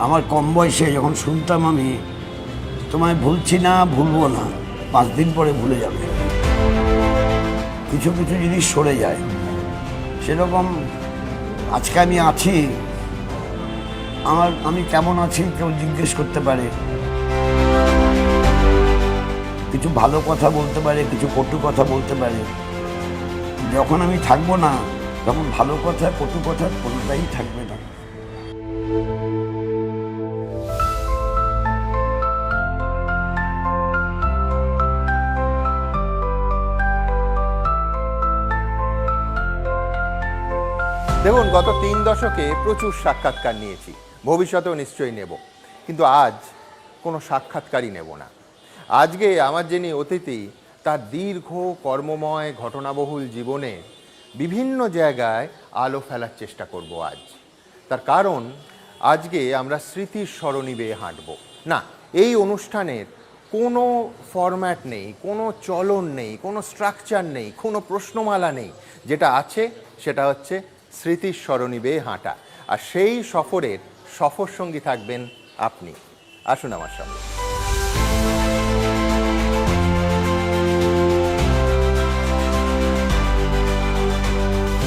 আমার কম বয়সে যখন শুনতাম আমি, তোমায় ভুলছি না, ভুলবো না, 5 দিন পরে ভুলে যাবে। কিছু কিছু জিনিস সরে যায়। সেরকম আজকে আমি আছি, আমি কেমন আছি কেউ জিজ্ঞেস করতে পারে, কিছু ভালো কথা বলতে পারে, কিছু কটু কথা বলতে পারে। যখন আমি থাকবো না, তখন ভালো কথা কটু কথা কোনোটাই থাকবে না। দেখুন, গত 3 দশকে প্রচুর সাক্ষাৎকার নিয়েছি, ভবিষ্যতেও নিশ্চয়ই নেব, কিন্তু আজ কোনো সাক্ষাৎকারই নেব না। আজকে আমার যিনি অতিথি, তার দীর্ঘ কর্মময় ঘটনাবহুল জীবনে বিভিন্ন জায়গায় আলো ফেলার চেষ্টা করব আজ। তার কারণ, আজকে আমরা স্মৃতির সরণি বেয়ে হাঁটব না। এই অনুষ্ঠানের কোনো ফরম্যাট নেই, কোনো চলন নেই, কোনো স্ট্রাকচার নেই, কোনো প্রশ্নমালা নেই। যেটা আছে সেটা হচ্ছে স্মৃতির সরণি বেয়ে হাঁটা। আর সেই সফরের সফর সঙ্গী থাকবেন আপনি। আসুন আমার সঙ্গে।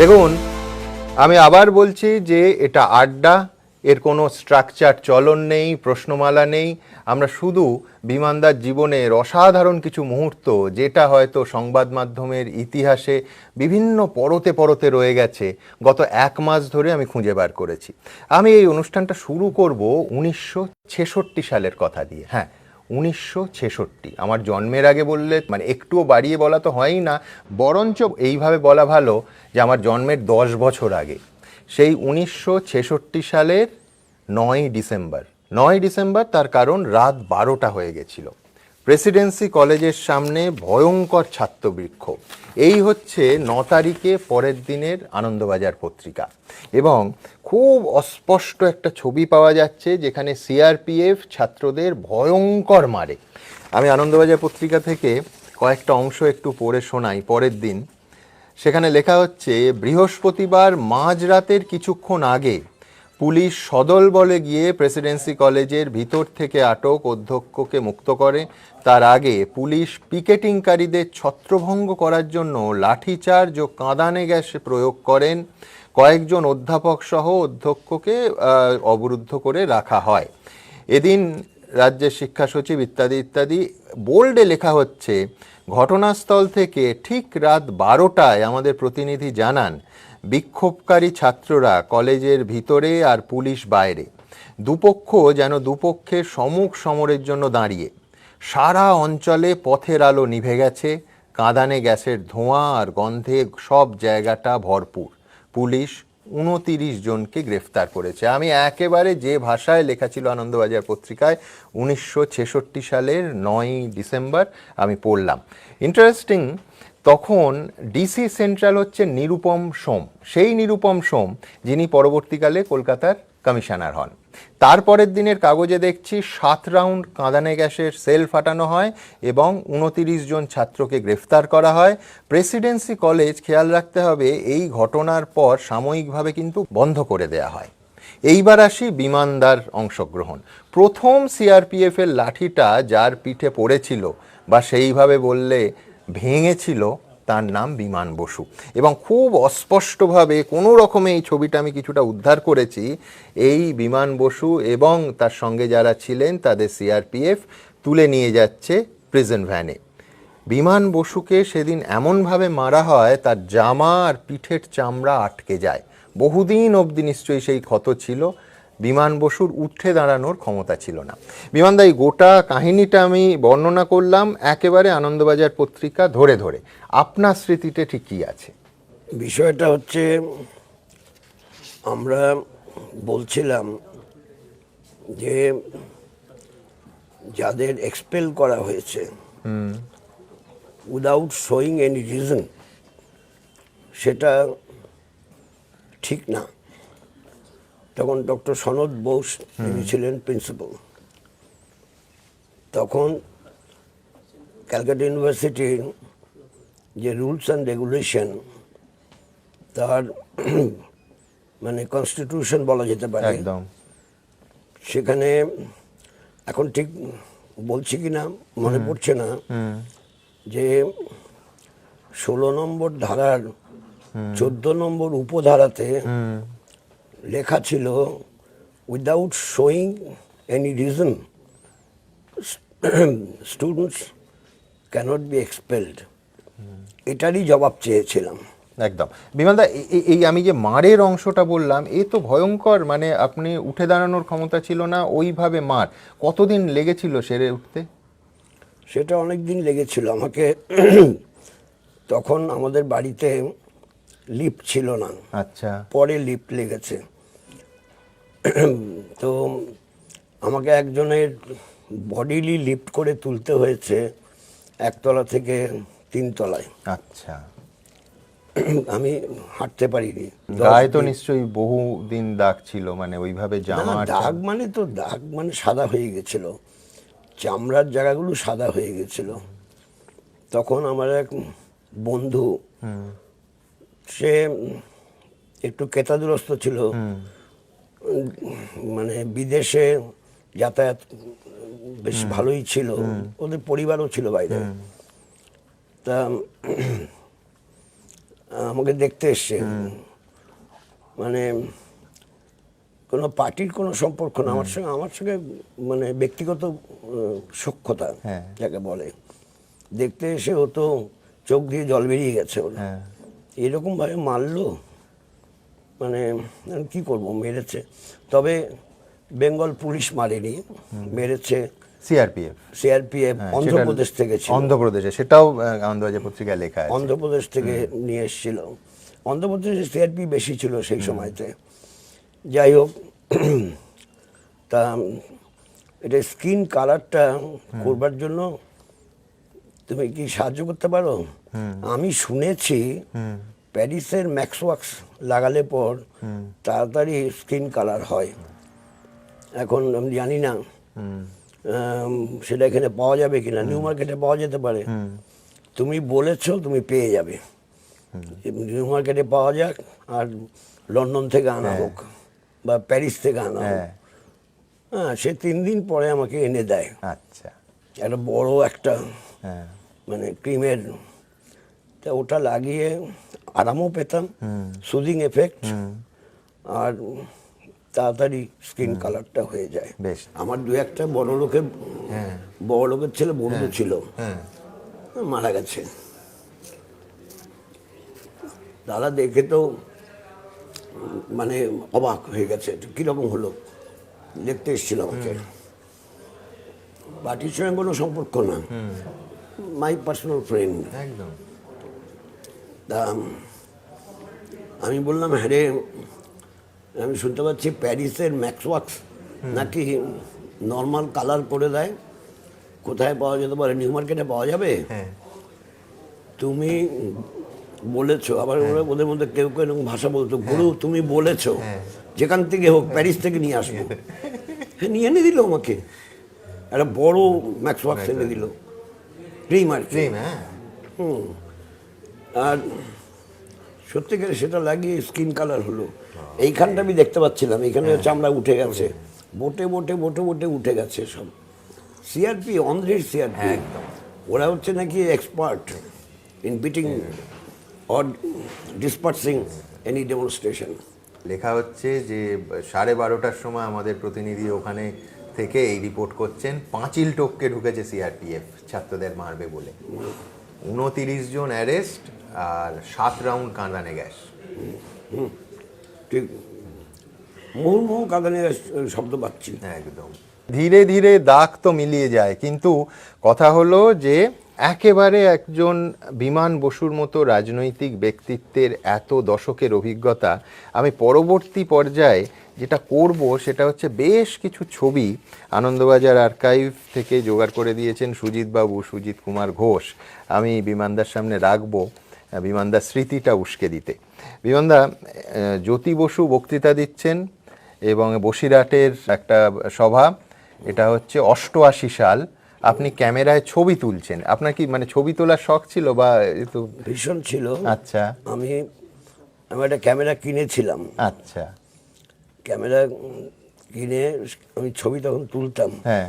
দেখুন, আমি আবার বলছি যে এটা আড্ডা, এর কোনো স্ট্রাকচার চলন নেই, প্রশ্নমালা নেই। আমরা শুধু বিমানদার জীবনের অসাধারণ কিছু মুহূর্ত, যেটা হয়তো সংবাদ মাধ্যমের ইতিহাসে বিভিন্ন পরতে পরতে রয়ে গেছে, গত 1 মাস ধরে আমি খুঁজে বার করেছি। আমি এই অনুষ্ঠানটা শুরু করব 1966 সালের কথা দিয়ে। হ্যাঁ, 1966। আমার জন্মের আগে বললে মানে একটুও বাড়িয়ে বলা তো হয়ই না, বরঞ্চ এইভাবে বলা ভালো যে আমার জন্মের 10 বছর আগে। সেই 1966 সালের 9ই ডিসেম্বর। 9ই ডিসেম্বর, তার কারণ রাত 12টা হয়ে গেছিল। প্রেসিডেন্সি কলেজের সামনে ভয়ঙ্কর ছাত্র বিক্ষোভ। এই হচ্ছে 9 তারিখে, পরের দিনের আনন্দবাজার পত্রিকা। এবং খুব অস্পষ্ট একটা ছবি পাওয়া যাচ্ছে, যেখানে সিআরপিএফ ছাত্রদের ভয়ঙ্কর মারে। আমি আনন্দবাজার পত্রিকা থেকে কয়েকটা অংশ একটু পড়ে শোনাই। পরের দিন সেখানে লেখা হচ্ছে, বৃহস্পতিবার মাঝরাতের কিছুক্ষণ আগে পুলিশ সদল বলে গিয়ে প্রেসিডেন্সি কলেজের ভিতর থেকে আটক অধ্যক্ষকে মুক্ত করে। তার আগে পুলিশ পিকেটিংকারীদের ছত্রভঙ্গ করার জন্য লাঠিচার্জ ও কাঁদানে গ্যাস প্রয়োগ করেন। কয়েকজন অধ্যাপক সহ অধ্যক্ষকে অবরুদ্ধ করে রাখা হয়। এদিন রাজ্যের শিক্ষা সচিব ইত্যাদি ইত্যাদি বোল্ডে লেখা হচ্ছে, ঘটনাস্থল থেকে ঠিক রাত 12টায় আমাদের প্রতিনিধি জানান, বিক্ষোভকারী ছাত্ররা কলেজের ভিতরে আর পুলিশ বাইরে। দুপক্ষ যেন দুপক্ষের সম্মুখ সমরের জন্য দাঁড়িয়ে। সারা অঞ্চলে পথের আলো নিভে গেছে, কাঁদানে গ্যাসের ধোঁয়া আর গন্ধে সব জায়গাটা ভরপুর। পুলিশ 29 জনকে গ্রেফতার করেছে। আমি একেবারে যে ভাষায় লেখা ছিল আনন্দবাজার পত্রিকায় 1966 সালের 9ই ডিসেম্বর আমি পড়লাম। ইন্টারেস্টিং, তখন ডিসি সেন্ট্রাল হচ্ছে নিরুপম সোম। সেই নিরুপম সোম যিনি পরবর্তীকালে কলকাতার কমিশনার হন। তারপরের দিনের কাগজে দেখছি 7 রাউন্ড কাঁদানে গ্যাসের সেল ফাটানো হয় এবং 29 জন ছাত্রকে গ্রেফতার করা হয়। প্রেসিডেন্সি কলেজ, খেয়াল রাখতে হবে, এই ঘটনার পর সাময়িকভাবে কিন্তু বন্ধ করে দেয়া হয়। এইবার আসি বিমানদার অংশগ্রহণ। প্রথম সিআরপিএফ এর লাঠিটা যার পিঠে পড়েছিল বা সেইভাবে বললে ভেঙেছিল, তার নাম বিমান বসু। এবং খুব অস্পষ্টভাবে কোনো রকমে এই ছবিটা আমি কিছুটা উদ্ধার করেছি। এই বিমান বসু এবং তার সঙ্গে যারা ছিলেন তাদের সিআরপিএফ তুলে নিয়ে যাচ্ছে প্রিজন ভ্যানে। বিমান বসুকে সেদিন এমনভাবে মারা হয়, তার জামা আর পিঠের চামড়া আটকে যায়। বহুদিন অবধি নিশ্চয়ই সেই ক্ষত ছিল। বিমান বসুর উঠে দাঁড়ানোর ক্ষমতা ছিল না। বিমানদা, এই গোটা কাহিনীটা আমি বর্ণনা করলাম একেবারে আনন্দবাজার পত্রিকা ধরে ধরে। আপনার স্মৃতিতে ঠিক কী আছে? বিষয়টা হচ্ছে, আমরা বলছিলাম যে যাদের এক্সপেল করা হয়েছে উইদাউট শোয়িং এনি রিজন, সেটা ঠিক না। তখন ডক্টর সনদ বোস তিনি ছিলেন প্রিন্সিপাল। তখন ক্যালকাটা ইউনিভার্সিটির যে রুলস অ্যান্ড রেগুলেশন, তার মানে কনস্টিটিউশন বলা যেতে পারে, একদম সেখানে এখন ঠিক বলছি কি না মনে পড়ছে না, যে 16 নম্বর ধারার 14 নম্বর উপধারাতে লেখা ছিল, without showing any reason students cannot be expelled. এটারই জবাব চেয়েছিলাম। একদম। বিমানদা, এই আমি যে মারের অংশটা বললাম, এ তো ভয়ঙ্কর, মানে আপনি উঠে দাঁড়ানোর ক্ষমতা ছিল না, ওইভাবে মার। কতদিন লেগেছিল সেরে উঠতে? সেটা অনেক দিন লেগেছিল আমাকে। তখন আমাদের বাড়িতে লিফট ছিল না, আচ্ছা। পরে লিফট লেগেছে। তো আমাকে একজনের বডিলি লিফট করে তুলতে হয়েছে 1 তলা থেকে 3 তলায়। আচ্ছা। আমি হাঁটতে পারিনি। গায়ে তো নিশ্চয়ই বহু দিন দাগ ছিল, মানে ওইভাবে না, জামা। দাগ মানে সাদা হয়ে গেছিল, চামড়ার জায়গাগুলো সাদা হয়ে গেছিল। তখন আমার এক বন্ধু, সে একটু কেতাদুরস্ত ছিল, মানে বিদেশে যাতায়াত বেশ ভালোই ছিল, ওদের পরিবারও ছিল বাইরে। তা আমাকে দেখতে এসছে, মানে কোনো পার্টির কোনো সম্পর্ক না আমার সঙ্গে মানে ব্যক্তিগত সখ্যতা যাকে বলে। দেখতে এসে ও তো চোখ দিয়ে জল বেরিয়ে গেছে ওর। এরকম ভাবে মারলো, মানে আমি কি করব, মেরেছে। তবে বেঙ্গল পুলিশ মারেনি, মেরেছে সিআরপিএফ অন্ধ্রপ্রদেশ থেকে ছিল। অন্ধ্রপ্রদেশে, সেটাও আনন্দবাজার পত্রিকায় লেখা আছে। অন্ধ্রপ্রদেশ থেকে নিয়ে এসেছিল। অন্ধ্রপ্রদেশে সিআরপি বেশি ছিল সেই সময়তে। যাই হোক, তা এটা স্কিন কালারটা করবার জন্য তুমি কি সাহায্য করতে পারো? আমি শুনেছি প্যারিসের ম্যাক্সওয়াক্স লাগালে পর তাড়াতাড়ি স্কিন কালার হয়। এখন আমি জানি না সেটা এখানে পাওয়া যাবে কিনা, নিউ মার্কেটে পাওয়া যেতে পারে। তুমি বলেছো, তুমি পেয়ে যাবে। নিউ মার্কেটে পাওয়া যাক, আর লন্ডন থেকে আনা হোক বা প্যারিস থেকে আনা হোক, হ্যাঁ, সে 3 দিন পরে আমাকে এনে দেয়। আচ্ছা। একটা বড় একটা মানে ক্রিমের, তা ওটা লাগিয়ে আরামও পেতাম, সুদিং এফেক্ট, আর তাড়াতাড়ি স্কিন কালারটা হয়ে যায়। আমার 2-1টা বড় লোকের ছেলে বন্ধু ছিল, মারা গেছে। দাদা দেখে তো মানে অবাক হয়ে গেছে, কিরকম হলো, দেখতে এসেছিল আমাকে। পার্টির সঙ্গে কোনো সম্পর্ক না, মাই পার্সোনাল ফ্রেন্ড। একদম। তা আমি বললাম, হ্যাঁ রে, আমি শুনতে পাচ্ছি প্যারিসের ম্যাক্সওয়াক্স নাকি নর্মাল কালার করে দেয়, কোথায় পাওয়া যেতে পারে? নিউ মার্কেটে পাওয়া যাবে? তুমি বলেছো, আবার ওদের মধ্যে কেউ কেউ এরকম ভাষা বলতো, গুরু তুমি বলেছো, যেখান থেকে হোক প্যারিস থেকে নিয়ে আসবো। হ্যাঁ, নিয়ে এনে দিল আমাকে একটা বড় ম্যাক্সওয়াক্স এনে দিল, ক্রিম আর কি। আর সত্যিকারে সেটা লাগিয়ে স্কিন কালার হলো। এইখানটা আমি দেখতে পাচ্ছিলাম, এখানে চামড়া উঠে গেছে, বোটে উঠে গেছে সব। সিআরপি, অন্ধ্রের সিআরপি, ওরা হচ্ছে নাকি expert in beating or dispersing any demonstration. লেখা হচ্ছে যে 12:30টার সময় আমাদের প্রতিনিধি ওখানে থেকে এই রিপোর্ট করছেন, পাঁচিল টপকে ঢুকেছে সিআরপিএফ ছাত্রদের মারবে বলে। 29 জন অ্যারেস্ট আর 7 রাউন্ড কাঁদানে গ্যাস। ঠিক মুহুর্মুহু কাঁদানে গ্যাস শব্দ পাচ্ছি। একদম। ধীরে ধীরে দাগ তো মিলিয়ে যায়, কিন্তু কথা হলো যে একেবারে একজন বিমান বসুর মতো রাজনৈতিক ব্যক্তিত্বের এত দশকের অভিজ্ঞতা, আমি পরবর্তী পর্যায়ে যেটা করব সেটা হচ্ছে বেশ কিছু ছবি আনন্দবাজার আর্কাইভ থেকে জোগাড় করে দিয়েছেন সুজিতবাবু, সুজিত কুমার ঘোষ। আমি বিমানদার সামনে রাখবো, বিমানদার স্মৃতিটা উস্কে দিতে। বিমানদা, জ্যোতি বসু বক্তৃতা দিচ্ছেন এবং বসিরহাটের একটা সভা, এটা হচ্ছে 88 সাল। আপনি ক্যামেরায় ছবি তুলছেন, আপনার কি মানে ছবি তোলার শখ ছিল বা? ভীষণ ছিল। আচ্ছা। আমি একটা ক্যামেরা কিনেছিলাম। আচ্ছা। ক্যামেরা কিনে আমি ছবি তখন তুলতাম, হ্যাঁ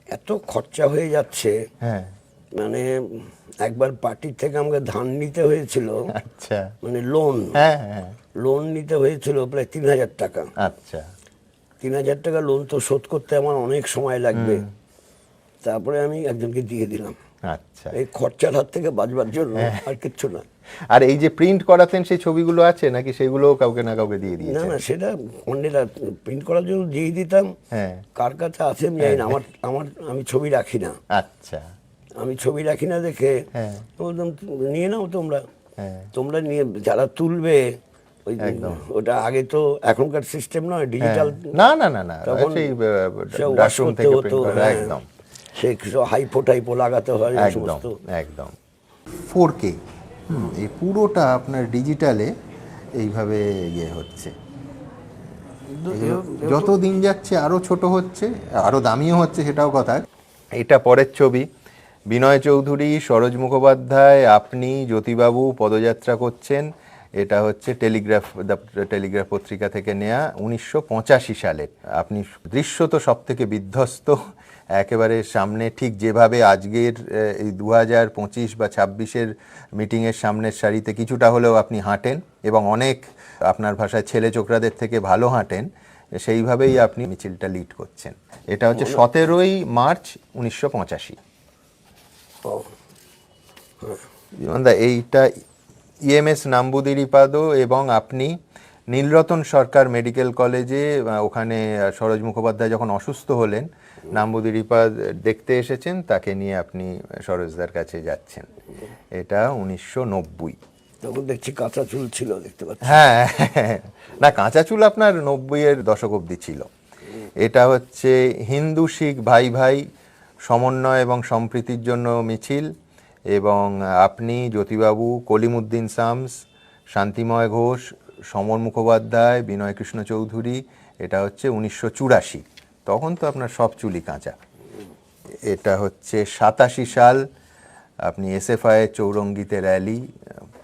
এত খরচা হয়ে যাচ্ছে, হ্যাঁ মানে একবার পার্টির থেকে আমাকে ধান নিতে হয়েছিল, আচ্ছা মানে লোন হ্যাঁ হ্যাঁ লোন নিতে হয়েছিল প্রায় 3,000 টাকা। আচ্ছা 3,000 টাকা লোন তো শোধ করতে আমার অনেক সময় লাগবে, তারপরে আমি একজনকে দিয়ে দিলাম আচ্ছা। এই খরচার হাত থেকে বাঁচবার জন্য, আর কিচ্ছু না। আর এই যে প্রিন্ট করাতেন সেই ছবিগুলো আছে নাকি সেগুলো কাউকে না কাউকে দিয়ে না দিয়েছেন? না, সেটা পন্ডিরা প্রিন্ট করার জন্য দিয়ে দিতাম, হ্যাঁ কার কাছে আছে আমি জানি না। আমি ছবি রাখি না, আচ্ছা আমি ছবি রাখি না দেখে হ্যাঁ বলতাম নিয়ে নাও তোমরা, হ্যাঁ তোমরা নিয়ে যারা তুলবে ওই একদম। ওটা আগে তো এখনকার সিস্টেম নয়, ডিজিটাল, না না না না তখন সেই সে ওয়াশ ডাস্টরুম করতে থেকে হতো, প্রিন্ট করা হ্যাঁ। একদম সে হাইপো টাইপো লাগাতে হয় এই একদম সমস্ত। একদম 4K এই পুরোটা আপনার ডিজিটালে এইভাবে ইয়ে হচ্ছে, যত দিন যাচ্ছে আরো ছোট হচ্ছে, আরো দামিও হচ্ছে, সেটাও কথা। এটা পরের ছবি, বিনয় চৌধুরী, সরোজ মুখোপাধ্যায়, আপনি, জ্যোতিবাবু পদযাত্রা করছেন। এটা হচ্ছে টেলিগ্রাফ পত্রিকা থেকে নেয়া 1985 সালের। আপনি দৃশ্যত সব থেকে বিধ্বস্ত, একেবারে সামনে, ঠিক যেভাবে আজকের এই 2025 বা 26-এর মিটিংয়ের সামনের সারিতে কিছুটা হলেও আপনি হাঁটেন এবং অনেক, আপনার ভাষায় ছেলে চোকরাদের থেকে ভালো হাঁটেন, সেইভাবেই আপনি মিছিলটা লিড করছেন। এটা হচ্ছে 17ই মার্চ 1985। ও, বিমানদা, এইটা ইএমএস নাম্বুদিরিপাদ এবং আপনি নীলরতন সরকার মেডিকেল কলেজে, ওখানে সরোজ মুখোপাধ্যায় যখন অসুস্থ হলেন, নাম্বুদিরিপাদ দেখতে এসেছেন, তাকে নিয়ে আপনি সরোজদার কাছে যাচ্ছেন। এটা 1990। তখন দেখছি কাঁচা চুল ছিল, দেখতে পাচ্ছি। হ্যাঁ না, কাঁচা চুল আপনার 90-এর দশক অবধি ছিল। এটা হচ্ছে হিন্দু শিখ ভাই ভাই সমন্বয় এবং সম্প্রীতির জন্য মিছিল, এবং আপনি, জ্যোতিবাবু, কলিমুদ্দিন শামস, শান্তিময় ঘোষ, সমর মুখোপাধ্যায়, বিনয় কৃষ্ণ চৌধুরী। এটা হচ্ছে 1984, তখন তো আপনার সব চুলই কাঁচা। এটা হচ্ছে 87 সাল, আপনি এসএফআই চৌরঙ্গিতে র্যালি,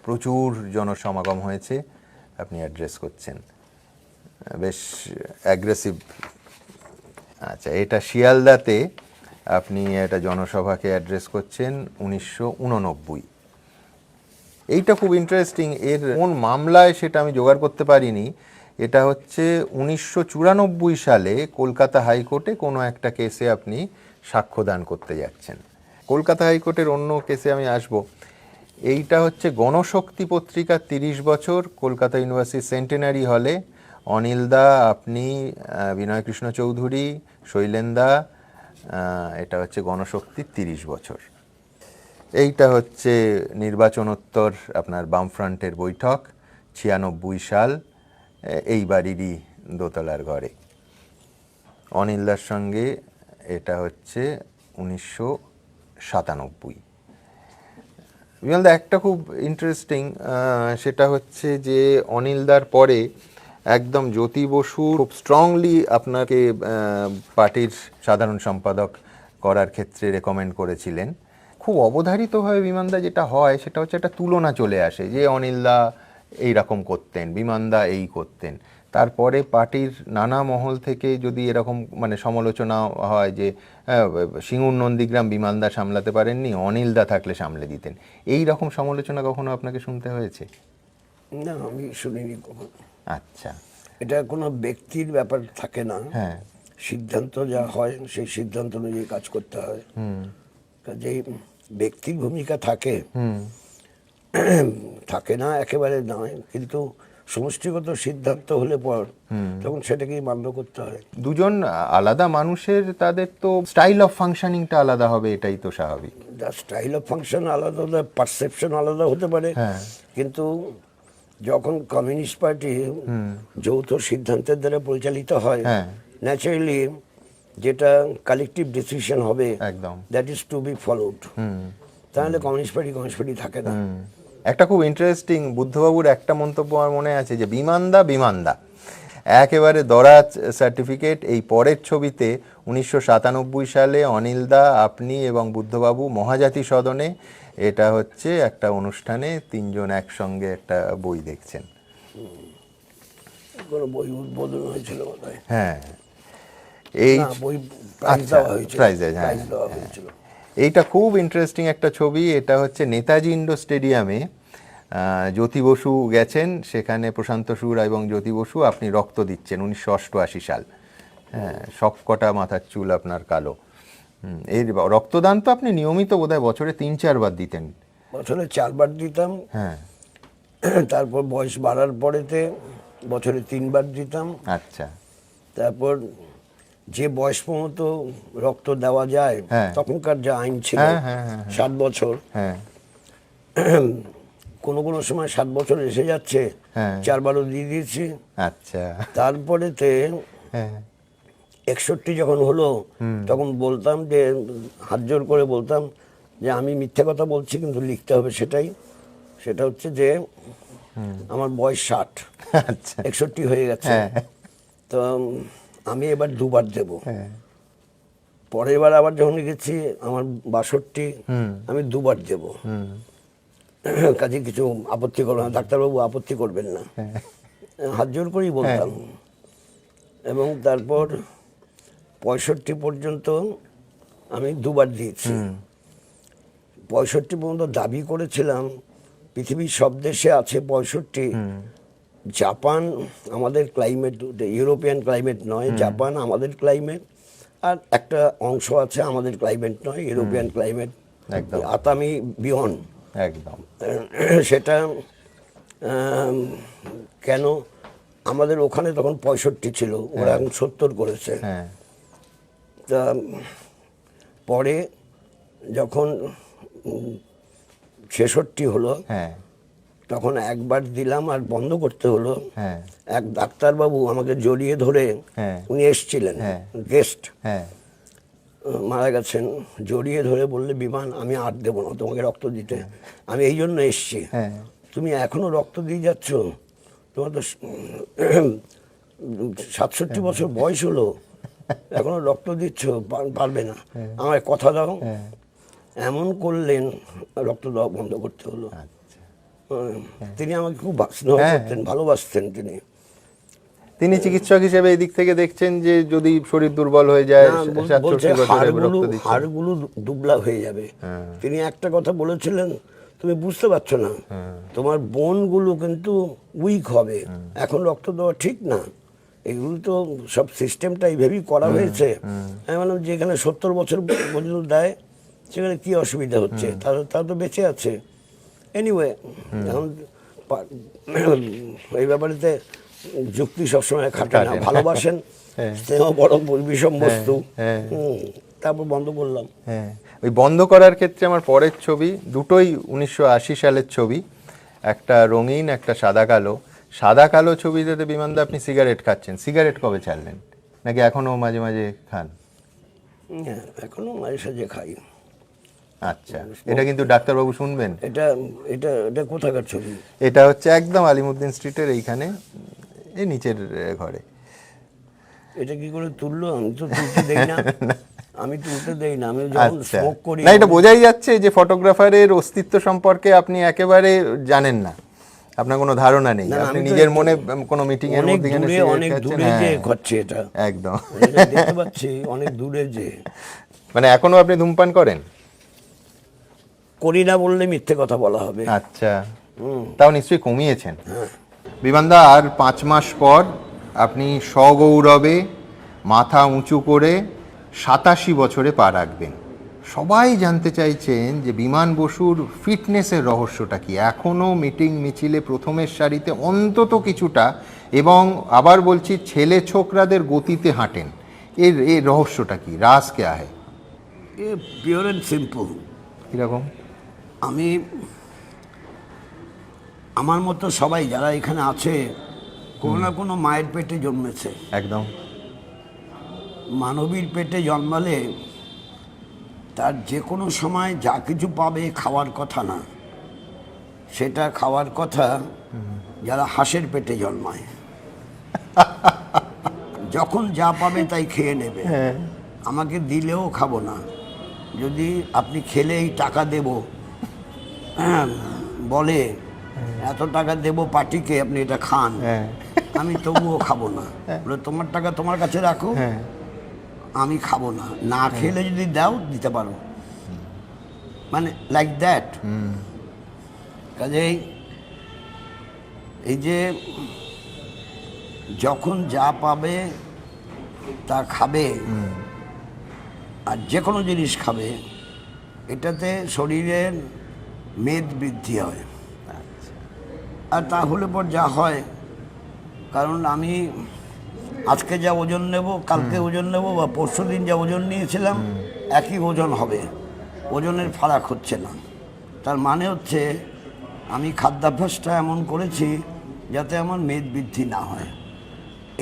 প্রচুর জনসমাগম হয়েছে, আপনি অ্যাড্রেস করছেন, বেশ অ্যাগ্রেসিভ। আচ্ছা, এটা শিয়ালদাতে আপনি একটা জনসভাকে অ্যাড্রেস করছেন 1989। এইটা খুব ইন্টারেস্টিং, এর কোন মামলায় সেটা আমি জোগাড় করতে পারিনি। এটা হচ্ছে 1994 সালে কলকাতা হাইকোর্টে কোনো একটা কেসে আপনি সাক্ষ্যদান করতে যাচ্ছেন। কলকাতা হাইকোর্টের অন্য কেসে আমি আসব। এইটা হচ্ছে গণশক্তি পত্রিকার 30 বছর, কলকাতা ইউনিভার্সিটি সেন্টেনারি হলে। অনিলদা, আপনি, বিনয় কৃষ্ণ চৌধুরী, শৈলেন্দা। এটা হচ্ছে গণশক্তির 30 বছর। এইটা হচ্ছে নির্বাচনোত্তর আপনার বামফ্রন্টের বৈঠক, 96 সাল, এই বাড়িরই দোতলার ঘরে অনিলদার সঙ্গে। এটা হচ্ছে 1997। বিমলদা, একটা খুব ইন্টারেস্টিং, সেটা হচ্ছে যে অনিলদার পরে একদম জ্যোতি বসু খুব স্ট্রংলি আপনাকে পার্টির সাধারণ সম্পাদক করার ক্ষেত্রে রেকমেন্ড করেছিলেন। খুব অবধারিতভাবে বিমানদা যেটা হয় সেটা হচ্ছে একটা তুলনা চলে আসে, যে অনিলদা এইরকম করতেন, বিমানদা এই করতেন। তারপরে পার্টির নানা মহল থেকে যদি এরকম মানে সমালোচনা হয় যে সিঙ্গুর নন্দীগ্রাম বিমানদা সামলাতে পারেননি, অনিলদা থাকলে সামলে দিতেন, এই রকম সমালোচনা কখনো আপনাকে শুনতে হয়েছে? না, আমি শুনিনি কখনো। আচ্ছা, এটা কোনো ব্যক্তির ব্যাপার থাকে না, হ্যাঁ সিদ্ধান্ত যা হয় সেই সিদ্ধান্ত অনুযায়ী কাজ করতে হয়। কাজেই ব্যক্তির ভূমিকা থাকে, থাকে না একেবারে নয়, কিন্তু সমষ্টিগত সিদ্ধান্ত হলে পর তখন সেটাকেই মান্য করতে হয়। দুজন আলাদা মানুষের, তাদের তো স্টাইল অফ ফাংশনিংটা আলাদা হবে, এটাই তো স্বাভাবিক। যা স্টাইল অফ ফাংশন আলাদা হলে পারসেপশন আলাদা হতে পারে, হ্যাঁ। কিন্তু যখন কমিউনিস্ট পার্টি যৌথ সিদ্ধান্তের দ্বারা পরিচালিত হয়, হ্যাঁ। ন্যাচারালি যেটা কালেকটিভ ডিসিশন হবে, একদম। That is to be followed. তাহলে কমিউনিস্ট পার্টি থাকে না। একটা খুব ইন্টারেস্টিং বুদ্ধবাবুর একটা মন্তব্য আমার মনে আছে, যে বিমানদা একেবারে দরাজ সার্টিফিকেট। এই পরের ছবিতে 1997 সালে অনিলদা, আপনি এবং বুদ্ধবাবু মহাজাতি সদনে, এটা হচ্ছে একটা অনুষ্ঠানে তিনজন একসঙ্গে একটা বই দেখছেন। কোনো বই উদ্বোধন হয়েছিল বোধহয়। হ্যাঁ, এই না, বই প্রাইজ দেওয়া হয়েছিল, প্রাইজ প্রাইজ দেওয়া হয়েছিল। এইটা খুব ইন্টারেস্টিং একটা ছবি। এটা হচ্ছে নেতাজি ইন্ডোর স্টেডিয়ামে জ্যোতি বসু গেছেন, সেখানে প্রশান্ত সুর এবং জ্যোতি বসু আপনি রক্ত দিচ্ছেন, 1988 সাল। হ্যাঁ, সব কটা মাথার চুল আপনার কালো। এই রক্তদান তো আপনি নিয়মিত বোধহয় বছরে 3-4 বার দিতেন। বছরে 4 বার দিতাম। হ্যাঁ, তারপর বয়স বাড়ার পরেতে বছরে 3 বার দিতাম। আচ্ছা। তারপর যে বয়স পর্যন্ত রক্ত দেওয়া যায়, হ্যাঁ। তখনকার যে আইন ছিল, হ্যাঁ, হ্যাঁ, হ্যাঁ, 7 বছর, হ্যাঁ, কোনো কোনো সময় 7 বছর এসে যাচ্ছে, হ্যাঁ। 4 বারও দিয়ে দিয়েছি। আচ্ছা। তারপরেতে হ্যাঁ, 61 যখন হলো, তখন বলতাম যে, হাত জোর করে বলতাম যে আমি মিথ্যে কথা বলছি, কিন্তু লিখতে হবে সেটাই। সেটা হচ্ছে যে আমার বয়স 60, আচ্ছা। 61 হয়ে গেছে। হ্যাঁ, তো আমি এবার 2 বার দেব। হ্যাঁ, পরের বার আবার যখন গেছি আমার 62, আমি 2 বার দেব। কাজে কিছু আপত্তি করবে না, ডাক্তারবাবু আপত্তি করবেন না, হাত জোর করেই বলতাম। এবং তারপর 65 পর্যন্ত আমি 2 বার দিয়েছি। 65 পর্যন্ত দাবি করেছিলাম, পৃথিবীর সব দেশে আছে 65। জাপান আমাদের ক্লাইমেট, ইউরোপিয়ান ক্লাইমেট নয়, জাপান আমাদের ক্লাইমেট, আর একটা অংশ আছে আমাদের ক্লাইমেট নয়, ইউরোপিয়ান ক্লাইমেট, একদম। আতামি বিয়ন। একদম। সেটা কেন আমাদের ওখানে তখন 65 ছিল, ওরা এখন 70 করেছে। হ্যাঁ, তা পরে যখন 66 হলো, হ্যাঁ, তখন একবার দিলাম আর বন্ধ করতে হলো। হ্যাঁ, এক ডাক্তারবাবু আমাকে জড়িয়ে ধরে, হ্যাঁ। উনি এসছিলেন, হ্যাঁ। গেস্ট, হ্যাঁ, মারা গেছেন, জড়িয়ে ধরে বললে, বিমান আমি আর দেবো না তোমাকে রক্ত দিতে, আমি এই জন্য এসছি। হ্যাঁ। তুমি এখনো রক্ত দিয়ে যাচ্ছ, তোমার তো 67 বছর বয়স হলো, এখনো রক্ত দিচ্ছ, পারবে না, আমায় কথা দাও। এমন করলেন, রক্ত দেওয়া বন্ধ করতে হলো। তিনি আমাকে খুব স্নেহ করতেন, ভালোবাসতেন তিনি। তিনি চিকিৎসক হিসেবে এই দিক থেকে দেখছেন যে যদি শরীর দুর্বল হয়ে যায়, বলছে 67 বছরে রক্ত দিচ্ছে। হাড়গুলো দুবলা হয়ে যাবে। তিনি একটা কথা বলেছিলেন, তুমি বুঝতে পারছো না, তোমার বোনগুলো কিন্তু উইক হবে, এখন রক্ত দেওয়া ঠিক না। এগুলো তো সব সিস্টেমটা এইভাবেই করা হয়েছে। আমি বললাম, যেখানে 70 বছর পর্যন্ত দেয়, সেখানে কি অসুবিধা হচ্ছে, তারা তো বেঁচে আছে। এনিওয়ে, এখন এই ব্যাপারেতে যুক্তি সবসময় খাটে না, ভালোবাসেন, স্নেহ বড় বিষম বস্তু। তারপর বন্ধ করলাম। হ্যাঁ, ওই বন্ধ করার ক্ষেত্রে আমার পরের ছবি দুটোই 1980 সালের ছবি, একটা রঙিন, একটা সাদা কালো। সাদা কালো ছবিটাতে বিমানদা আপনি সিগারেট খাচ্ছেন। সিগারেট কবে ছাড়লেন, নাকি এখনো মাঝে মাঝে খান? হ্যাঁ, এখনো মাঝে সাঝে খাই। আচ্ছা, এটা কিন্তু ডাক্তারবাবু শুনবেন। এটা এটা এটা কোথাকার ছবি? এটা হচ্ছে একদম আলিমুদ্দিন স্ট্রিটের এইখানে, এই নিচের ঘরে। এটা কি করে তুললো? আমি তো তুলতে দেই না, আমি তুলতে দেই না, আমি যখন আচ্ছা, স্মোক করি। না, এটা বোঝাই যাচ্ছে যে ফটোগ্রাফারের অস্তিত্ব সম্পর্কে আপনি একেবারে জানেন না, আপনার কোনো ধারণা নেই। আপনি নিজের মনে কোনো মিটিং এর মধ্যে এখানে অনেক দূরে যে খাচ্ছে এটা, একদম দেখতে পাচ্ছি, অনেক দূরে যে। মানে এখনো আপনি ধূমপান করেন? করি না বললে মিথ্যে কথা বলা হবে। আচ্ছা, তাও নিশ্চয়ই কমিয়েছেন। বিমানদা, আর 5 মাস পর আপনি সগৌরবে মাথা উঁচু করে 87 বছরে পা রাখবেন। সবাই জানতে চাইছেন যে বিমান বসুর ফিটনেসের রহস্যটা কি। এখনও মিটিং মিছিলে প্রথমের সারিতে অন্তত কিছুটা, এবং আবার বলছি, ছেলে ছোকরাদের গতিতে হাঁটেন। এর রহস্যটা কি? রাজ কে আহে? A pure and simple. কীরকম? আমি, আমার মতো সবাই যারা এখানে আছে, কোনো না কোনো মায়ের পেটে জন্মেছে। একদম। মানবীর পেটে জন্মালে তার যে কোনো সময় যা কিছু পাবে খাওয়ার কথা না, সেটা খাওয়ার কথা যারা হাঁসের পেটে জন্মায়। যখন যা পাবে তাই খেয়ে নেবে, আমাকে দিলেও খাবো না। যদি আপনি খেলে এই টাকা দেব বলে, এত টাকা দেব পার্টিকে, আপনি এটা খান, আমি তবুও খাবো না। বলে, তোমার টাকা তোমার কাছে রাখো, আমি খাবো না, না খেলে যদি দাও দিতে পারো, মানে লাইক দ্যাট। কাজেই এই যে যখন যা পাবে তা খাবে, আর যে কোনো জিনিস খাবে, এটাতে শরীরের মেদ বৃদ্ধি হয়। আর তাহলে পর যা হয়, কারণ আমি আজকে যা ওজন নেব, কালকে ওজন নেব, বা পরশু দিন যা ওজন নিয়েছিলাম একই ওজন হবে, ওজনের ফারাক হচ্ছে না। তার মানে হচ্ছে আমি খাদ্যাভ্যাসটা এমন করেছি যাতে আমার মেদ বৃদ্ধি না হয়।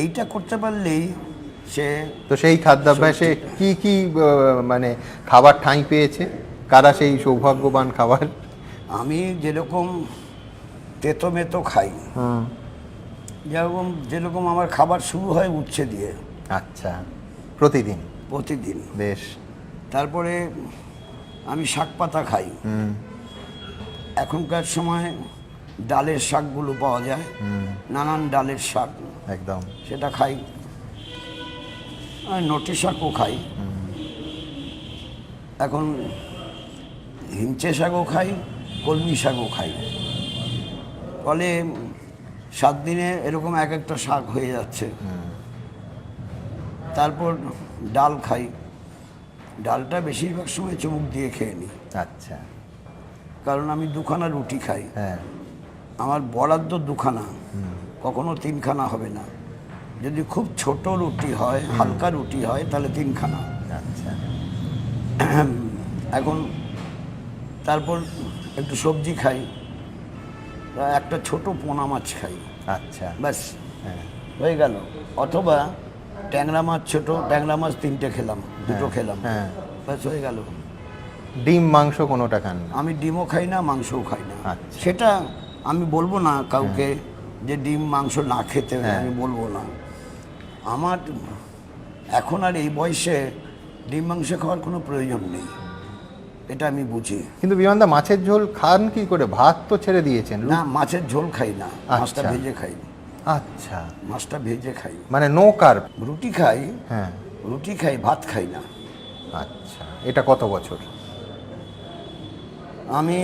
এইটা করতে পারলেই সে। তো সেই খাদ্যাভ্যাসে কি কি মানে খাবার ঠাঁই পেয়েছে? কারা সেই সৌভাগ্যবান খাবার? আমি যেরকম তেতো মেতো খাই, যেরকম আমার খাবার শুরু হয় উচ্ছে দিয়ে। আচ্ছা, প্রতিদিন? প্রতিদিন। বেশ। তারপরে আমি শাক পাতা খাই। এখনকার সময় ডালের শাকগুলো পাওয়া যায়, নানান ডালের শাক, একদম সেটা খাই। নটি শাকও খাই, এখন হিঞ্চে শাকও খাই, কলমি শাকও খাই। ফলে 7 দিনে এরকম এক একটা শাক হয়ে যাচ্ছে। তারপর ডাল খাই, ডালটা বেশিরভাগ সময় চুমুক দিয়ে খেয়ে নিই। আচ্ছা। কারণ আমি 2খানা রুটি খাই। হ্যাঁ। আমার বরাদ্দ 2খানা, কখনো 3খানা হবে না। যদি খুব ছোট রুটি হয়, হালকা রুটি হয়, তাহলে 3খানা। আচ্ছা। এখন তারপর একটু সবজি খাই, একটা ছোট পোনা মাছ খাই। আচ্ছা। ব্যাস, হ্যাঁ। হয়ে গেল। অথবা ট্যাংরা মাছ, ছোট ট্যাংরা মাছ 3টে খেলাম, 2টো খেলাম, হ্যাঁ। ব্যাস হয়ে গেল। ডিম মাংস কোনোটা খান না? আমি ডিমও খাই না, মাংসও খাই না। আচ্ছা। সেটা আমি বলবো না কাউকে যে ডিম মাংস না খেতে, আমি বলবো না। আমার এখন আর এই বয়সে ডিম মাংস খাওয়ার কোনো প্রয়োজন নেই, এটা আমি বুঝি। কিন্তু বিমানদা, মাছের ঝোল খান কি করে? ভাত তো ছেড়ে দিয়েছেন। না, মাছের ঝোল খাই না, মাছটা ভেজে খাই। আচ্ছা, মাছটা ভেজে খাই, মানে নো কার্ব। রুটি খাই। হ্যাঁ, রুটি খাই, ভাত খাই না। আচ্ছা। এটা কত বছর? আমি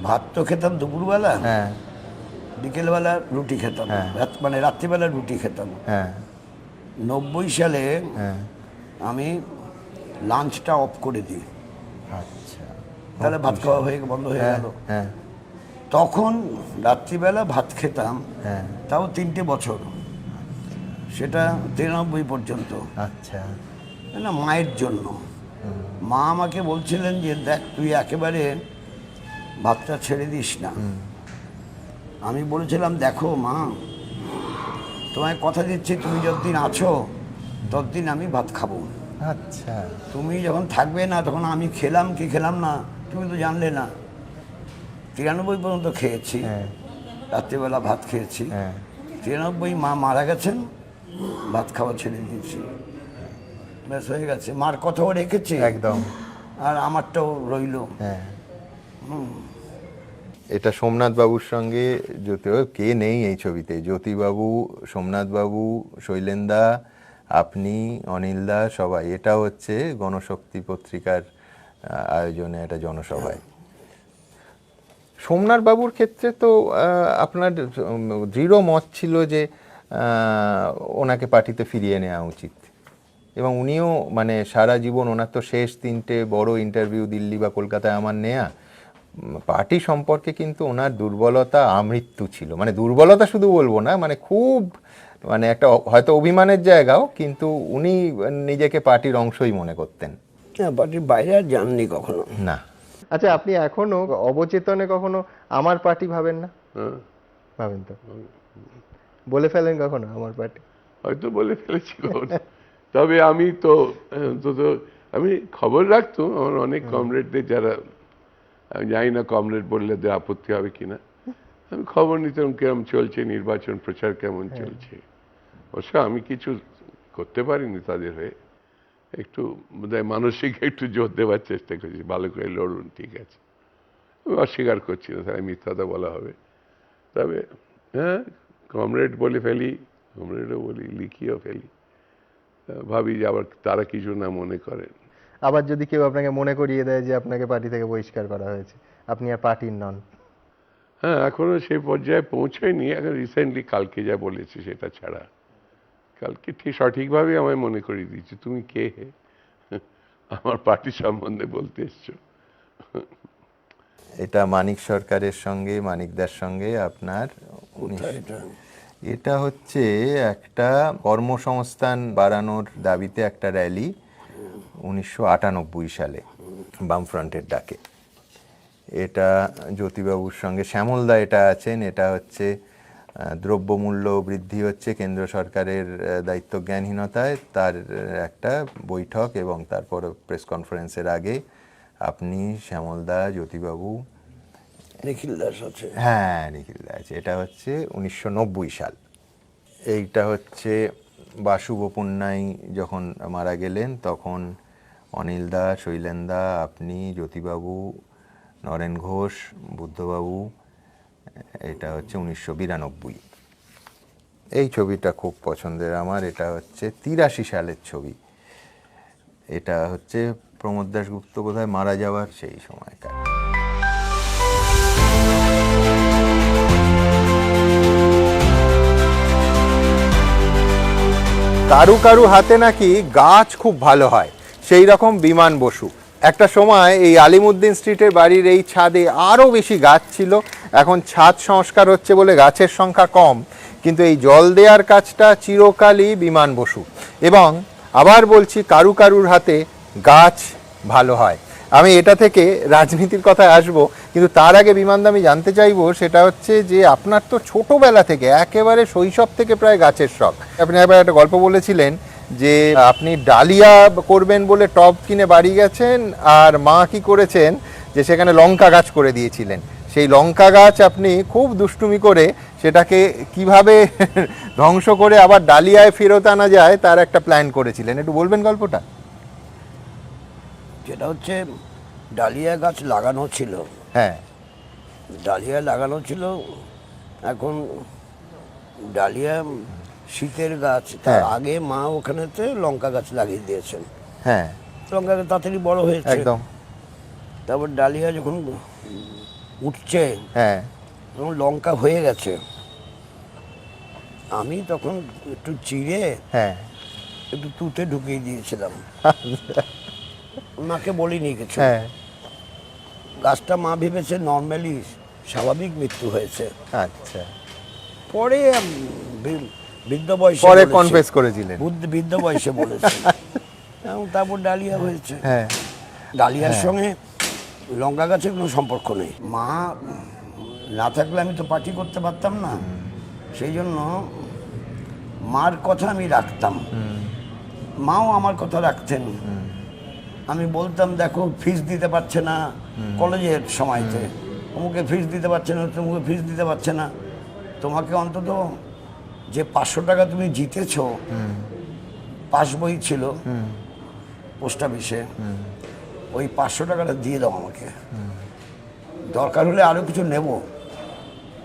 ভাত তো খেতাম দুপুরবেলা, হ্যাঁ। বিকেলবেলা রুটি খেতাম, মানে রাত্রিবেলা রুটি খেতাম। হ্যাঁ। 90 সালে হ্যাঁ। আমি লাঞ্চটা অফ করে দিই, আচ্ছা। তাহলে ভাত খাওয়া বন্ধ হয়ে গেল। হ্যাঁ। তখন রাত্রিবেলা ভাত খেতাম, হ্যাঁ। তাও 3টে বছর, সেটা 93 পর্যন্ত। আচ্ছা। না, মায়ের জন্য। মা আমাকে বলছিলেন যে দেখ, তুই একেবারে ভাতটা ছেড়ে দিস না। আমি বলেছিলাম, দেখো মা, তোমায় কথা দিচ্ছি, তুমি যতদিন আছো ততদিন আমি ভাত খাবো। আচ্ছা। তুমি যখন থাকবে না, তখন আমি খেলাম কি খেলাম না তুমি তো জানলে না। 93 পর্যন্ত খেয়েছি, রাত্রিবেলা ভাত খেয়েছি। 93 মা মারা গেছেন, ভাত খাওয়া ছেড়ে দিয়েছি, ব্যাস হয়ে গেছে। মার কথাও রেখেছে একদম, আর আমারটাও রইল। হ্যাঁ। এটা সোমনাথ বাবুর সঙ্গে কে নেই এই ছবিতে? জ্যোতিবাবু, সোমনাথ বাবু, শৈলেন্দা, আপনি, অনিলদা, সবাই। এটা হচ্ছে গণশক্তি পত্রিকার আয়োজনে একটা জনসভায়। সোমনাথ বাবুর ক্ষেত্রে তো আপনার দৃঢ় মত ছিল যে ওনাকে পার্টিতে ফিরিয়ে নেওয়া উচিত, এবং উনিও মানে সারা জীবন, ওনার তো শেষ 3টে বড় ইন্টারভিউ দিল্লি বা কলকাতায় আমার নেয়া, পার্টি সম্পর্কে কিন্তু ওনার দুর্বলতা আমৃত্যু ছিল। মানে দুর্বলতা শুধু বলবো না, মানে খুব, মানে একটা হয়তো অভিমানের জায়গাও, কিন্তু উনি নিজেকে পার্টির অংশই মনে করতেন। হ্যাঁ, পার্টির বাইরে আর যাননি কখনো। না। আচ্ছা, আপনি এখনো অবচেতনে কখনো আমার পার্টি ভাবেন না? ভাবেন তো? বলে ফেলেন কখনো আমার পার্টি? হয়তো বলে ফেলেছি কখনো। তবে আমি তো আমি খবর রাখতো আমার অনেক কমরেডদের, যারা আমি জানি না কমরেড বললে যে আপত্তি হবে কিনা, আমি খবর নিতাম কেমন চলছে, নির্বাচন প্রচার কেমন চলছে। অবশ্য আমি কিছু করতে পারিনি তাদের হয়ে, একটু বোধহয় মানসিক একটু জোর দেওয়ার চেষ্টা করছি, ভালো করে লড়ুন, ঠিক আছে। আমি অস্বীকার করছি না, তাই মিথ্যাটা বলা হবে। তবে হ্যাঁ, কমরেড বলে ফেলি, কমরেডও বলি, লিখিও ফেলি। ভাবি যে আবার তারা কিছু না মনে করেন। আবার যদি কেউ আপনাকে মনে করিয়ে দেয় যে আপনাকে পার্টি থেকে বহিষ্কার করা হয়েছে, আপনি আর পার্টির নন? হ্যাঁ, এখনো সেই পর্যায়ে পৌঁছায়নি। এখন রিসেন্টলি কালকে যা বলেছে সেটা ছাড়া, কালকে ঠিক সঠিকভাবে আমায় মনে করিয়ে দিয়েছে, তুমি কে হে আমার পার্টি সম্বন্ধে বলতে এসছো। এটা মানিক সরকারের সঙ্গে, মানিকদার সঙ্গে আপনার কোথায় এটা? এটা হচ্ছে একটা কর্মসংস্থান বাড়ানোর দাবিতে একটা র্যালি 1998 সালে বামফ্রন্টের ডাকে। এটা জ্যোতিবাবুর সঙ্গে শ্যামলদা এটা আছেন। এটা হচ্ছে দ্রব্যমূল্য বৃদ্ধি হচ্ছে কেন্দ্র সরকারের দায়িত্বজ্ঞানহীনতায়, তার একটা বৈঠক, এবং তারপর প্রেস কনফারেন্সের আগে আপনি, শ্যামলদা, জ্যোতিবাবু, নিখিল দাস আছে। হ্যাঁ নিখিল দা আছে। এটা হচ্ছে 1990 সাল। এইটা হচ্ছে বাসু বপুন্নাই যখন মারা গেলেন তখন অনিল দা, শৈলেন দা, আপনি, জ্যোতিবাবু, নরেন ঘোষ, বুদ্ধবাবু। এটা হচ্ছে 1992। এই ছবিটা খুব পছন্দের আমার। এটা হচ্ছে 83 সালের ছবি। এটা হচ্ছে প্রমোদ দাশগুপ্ত বোধহয় মারা যাওয়ার সেই সময়কার। কারু কারু হাতে নাকি গাছ খুব ভালো হয়, সেই রকম বিমান বসু। একটা সময় এই আলিমুদ্দিন স্ট্রিটের বাড়ির এই ছাদে আরও বেশি গাছ ছিল। এখন ছাদ সংস্কার হচ্ছে বলে গাছের সংখ্যা কম, কিন্তু এই জল দেওয়ার কাজটা চিরকালই বিমান বসু। এবং আবার বলছি, কারু কারুর হাতে গাছ ভালো হয়। আমি এটা থেকে রাজনীতির কথায় আসবো, কিন্তু তার আগে বিমানদা আমি জানতে চাইবো সেটা হচ্ছে যে আপনার তো ছোটবেলা থেকে, একেবারে শৈশব থেকে প্রায় গাছের শখ। আপনি একবার একটা গল্প বলেছিলেন যে আপনি ডালিয়া করবেন বলে টব কিনে বাড়ি গেছেন, আর মা কি করেছেন যে সেখানে লঙ্কা গাছ করে দিয়েছিলেন। সেই লঙ্কা গাছ আপনি খুব দুষ্টুমি করে সেটাকে কিভাবে ধ্বংস করে আবার ডালিয়ায় ফেরত আনা যায় তার একটা প্ল্যান করেছিলেন। একটু বলবেন গল্পটা? যেটা হচ্ছে ডালিয়া গাছ লাগানো ছিল। হ্যাঁ, ডালিয়া লাগানো ছিল। এখন ডালিয়া শীতের গাছ, তার হ্যাঁ। আগে মা ওখানেতে লঙ্কা গাছ লাগিয়ে দিয়েছেন। হ্যাঁ, লঙ্কা গাছ তাড়াতাড়ি বড় হয়েছে। একদম। তারপর ডালিয়া যখন উঠছে, হ্যাঁ, তখন লঙ্কা হয়ে গেছে। আমি তখন একটু চিড়ে হ্যাঁ, একটু তুতে ঢুকিয়ে দিয়েছিলাম। মাকে বলিনি কিছু। হ্যাঁ, গাছটা মা ভেবেছে নর্মালি স্বাভাবিক মৃত্যু হয়েছে। আচ্ছা। পরে বৃদ্ধ বয়সে পরে বলেছে, কনফেস করেছিলেন? বৃদ্ধ বয়সে বলেছে। এবং তারপর ডালিয়া হয়েছে। হ্যাঁ, ডালিয়ার সঙ্গে লঙ্কা গাছের কোনো সম্পর্ক নেই। মা না থাকলে আমি তো পার্টি করতে পারতাম না। সেই জন্য মার কথা আমি রাখতাম, মাও আমার কথা রাখতেন। আমি বলতাম, দেখো ফিস দিতে পারছে না কলেজের সময়তে, অমুকে ফিস দিতে পারছে না, তমুকে ফিস দিতে পারছে না, তোমাকে অন্তত যে 500 টাকা তুমি জিতেছো, পাস বই ছিল পোস্ট অফিসে, ওই 500 টাকাটা দিয়ে দাও আমাকে, দরকার হলে আরও কিছু নেব।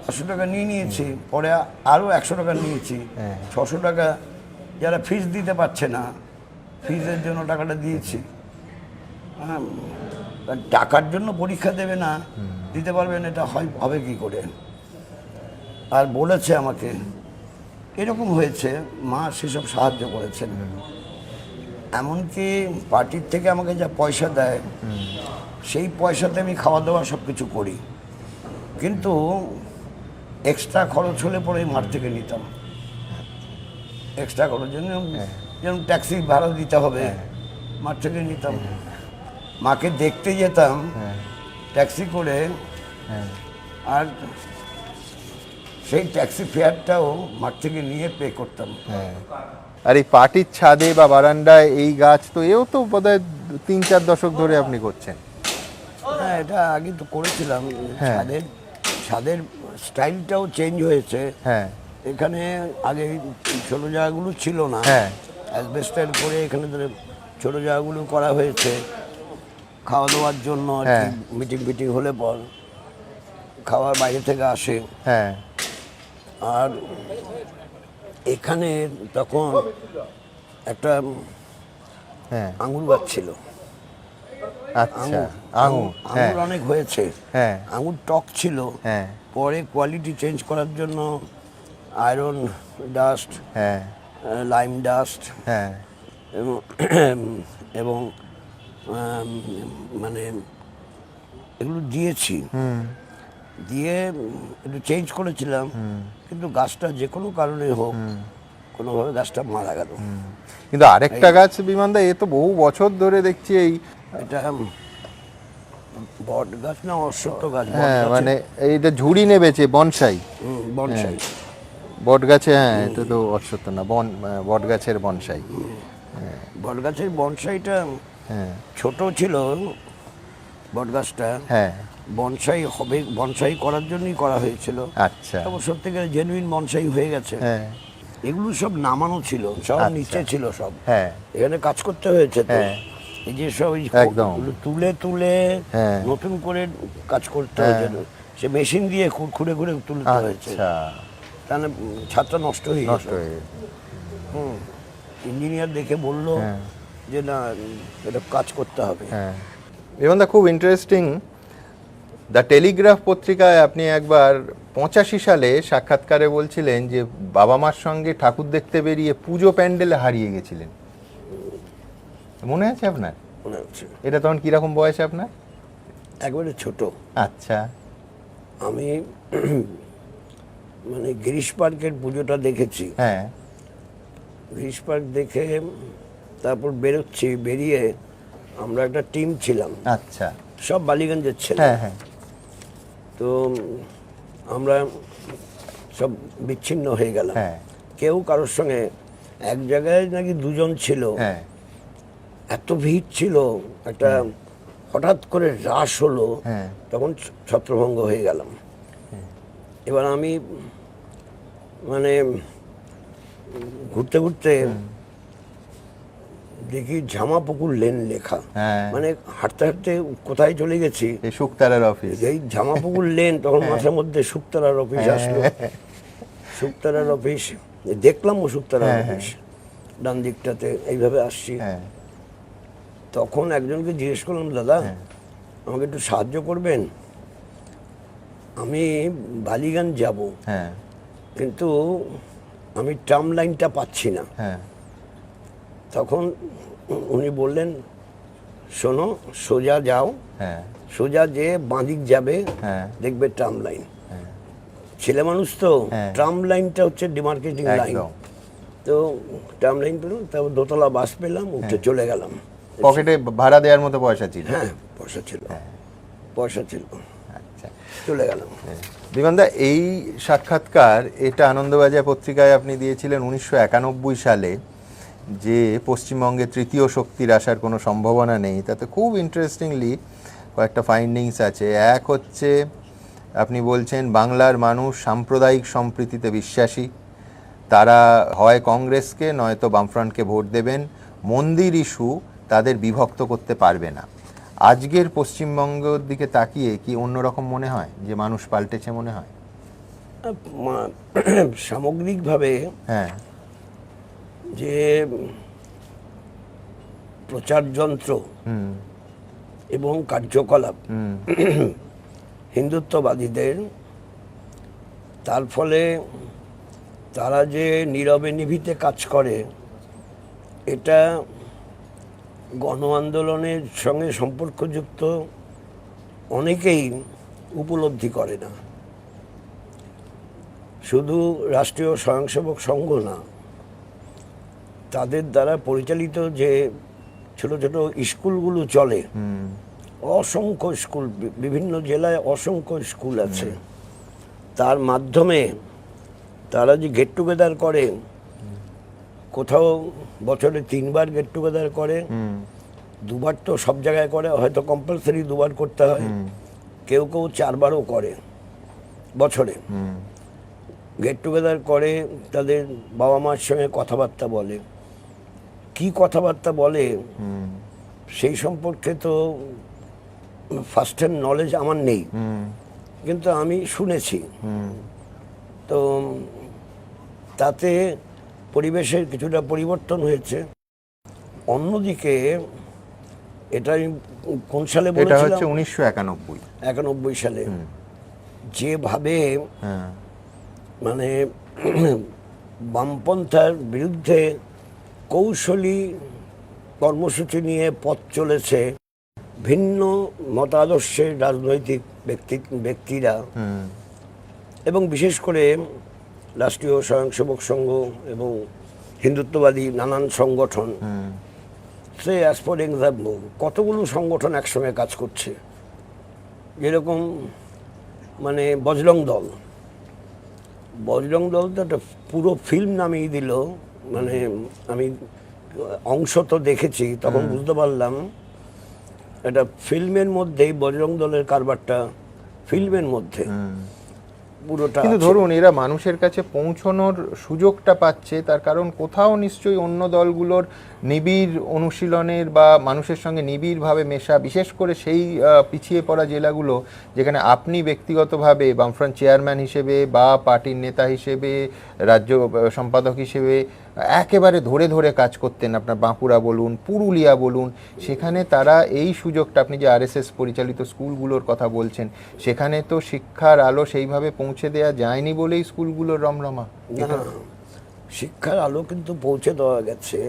500 টাকা নিয়ে নিয়েছি, পরে আরও 100 টাকা নিয়েছি, 600 টাকা যারা ফিস দিতে পারছে না ফিজের জন্য টাকাটা দিয়েছি। হ্যাঁ, টাকার জন্য পরীক্ষা দেবে না, দিতে পারবেন, এটা হবে কি করে? আর বলেছে আমাকে এরকম হয়েছে, মা সেসব সাহায্য করেছেন। এমনকি পার্টির থেকে আমাকে যা পয়সা দেয় সেই পয়সাতে আমি খাওয়া দাওয়া সব কিছু করি, কিন্তু এক্সট্রা খরচ হলে পরে মাঠ থেকে নিতাম। এক্সট্রা খরচ জন্য যেমন ট্যাক্সি ভাড়া দিতে হবে, মাঠ থেকে নিতাম। মাকে দেখতে যেতাম ট্যাক্সি করে, আর সেই ট্যাক্সি ফেয়ারটাও মাঠ থেকে নিয়ে পে করতাম। আর এই পার্টির ছাদে বা বারান্দায় এই গাছ, তো এও তো বোধহয় 3-4 দশক ধরে আপনি করছেন। হ্যাঁ, এটা আগে তো করেছিলাম। হ্যাঁ। ছাদের স্টাইলটাও চেঞ্জ হয়েছে। হ্যাঁ, এখানে আগে ছোট জায়গাগুলো ছিল না, হ্যাঁ, অ্যাসবেস্টার করে এখানে ধরে ছোট জায়গাগুলো করা হয়েছে খাওয়া দাওয়ার জন্য। আর কি মিটিং ফিটিং হলে পর খাওয়ার বাইরে থেকে আসে। হ্যাঁ, আর এখানে তখন একটা হ্যাঁ, আঙুর গাছ ছিল। আচ্ছা, আঙুর, হ্যাঁ, আঙুর অনেক হয়েছে, হ্যাঁ, আঙুর টক ছিল। হ্যাঁ, পরে কোয়ালিটি চেঞ্জ করার জন্য আয়রন ডাস্ট, হ্যাঁ, লাইম ডাস্ট হ্যাঁ, এবং এবং মানে এগুলো দিয়েছি, দিয়ে একটু চেঞ্জ করেছিলাম, কিন্তু গাছটা যে কোনো কারণে হোক কোনোভাবে গাছটা মারা গেল। কিন্তু আরেকটা গাছ বিমানদা, এ তো বহু বছর ধরে দেখছি এই, এটা বট গাছ না অশ্বত্থ গাছ? হ্যাঁ, মানে এইটা ঝুড়ি নেবেছে বনসাই, বনসাই। বট গাছে, হ্যাঁ, এটা তো অশ্বত্থ না, বট গাছের বনসাই। বট গাছের বনসাইটা হ্যাঁ, ছোট ছিল, বট গাছটা হ্যাঁ, বনসাই হবে, বনসাই করার জন্যই করা হয়েছিল। আচ্ছা, তারপর সত্যিকার জেনুইন বনসাই হয়ে গেছে। হ্যাঁ, এগুলো সব নামানো ছিল, সব আচ্ছা। নিচে ছিল সব। হ্যাঁ, এখানে কাজ করতে হয়েছে তো, হ্যাঁ। এই যে সব এই একদম। তুলে তুলে হ্যাঁ। নতুন করে কাজ করতে হ্যাঁ। হয়েছে, সে মেশিন দিয়ে খুঁড়ে খুঁড়ে তুলতে হয়েছে, আচ্ছা, তাহলে ছাদটা নষ্ট হয়ে নষ্ট গেল। হয়ে গেছে। ইঞ্জিনিয়ার দেখে বলল হ্যাঁ। যে না, এটা কাজ করতে হবে। হ্যাঁ, বিমানদা খুব ইন্টারেস্টিং। দ্য টেলিগ্রাফ পত্রিকায় আপনি একবার 85 সালে সাক্ষাৎকারে বলছিলেন যে বাবা মার সঙ্গে ঠাকুর দেখতে বেরিয়ে পুজো প্যান্ডেলে হারিয়ে গেছিলেন, মনে আছে আপনার? মনে হচ্ছে এটা তখন কিরকম বয়স আপনার? একবারে ছোট। আচ্ছা, আমি মানে গিরিশ পার্কের পুজোটা দেখেছি। হ্যাঁ, গিরিশ পার্ক দেখে তারপর বেরোচ্ছি, বেরিয়ে আমরা একটা টিম ছিলাম, আচ্ছা, সব বালিগঞ্জের ছেলে। হ্যাঁ, হ্যাঁ, তো আমরা সব বিচ্ছিন্ন হয়ে গেলাম, হ্যাঁ, কেউ কারোর সঙ্গে, এক জায়গায় নাকি দুজন ছিল, হ্যাঁ, এত ভিড় ছিল, একটা হঠাৎ করে রাশ হলো, হ্যাঁ, তখন ছত্রভঙ্গ হয়ে গেলাম। এবার আমি মানে ঘুরতে ঘুরতে দেখি জামাপুকুর লেন লেখা, হ্যাঁ। মানে হাঁটতে হাঁটতে কোথায় চলে গেছি, এই শুকতারার অফিস। এই জামাপুকুর লেন, তখন মাথার মধ্যে শুকতারার অফিস আসলো। শুকতারার অফিস দেখলাম, ও শুকতারার অফিস ডান দিকটাতে, এইভাবে আসছি। হ্যাঁ, তখন একজনকে জিজ্ঞেস করলাম, দাদা আমাকে একটু সাহায্য করবেন, আমি বালিগঞ্জ যাব, হ্যাঁ, কিন্তু আমি ট্রাম লাইনটা পাচ্ছি না। হ্যাঁ, তখন উনি বললেন, শোনো, সোজা যাও, হ্যাঁ, সোজা যে বাঁদিক যাবে, হ্যাঁ, দেখবে ট্রাম লাইন। ছেলে মানুষ তো, হ্যাঁ। ট্রাম লাইনটা হচ্ছে ডিমার্কেটিং লাইন। একদম। তো ট্রাম লাইন পেলাম, তারপর দোতলা বাস পেলাম, উঠে চলে গেলাম। পকেটে ভাড়া দেওয়ার মতো পয়সা ছিল? হ্যাঁ, পয়সা ছিল, পয়সা ছিল, আচ্ছা, চলে গেলাম। বিমানদা, এই সাক্ষাৎকার এটা আনন্দবাজার পত্রিকায় আপনি দিয়েছিলেন 1991 সালে, যে পশ্চিমবঙ্গে তৃতীয় শক্তির আসার কোনো সম্ভাবনা নেই। তাতে খুব ইন্টারেস্টিংলি কয়েকটা ফাইন্ডিংস আছে। এক হচ্ছে, আপনি বলছেন বাংলার মানুষ সাম্প্রদায়িক সম্প্রীতিতে বিশ্বাসী, তারা হয় কংগ্রেসকে নয়তো বামফ্রন্টকে ভোট দেবেন, মন্দির ইস্যু তাদের বিভক্ত করতে পারবে না। আজকের পশ্চিমবঙ্গের দিকে তাকিয়ে কি অন্যরকম মনে হয়, যে মানুষ পাল্টেছে মনে হয়? সামগ্রিকভাবে হ্যাঁ, যে প্রচার যন্ত্র এবং কার্যকলাপ হিন্দুত্ববাদীদের, তার ফলে তারা যে নীরবে নিভৃতে কাজ করে, এটা গণ আন্দোলনের সঙ্গে সম্পর্কযুক্ত অনেকেই উপলব্ধি করে না। শুধু রাষ্ট্রীয় স্বয়ংসেবক সংঘ না, তাদের দ্বারা পরিচালিত যে ছোট ছোট স্কুলগুলো চলে, অসংখ্য স্কুল, বিভিন্ন জেলায় অসংখ্য স্কুল আছে, তার মাধ্যমে তারা যে গেট টুগেদার করে, কোথাও বছরে 3 বার গেট টুগেদার করে, 2 বার তো সব জায়গায় করে, হয়তো কম্পালসারি 2 বার করতে হয়, কেউ কেউ 4 বারও করে বছরে। গেট টুগেদার করে, তাদের বাবা মার সঙ্গে কথাবার্তা বলে। কি কথাবার্তা বলে সেই সম্পর্কে তো ফার্স্ট হ্যান্ড নলেজ আমার নেই, কিন্তু আমি শুনেছি। তো তাতে পরিবেশের কিছুটা পরিবর্তন হয়েছে। অন্যদিকে এটা আমি কোন সালে এটা বলেছিলাম, হচ্ছে 1991। 91 সালে যেভাবে হ্যাঁ, মানে বামপন্থার বিরুদ্ধে কৌশলী কর্মসূচি নিয়ে পথ চলেছে ভিন্ন মতাদর্শের রাজনৈতিক ব্যক্তিরা, এবং বিশেষ করে রাষ্ট্রীয় স্বয়ংসেবক সংঘ এবং হিন্দুত্ববাদী নানান সংগঠন। সে অ্যাজ ফর এক্সাম্পল কতগুলো সংগঠন একসঙ্গে কাজ করছে, যেরকম মানে বজরং দল তো একটা পুরো ফিল্ম নামিয়ে দিল। মানে আমি অংশ তো দেখেছি, তখন বুঝতে পারলাম এটা ফিল্মের মধ্যেই বজরং দলের কারবারটা ফিল্মের মধ্যে পুরোটা কিন্তু আছে। ধরুন এরা মানুষের কাছে পৌঁছানোর সুযোগটা পাচ্ছে, তার কারণ কোথাও নিশ্চয়ই অন্য দলগুলোর নিবিড় অনুশীলনের বা মানুষের সঙ্গে নিবিড়ভাবে মেশা, বিশেষ করে সেই পিছিয়ে পড়া জেলাগুলো যেখানে আপনি ব্যক্তিগতভাবে বামফ্রন্ট চেয়ারম্যান হিসেবে বা পার্টির নেতা হিসেবে, রাজ্য সম্পাদক হিসেবে একেবারে ধরে ধরে কাজ করতেন, আপনার বাঁকুড়া বলুন, পুরুলিয়া বলুন, সেখানে তারা এই সুযোগটা, আপনি যে আরএসএস পরিচালিত স্কুলগুলোর কথা বলছেন, সেখানে তো শিক্ষার আলো সেইভাবে পৌঁছে দেওয়া যায়নি বলেই স্কুলগুলোর রমরমা। না, শিক্ষার আলো কিন্তু পৌঁছে দেওয়া গেছে,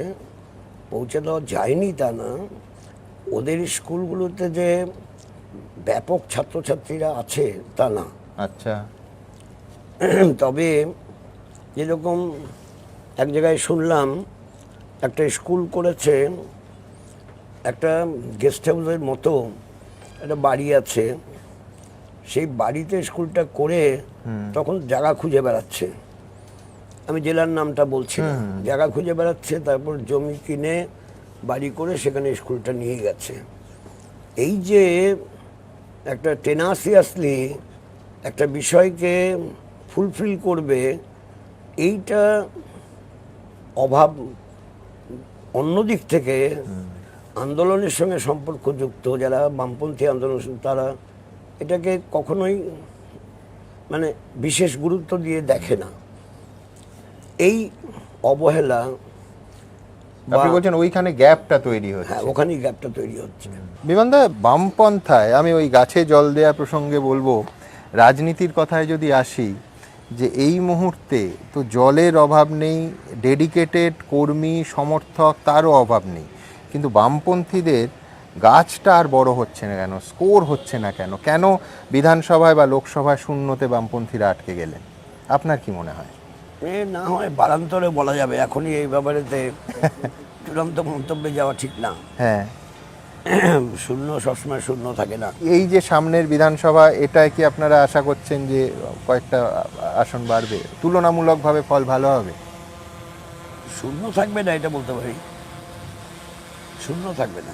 পৌঁছে দেওয়া যায়নি তা না। ওদের স্কুলগুলোতে যে ব্যাপক ছাত্রছাত্রীরা আছে তা না। আচ্ছা, তবে যেরকম এক জায়গায় শুনলাম একটা স্কুল করেছে, একটা গেস্ট হাউসের মতো একটা বাড়ি আছে, সেই বাড়িতে স্কুলটা করে তখন জায়গা খুঁজে বেড়াচ্ছে। আমি জেলার নামটা বলছি না, জায়গা খুঁজে বেড়াচ্ছে, তারপর জমি কিনে বাড়ি করে সেখানে স্কুলটা নিয়ে গেছে। এই যে একটা টেনাসিয়াসলি একটা বিষয়কে ফুলফিল করবে, এইটা অভাব। অন্যদিক থেকে আন্দোলনের সঙ্গে সম্পর্কযুক্ত যারা বামপন্থী আন্দোলন, তারা এটাকে কখনোই মানে বিশেষ গুরুত্ব দিয়ে দেখে না। এই অবহেলা, আপনি বলছেন ওইখানে গ্যাপটা তৈরি হচ্ছে। হ্যাঁ, ওখানেই গ্যাপটা তৈরি হচ্ছে। বিমানদা, বামপন্থায় আমি ওই গাছে জল দেওয়া প্রসঙ্গে বলবো, রাজনীতির কথায় যদি আসি, যে এই মুহূর্তে তো জলের অভাব নেই, ডেডিকেটেড কর্মী সমর্থক তারও অভাব নেই, কিন্তু বামপন্থীদের গাছটা আর বড় হচ্ছে না কেন, স্কোর হচ্ছে না কেন, কেন বিধানসভায় বা লোকসভায় শূন্যতে বামপন্থীরা আটকে গেলেন? আপনার কি মনে হয়? না হয় বারান্তরে বলা যাবে, এখনই এই ব্যাপারেতে চূড়ান্ত মন্তব্যে যাওয়া ঠিক না। হ্যাঁ, শূন্য সবসময় শূন্য থাকে না। এই যে সামনের বিধানসভা, এটাই কি আপনারা আশা করছেন যে কয়েকটা আসন বাড়বে, তুলনামূলকভাবে ফল ভালো হবে? শূন্য থাকবে না এটা বলতে পারি, শূন্য থাকবে না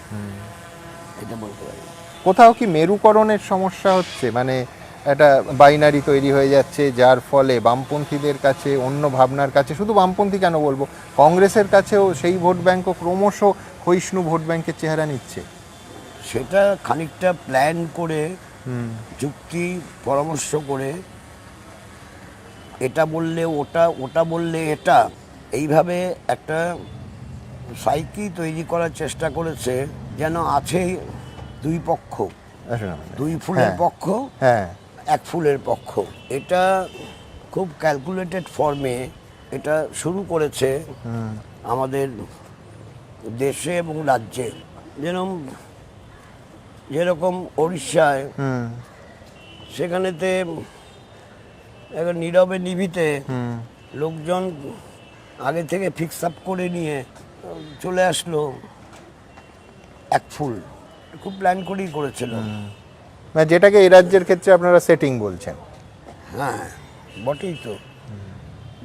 এটা বলতে পারি। কোথাও কি মেরুকরণের সমস্যা হচ্ছে, মানে একটা বাইনারি তৈরি হয়ে যাচ্ছে, যার ফলে বামপন্থীদের কাছে, অন্য ভাবনার কাছে, শুধু বামপন্থী কেন বলবো, কংগ্রেসের কাছেও সেই ভোট ব্যাংকও ক্রমশ ক্ষয়িষ্ণু ভোট ব্যাংকের চেহারা নিচ্ছে? সেটা খানিকটা প্ল্যান করে, যুক্তি পরামর্শ করে, এটা বললে ওটা, ওটা বললে এটা, এইভাবে একটা সাইকি তৈরি করার চেষ্টা করেছে, যেন আছে দুই পক্ষ, দুই ফুলের পক্ষ, হ্যাঁ, এক ফুলের পক্ষ। এটা খুব ক্যালকুলেটেড ফর্মে এটা শুরু করেছে আমাদের দেশে এবং রাজ্যে। যেরকম উড়িষ্যায়, সেখানেতে একটা নীরবে নিভিতে লোকজন আগে থেকে ফিক্স আপ করে নিয়ে চলে আসলো, এক ফুল, খুব প্ল্যান করেই করেছিল। মানে যেটাকে এই রাজ্যের ক্ষেত্রে আপনারা সেটিং বলছেন। হ্যাঁ, বটেই তো,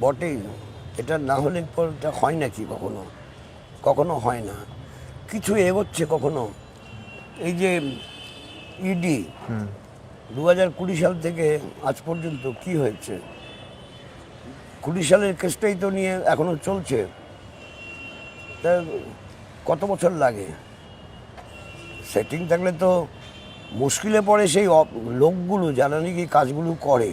বটেই। এটা না হলে পর এটা হয় নাকি? কখনো কখনো হয় না, কিছু এগোচ্ছে কখনো। এই যে ইডি 2020 সাল থেকে আজ পর্যন্ত কি হয়েছে? 20 সালের কেসটাই তো নিয়ে এখনো চলছে। তা কত বছর লাগে? সেটিং থাকলে তো মুশকিলে পড়ে সেই লোকগুলো যারা নাকি কাজগুলো করে,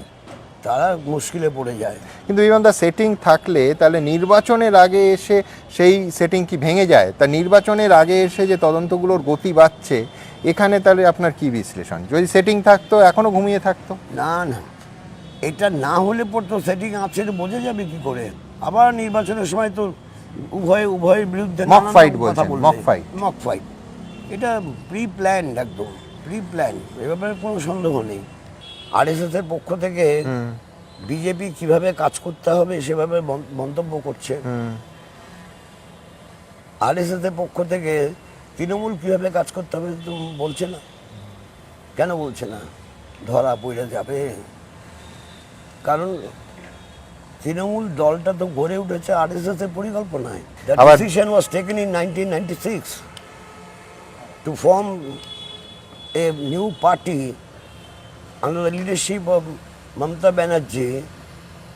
তারা মুশকিলে পড়ে যায়। কিন্তু বিমানদা সেটিং থাকলে তাহলে নির্বাচনের আগে এসে সেই সেটিং কি ভেঙে যায়? তা নির্বাচনের আগে এসে যে তদন্তগুলোর গতি বাড়ছে, এখানে তাহলে আপনার কি বিশ্লেষণ? যদি সেটিং থাকতো এখনো ঘুমিয়ে থাকতো? না না, এটা না হলে পর তো সেটিং আছে বোঝা যাবে কি করে? আবার নির্বাচনের সময় তো উভয়ের বিরুদ্ধে মক ফাইট বলছেন, মক ফাইট। মক ফাইট, এটা প্রি প্ল্যান, একদম প্রি প্ল্যান, এ ব্যাপারে কোনো সন্দেহ নেই। আরএসএস এর পক্ষ থেকে বিজেপি কিভাবে কাজ করতে হবে সেভাবে মন্তব্য করছে, আরএসএস এর পক্ষ থেকে তৃণমূল কিভাবে কাজ করতে হবে তো বলছে না। কেন বলছে না? ধরা পড়ে যাবে। কারণ তৃণমূল দলটা তো গড়ে উঠেছে আরএসএস এর পরিকল্পনায়। That decision was taken in 1996 to form a new party under the leadership of Mamata Banerjee.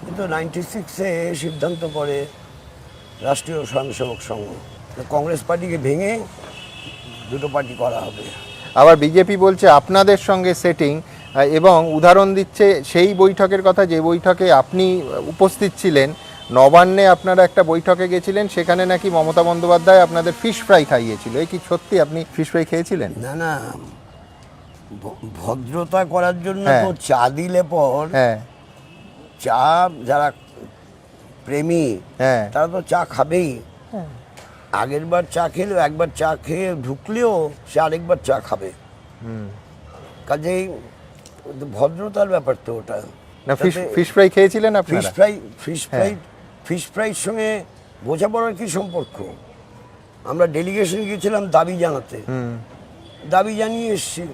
কিন্তু 96-এ সিদ্ধান্ত করে রাষ্ট্রীয় স্বয়ংসেবক সংঘ কংগ্রেস পার্টিকে ভেঙে দুটো পার্টি করা হবে। আবার বিজেপি বলছে আপনাদের সঙ্গে সেটিং, এবং উদাহরণ দিচ্ছে সেই বৈঠকের কথা যে বৈঠকে আপনি উপস্থিত ছিলেন। নবান্নে আপনারা একটা বৈঠকে গেছিলেন, সেখানে নাকি মমতা বন্দ্যোপাধ্যায় আপনাদের ফিশ ফ্রাই খাইয়েছিল। এই কি সত্যি আপনি ফিশ ফ্রাই খেয়েছিলেন? না না, ভদ্রতা করার জন্য তো চা দিলে পর, চা যারা প্রেমী তারা তো চা খাবেই। আগের বার চা খেলেও, একবার চা খেয়ে ঢুকলেও সে আরেকবার চা খাবে। কাজেই ভদ্রতার ব্যাপার তো ওটা। না, ফিশ ফ্রাই খেয়েছিলেন আপনারা? ফিশ ফ্রাইয়ের সঙ্গে বোঝাপড়ার কি সম্পর্ক? আমরা ডেলিগেশন গিয়েছিলাম দাবি জানাতে, দাবি জানিয়ে এসছি।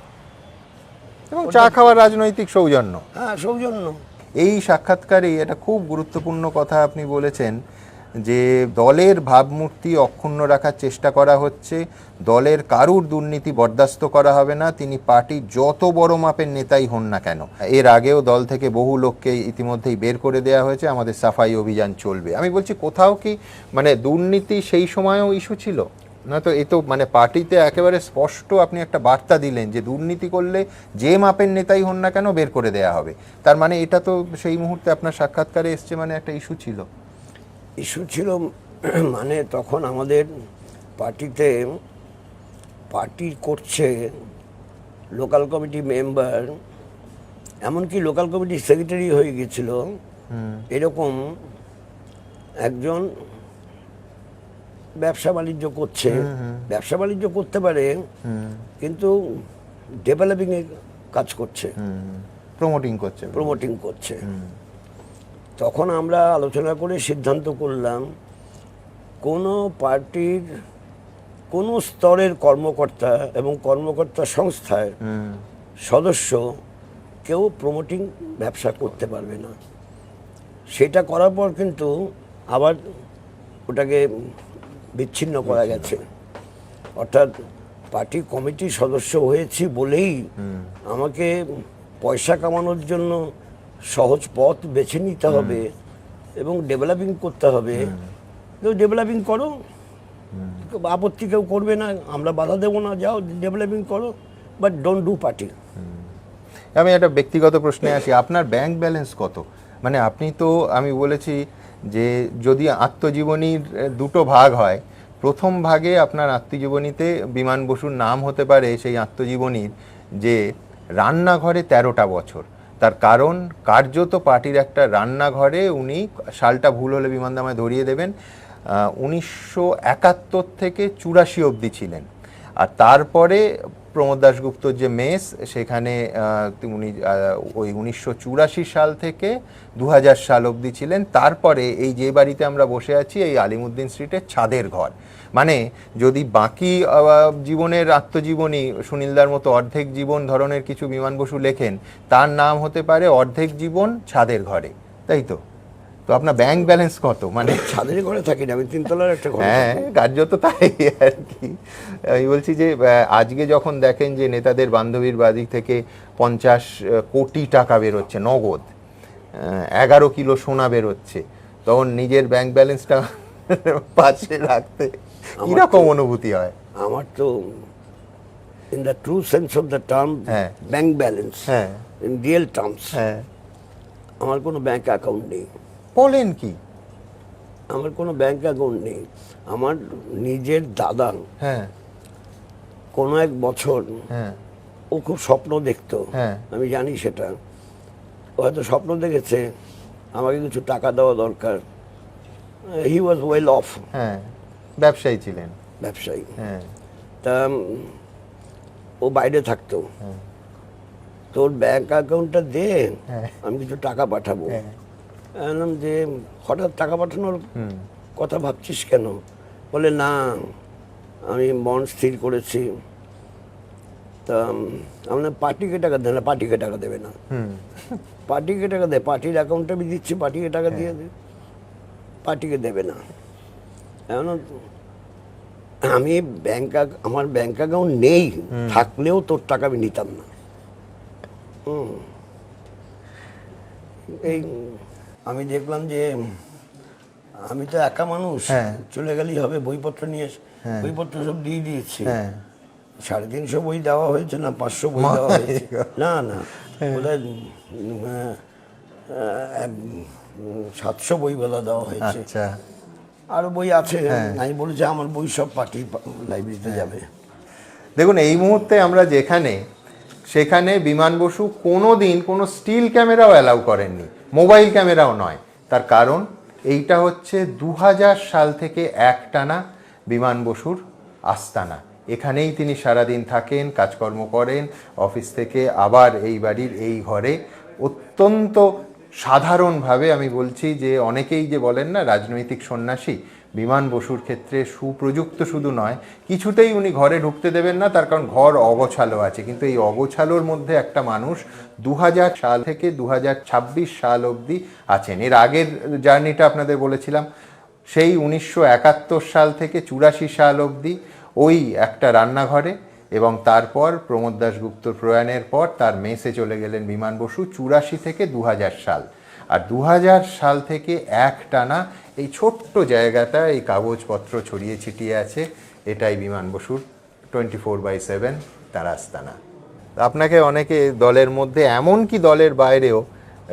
এবং চা খাওয়ার রাজনৈতিক সৌজন্য। হ্যাঁ, সৌজন্য। এই সাক্ষাৎকারে এটা খুব গুরুত্বপূর্ণ কথা আপনি বলেছেন যে দলের ভাবমূর্তি অক্ষুণ্ণ রাখার চেষ্টা করা হচ্ছে, দলের কারুর দুর্নীতি বরদাস্ত করা হবে না, তিনি পার্টির যত বড় মাপের নেতাই হন না কেন। এর আগেও দল থেকে বহু লোককে ইতিমধ্যেই বের করে দেওয়া হয়েছে, আমাদের সাফাই অভিযান চলবে। আমি বলছি কোথাও কি মানে দুর্নীতি সেই সময়ও ইস্যু ছিল না? তো এ তো মানে পার্টিতে একেবারে স্পষ্ট আপনি একটা বার্তা দিলেন যে দুর্নীতি করলে যে মাপের নেতাই হন না কেন বের করে দেওয়া হবে। তার মানে এটা তো সেই মুহূর্তে আপনার সাক্ষাৎকারে এসছে, মানে একটা ইস্যু ছিল। ইস্যু ছিল মানে তখন আমাদের পার্টিতে পার্টি করছে লোকাল কমিটি মেম্বার, এমনকি লোকাল কমিটির সেক্রেটারি হয়ে গেছিল এরকম একজন ব্যবসা বাণিজ্য করছে। ব্যবসা বাণিজ্য করতে পারে কিন্তু ডেভেলপিং এর কাজ করছে, প্রমোটিং করছে। তখন আমরা আলোচনা করে সিদ্ধান্ত করলাম কোনো পার্টির কোনো স্তরের কর্মকর্তা এবং কর্মকর্তা সংস্থার সদস্য কেউ প্রমোটিং ব্যবসা করতে পারবে না। সেটা করার পর কিন্তু আবার ওটাকে বিচ্ছিন্ন করা গেছে। অর্থাৎ পার্টি কমিটির সদস্য হয়েছি বলেই আমাকে পয়সা কামানোর জন্য সহজ পথ বেছে নিতে হবে এবং ডেভেলপিং করতে হবে। কেউ ডেভেলপিং করো, আপত্তি কেউ করবে না, আমরা বাধা দেবো না, যাও ডেভেলপিং করো, বাট ডোন্ট ডু পার্টি। আমি একটা ব্যক্তিগত প্রশ্নে আসি, আপনার ব্যাংক ব্যালেন্স কত? মানে আপনি তো, আমি বলেছি যে যদি আত্মজীবনীর দুটো ভাগ হয়, প্রথম ভাগে আপনার আত্মজীবনীতে বিমান বসুর নাম হতে পারে সেই আত্মজীবনীর যে রান্নাঘরে 13টা বছর। তার কারণ কার্যত পার্টির একটা রান্নাঘরে উনি, সালটা ভুল হলে বিমানদা আমায় ধরিয়ে দেবেন, 1971 থেকে 84 অবধি ছিলেন। আর তারপরে প্রমোদ দাশগুপ্তর যে মেস, সেখানে উনি ওই 1984 সাল থেকে 2000 সাল অবধি ছিলেন। তারপরে এই যে বাড়িতে আমরা বসে আছি, এই আলিমুদ্দিন স্ট্রিটের ছাদের ঘর। মানে যদি বাকি জীবনের আত্মজীবনী সুনীলদার মতো অর্ধেক জীবন ধরনের কিছু বিমান বসু লেখেন, তার নাম হতে পারে অর্ধেক জীবন ছাদের ঘরে, তাই তো? তো আপনার ব্যাংক ব্যালেন্স কত? মানে ছাদের ঘরে থাকি না আমি, তিনতলার একটা ঘর। হ্যাঁ, কার্যত তাই আর কি। আমি বলছি যে আজকে যখন দেখেন যে নেতাদের বান্ধবীর বাড়ি থেকে 50 কোটি টাকা বেরোচ্ছে নগদ, 11 কিলো সোনা বেরোচ্ছে, তখন নিজের ব্যাংক ব্যালেন্সটা পাশে রাখতে কিরকম অনুভূতি হয়? আমার তো in the true sense of the term bank balance, in real terms আমার কোনো ব্যাংক অ্যাকাউন্ট নেই। বলেন কি? আমার কোনো ব্যাংক অ্যাকাউন্ট নেই। আমার নিজের দাদা হ্যাঁ কোনো এক বছর হ্যাঁ ও খুব স্বপ্ন দেখতো, হ্যাঁ। আমি জানি সেটা। ও হয়তো স্বপ্ন দেখেছে আমাকে কিছু টাকা দেওয়া দরকার। হি ওয়াজ ওয়েল অফ, হ্যাঁ, ব্যবসায়ী ছিলেন। ব্যবসায়ী। হ্যাঁ তা ও বাইরে থাকতো। তোর ব্যাংক অ্যাকাউন্টটা দে, হ্যাঁ। আমি কিছু টাকা পাঠাবো। হ্যাঁ। বললাম যে হঠাৎ টাকা পাঠানোর কথা ভাবছিস কেন? বলে না, আমি বন্ড স্থির করেছি। তা আমরা পার্টিকে টাকা দেয় না, পার্টিকে টাকা দেবে না। পার্টিকে টাকা দেয়, পার্টির অ্যাকাউন্টে আমি দিচ্ছি, পার্টিকে টাকা দিয়ে দে, পার্টিকে দেবে না। এখন আমি আমার ব্যাংক অ্যাকাউন্ট নেই, থাকলেও তোর টাকা আমি নিতাম না। এই আমি দেখলাম যে আমি তো একা মানুষ, হ্যাঁ। চলে গেলেই হবে, বইপত্র নিয়ে বইপত্র সব দিয়ে দিয়েছি। হ্যাঁ 350 বই দেওয়া হয়েছে না 500 বই দেওয়া হয়েছে, না না বোধহয় 700 বই বেলা দেওয়া হয়েছে। আচ্ছা। আরো বই আছে, আমি বলেছি আমার বই সব পার্টি লাইব্রেরিতে যাবে। দেখুন, এই মুহূর্তে আমরা যেখানে, সেখানে বিমান বসু কোনো দিন কোনো স্টিল ক্যামেরাও অ্যালাউ করেননি, মোবাইল ক্যামেরাও নয়। তার কারণ এইটা হচ্ছে 2000 সাল থেকে একটানা বিমান বসুর আস্তানা। এখানেই তিনি সারাদিন থাকেন, কাজকর্ম করেন, অফিস থেকে আবার এই বাড়ির এই ঘরে অত্যন্ত সাধারণভাবে। আমি বলছি যে অনেকেই যে বলেন না রাজনৈতিক সন্ন্যাসী, বিমান বসুর ক্ষেত্রে সুপ্রযুক্ত শুধু নয়, কিছুতেই উনি ঘরে ঢুকতে দেবেন না, তার কারণ ঘর অগোছালো আছে। কিন্তু এই অগোছালোর মধ্যে একটা মানুষ 2000 সাল থেকে 2026 সাল অবধি আছেন। এর আগের জার্নিটা আপনাদের বলেছিলাম, সেই 1971 সাল থেকে 84 সাল অবধি ওই একটা রান্নাঘরে, এবং তারপর প্রমোদ দাশগুপ্তর প্রয়াণের পর তার মেসে চলে গেলেন বিমান বসু 84 থেকে 2000 সাল। আর 2000 সাল থেকে একটানা এই ছোট্ট জায়গাটা, এই কাগজপত্র ছড়িয়ে ছিটিয়ে আছে, এটাই বিমান বসুর 24/7 তার আস্তানা। আপনাকে অনেকে দলের মধ্যে, এমনকি দলের বাইরেও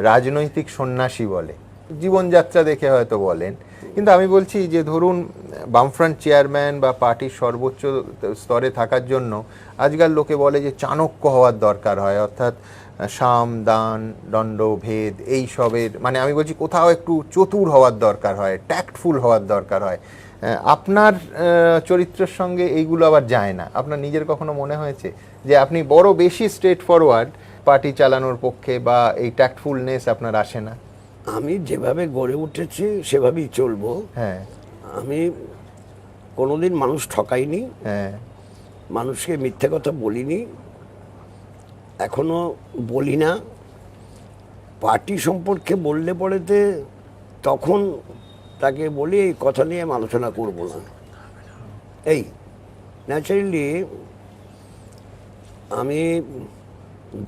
রাজনৈতিক সন্ন্যাসী বলে, জীবনযাত্রা দেখে হয়তো বলেন। কিন্তু আমি বলছি যে ধরুন, বামফ্রন্ট চেয়ারম্যান বা পার্টির সর্বোচ্চ স্তরে থাকার জন্য আজকাল লোকে বলে যে চাণক্য হওয়ার দরকার হয়, অর্থাৎ সাম দান দণ্ড ভেদ এই সবের, মানে আমি বলছি কোথাও একটু চতুর হওয়ার দরকার হয়, ট্যাক্টফুল হওয়ার দরকার হয়। আপনার চরিত্রের সঙ্গে এইগুলো আবার যায় না। আপনার নিজের কখনো মনে হয়েছে যে আপনি বড় বেশি স্ট্রেট ফরওয়ার্ড পার্টি চালানোর পক্ষে, বা এই ট্যাক্টফুলনেস আপনার আসে না? আমি যেভাবে গড়ে উঠেছি সেভাবেই চলবো। হ্যাঁ আমি কোনোদিন মানুষ ঠকাইনি, হ্যাঁ মানুষকে মিথ্যে কথা বলিনি, এখনো বলি না। পার্টি সম্পর্কে বললে পরেতে তখন তাকে বলি এই কথা নিয়ে আমি আলোচনা করবো না। এই ন্যাচারালি আমি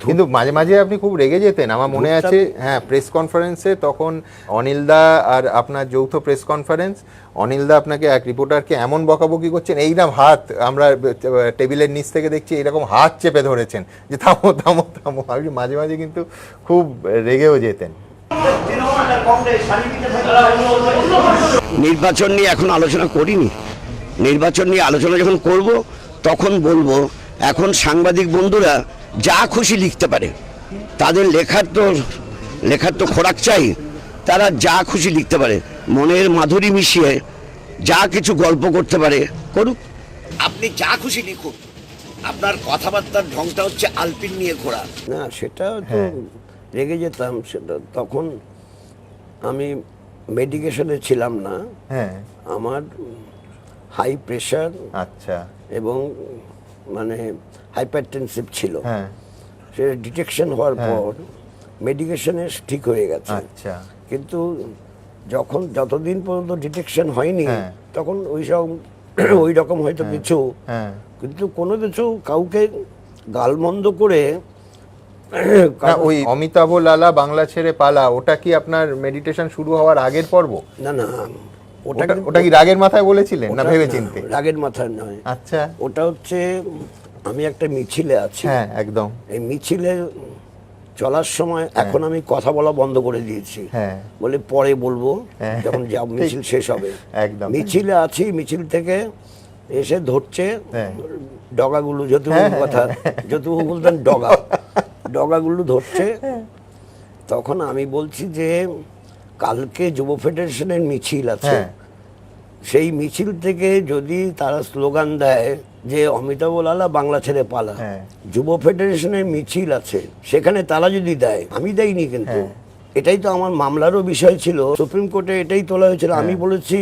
কিন্তু মাঝে মাঝে আপনি খুব রেগে যেতেন, আমার মনে আছে। হ্যাঁ, প্রেস কনফারেন্সে তখন অনিলদা আর আপনার যৌথ প্রেস কনফারেন্স, অনিলদা আপনাকে এক রিপোর্টারকে এমন বকাবকি করছেন, এইরকম হাত, আমরা টেবিলের নিচ থেকে দেখছি এইরকম হাত চেপে ধরেছেন যে থামো থামো থামো। আপনি মাঝে মাঝে কিন্তু খুব রেগেও যেতেন। নির্বাচন নিয়ে এখন আলোচনা করিনি। নির্বাচন নিয়ে আলোচনা যখন করব তখন বলবো। এখন সাংবাদিক বন্ধুরা যা খুশি লিখতে পারে, তাদের লেখার তো খোরাক চাই। তারা যা খুশি লিখতে পারে, মনের মাধুরী মিশিয়ে যা কিছু গল্প করতে পারে করুক। আপনি যা খুশি লিখুন, আপনার কথাবার্তার ঢংটা হচ্ছে আলপিন নিয়ে ঘোরা না, সেটা তো রেগে যেতাম। সেটা তখন আমি মেডিকেশনে ছিলাম না। হ্যাঁ, আমার হাই প্রেশার, আচ্ছা, এবং মানে হাইপারটেনসিভ ছিল। হ্যাঁ, সে ডিটেকশন হওয়ার পর মেডিকেশনে ঠিক হয়ে গেছে। আচ্ছা, কিন্তু যতদিন পর্যন্ত ডিটেকশন হয়নি তখন ওই রকম হয়তো কিছু, কিন্তু কোনো কিছু কাউকে গালমন্দ করে। ওই অমিতাভ লালা বাংলা ছেড়ে পালা, ওটা কি আপনার মেডিটেশন শুরু হওয়ার আগের পর্ব? না না, ওটা কি রাগের মাথায় বলেছিলেন না ভেবে চিনতে? রাগের মাথায় নয়। আচ্ছা, ওটা হচ্ছে আমি একটা মিছিলে আছি। হ্যাঁ একদম। এই মিছিলে চলার সময় এখন আমি কথা বলা বন্ধ করে দিয়েছি, হ্যাঁ। বলে পরে বলবো হ্যাঁ। যখন মিছিল শেষ হবে। একদম। মিছিলে আছি, মিছিল থেকে এসে ধরছে হ্যাঁ। ডগাগুলো, যতটুকু কথা যতটুকু বলতেন ডগাগুলো ধরছে। তখন আমি বলছি যে কালকে যুব ফেডারেশনের মিছিল আছে, হ্যাঁ। সেই মিছিল থেকে যদি তারা স্লোগান দেয় যে অমিতাভ লালা বাংলা ছেড়ে পালা, হ্যাঁ। যুব ফেডারেশনের মিছিল আছে সেখানে তারা যদি দেয়, আমি দেইনি কিন্তু, এটাই তো আমার মামলারও বিষয় ছিল, সুপ্রিম কোর্টে এটাই তোলা হয়েছিল। আমি বলেছি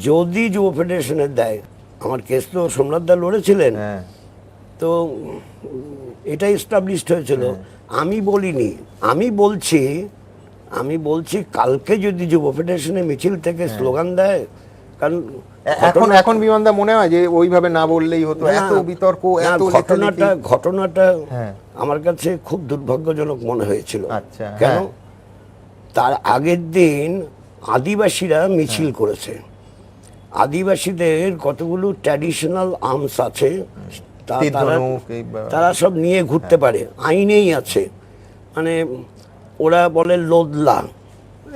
যদি যুব ফেডারেশনের দেয়, আমার কেস তো সোমনাথ দা লড়েছিলেন, হ্যাঁ। তো এটাই এস্টাবলিশড হয়েছিল। আমি বলিনি, আমি বলছি কালকে যদি যুব ফেডারেশনের মিছিল থেকে স্লোগান দেয়, কারণ এখন বিমানদা মনে হয় যে ওইভাবে না বললেই হতো, এত বিতর্ক, এত ঘটনাটা হ্যাঁ। আমার কাছে খুব দুর্ভাগ্যজনক মনে হয়েছিল। আচ্ছা, কেন? হ্যাঁ। তার আগের দিন আদিবাসীরা মিছিল করেছে, আদিবাসীদের কতগুলো ট্র্যাডিশনাল আর্মস আছে, তারা সব নিয়ে ঘুরতে পারে, আইনেই আছে। মানে ওরা বলে লোদলা,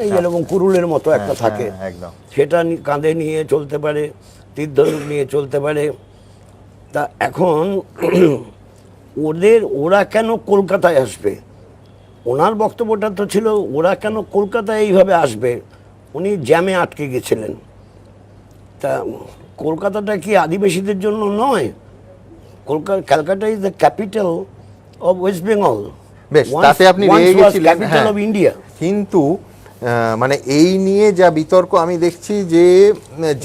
এই এরকম কুরুলের মতো একটা থাকে, সেটা কাঁধে নিয়ে চলতে পারে, তীর ধনুক নিয়ে চলতে পারে। তা এখন ওরা কেন কলকাতায় আসবে? ওনার বক্তব্যটা তো ছিল ওরা কেন কলকাতায় এইভাবে আসবে, উনি জ্যামে আটকে গেছিলেন। তা কলকাতাটা কি আদিবাসীদের জন্য নয়? Calcutta is the capital of West Bengal, বেশ, তাতে আপনি রেগে গেছিলেন, ক্যাপিটাল অফ ইন্ডিয়া। কিন্তু মানে এই নিয়ে যা বিতর্ক আমি দেখছি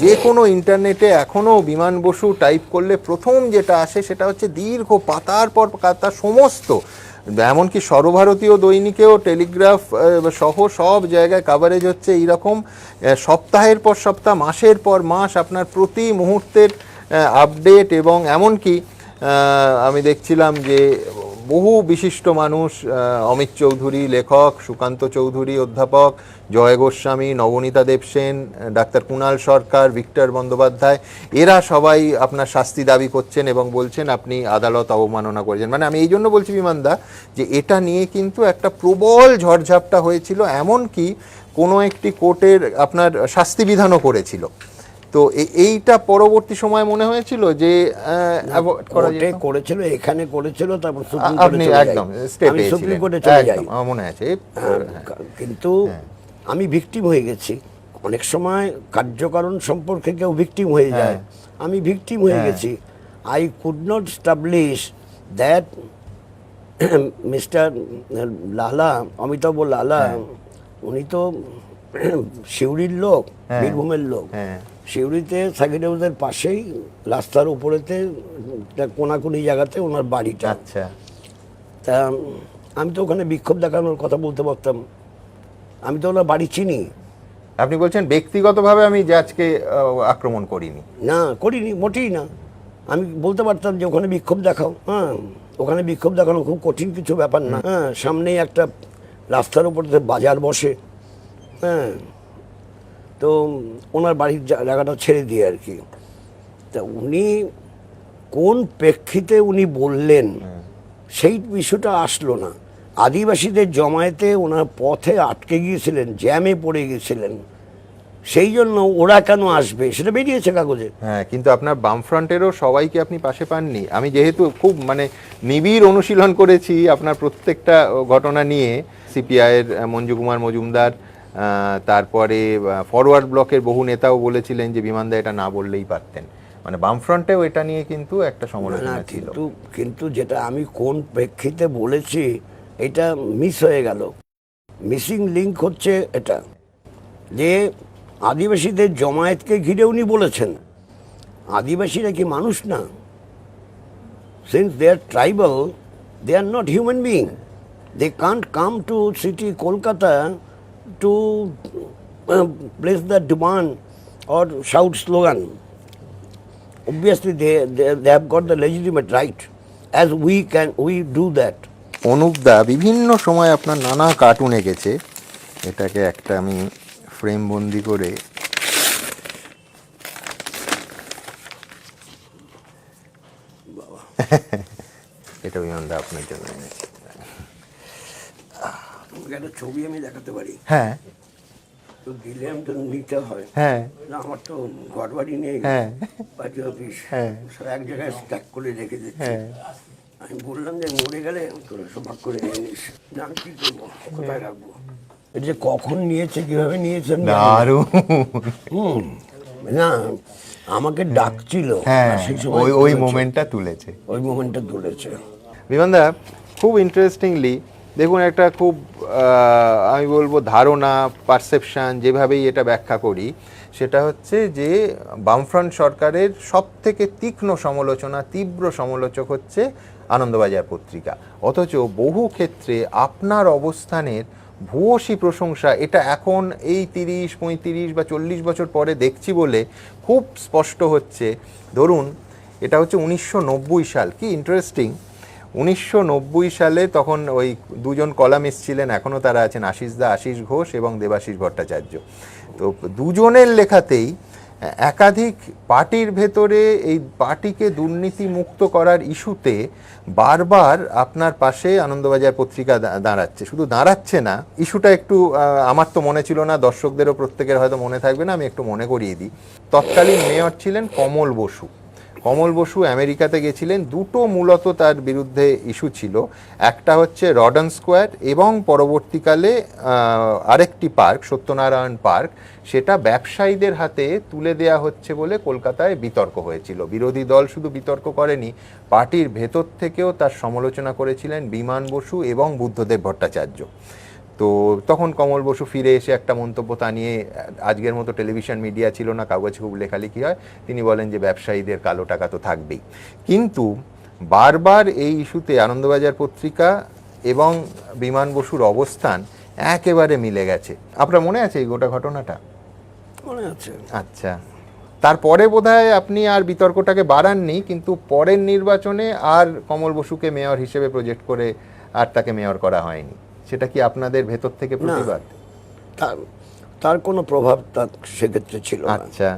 যে কোনো ইন্টারনেটে এখনো বিমান বসু টাইপ করলে প্রথম যেটা আসে সেটা হচ্ছে দীর্ঘ পাতার পর পাতা, সমস্ত এমনকি সর্বভারতীয় দৈনিকেও, টেলিগ্রাফ সহ সব জায়গায় কাভারেজ হচ্ছে এইরকম, সপ্তাহের পর সপ্তাহ, মাসের পর মাস আপনার প্রতি মুহূর্তের আপডেট। এবং এমনকি আমি দেখছিলাম যে বহু বিশিষ্ট মানুষ, অমিত চৌধুরী লেখক, সুকান্ত চৌধুরী অধ্যাপক, জয় গোস্বামী, নবনীতা দেবসেন, ডাক্তার কুণাল সরকার, ভিক্টর বন্দ্যোপাধ্যায়, এরা সবাই আপনার শাস্তি দাবি করছেন এবং বলছেন আপনি আদালত অবমাননা করেছেন। মানে আমি এই জন্য বলছি বিমানদা যে এটা নিয়ে কিন্তু একটা প্রবল ঝড়ঝাপটা হয়েছিল, এমনকি কোনো একটি কোর্টের আপনার শাস্তি বিধানও করেছিল। তো এইটা পরবর্তী সময় মনে হয়েছিল যে করেছিল, এখানে করেছিল, তারপর আপনি একদম স্টেপে সুপ্রিম কোর্টে চলে যাই, আমার মনে আছে। কিন্তু আমি ভিকটিম হয়ে গেছি। অনেক সময় কার্যকারণ সম্পর্কে কেউ ভিকটিম হয়ে যায়, আমি ভিকটিম হয়ে গেছি। I could not establish that mister লালা, অমিতাভ লালা, উনি তো সিউড়ির লোক, বীরভূমের লোক। সিউড়িতে সার্কিট হাউসের পাশেই রাস্তার উপরেতে কোনাকুনি জায়গাতে ওনার বাড়িটা। আচ্ছা। তা আমি তো ওখানে বিক্ষোভ দেখানোর কথা বলতে পারতাম, আমি তো ওনার বাড়ি চিনি। আপনি বলছেন ব্যক্তিগতভাবে আমি জাজকে আক্রমণ করিনি? না, করিনি, মোটেই না। আমি বলতে পারতাম যে ওখানে বিক্ষোভ দেখাও, হ্যাঁ, ওখানে বিক্ষোভ দেখানো খুব কঠিন কিছু ব্যাপার না। হ্যাঁ, সামনেই একটা রাস্তার উপর বাজার বসে, হ্যাঁ, তো ওনার বাড়ির জায়গাটা ছেড়ে দিয়ে আর কি। তা উনি কোন প্রেক্ষিতে উনি বললেন সেই বিষয়টা আসলো না। আদিবাসীদের জমায়েতে ওনার পথে আটকে গিয়েছিলেন, জ্যামে পড়ে গিয়েছিলেন, সেই জন্য ওরা কেন আসবে সেটা বেরিয়েছে কাগজে। হ্যাঁ, কিন্তু আপনার বামফ্রন্টেরও সবাইকে আপনি পাশে পাননি। আমি যেহেতু খুব মানে নিবিড় অনুশীলন করেছি আপনার প্রত্যেকটা ঘটনা নিয়ে, সিপিআইয়ের মঞ্জু কুমার মজুমদার, তারপরে ফরওয়ার্ড ব্লকের বহু নেতাও বলেছিলেন যে বিমানদা এটা না বললেই পারতেন। মানে বামফ্রন্টেও এটা নিয়ে কিন্তু একটা সমালোচনা ছিল। কিন্তু যেটা আমি কোন প্রেক্ষিতে বলেছি এটা মিস হয়ে গেল। মিসিং লিঙ্ক হচ্ছে এটা যে আদিবাসীদের জমায়েতকে ঘিরে উনি বলেছেন। আদিবাসীরা কি মানুষ না? Since they are tribal, they are not human being. They can't come to city Kolkata to place the demand or shout slogan. Obviously they have got the legitimate right, as we do that. অনুপদা বিভিন্ন সময় আপনার নানা cartoon এঁকেছে, এটাকে একটা আমি frame বন্দি করে এটা বিমানদা আপনার জন্য এনেছি। তোমাকে একটা ছবি আমি দেখাতে পারি, হ্যাঁ তো দিলে আমি তো নিতে হয় হ্যাঁ না, আমার তো ঘর বাড়ি নেই, হ্যাঁ পার্টি অফিস হ্যাঁ। সব এক জায়গায় স্ট্যাক করে রেখে দিচ্ছি। হ্যাঁ আমি বললাম যে মরে গেলে তোরা সব ভাগ করে নিয়ে নিস, না আমি কি করবো, কোথায় রাখবো। এটা যে কখন নিয়েছে কিভাবে নিয়েছে আমি জানি না। দারুণ। হুম, না আমাকে ডাকছিল, হ্যাঁ আর সেই সময় ওই তুলেছে। মোমেন্টটা তুলেছে ওই মোমেন্টটা তুলেছে। বিমানদা। খুব ইন্টারেস্টিংলি দেখুন, একটা খুব আমি বলবো ধারণা, পারসেপশন, যেভাবেই এটা ব্যাখ্যা করি, সেটা হচ্ছে যে বামফ্রন্ট সরকারের সব থেকে তীক্ষ্ণ সমালোচনা, তীব্র সমালোচক হচ্ছে আনন্দবাজার পত্রিকা, অথচ বহু ক্ষেত্রে আপনার অবস্থানের ভূয়সী প্রশংসা, এটা এখন এই 30, 35 বা 40 বছর পরে দেখছি বলে খুব স্পষ্ট হচ্ছে। ধরুন এটা হচ্ছে 1990 সাল, কি ইন্টারেস্টিং। 1990 সালে তখন ওই দুজন কলামিস্ট ছিলেন, এখনও তারা আছেন, আশিস ঘোষ এবং দেবাশিস ভট্টাচার্য। তো দুজনের লেখাতেই একাধিক পার্টির ভেতরে এই পার্টিকে দুর্নীতি মুক্ত করার ইস্যুতে বারবার আপনার পাশে আনন্দবাজার পত্রিকা দাঁড়াচ্ছে। শুধু দাঁড়াচ্ছে না, ইস্যুটা একটু আমার তো মনে ছিল না, দর্শকদেরও প্রত্যেকের হয়তো মনে থাকবে না, আমি একটু মনে করিয়ে দিই। তৎকালীন মেয়র ছিলেন কমল বসু। কমল বসু আমেরিকাতে গেছিলেন, দুটো মূলত তার বিরুদ্ধে ইস্যু ছিল। একটা হচ্ছে রডন স্কোয়ার এবং পরবর্তীকালে আরেকটি পার্ক, সত্যনারায়ণ পার্ক, সেটা ব্যবসায়ীদের হাতে তুলে দেয়া হচ্ছে বলে কলকাতায় বিতর্ক হয়েছিল। বিরোধী দল শুধু বিতর্ক করেনি, পার্টির ভেতর থেকেও তার সমালোচনা করেছিলেন বিমান বসু এবং বুদ্ধদেব ভট্টাচার্য। তো তখন কমল বসু ফিরে এসে একটা মন্তব্য, তা নিয়ে আজকের মতো টেলিভিশন মিডিয়া ছিল না, কাগজে খুব লেখালেখি হয়, তিনি বলেন যে ব্যবসায়ীদের কালো টাকা তো থাকবেই। কিন্তু বারবার এই ইস্যুতে আনন্দবাজার পত্রিকা এবং বিমান বসুর অবস্থান একেবারে মিলে গেছে। আপনার মনে আছে এই গোটা ঘটনাটা? মনে আছে। আচ্ছা, তারপরে বোধহয় আপনি আর বিতর্কটাকে বাড়াননি, কিন্তু পরের নির্বাচনে আর কমল বসুকে মেয়র হিসেবে প্রজেক্ট করে আর তাকে মেয়র করা হয়নি। সেটা কি আপনাদের ভেতর থেকে প্রতিবাদ? তার কোনো প্রভাব তার সেক্ষেত্রে ছিল না। আচ্ছা,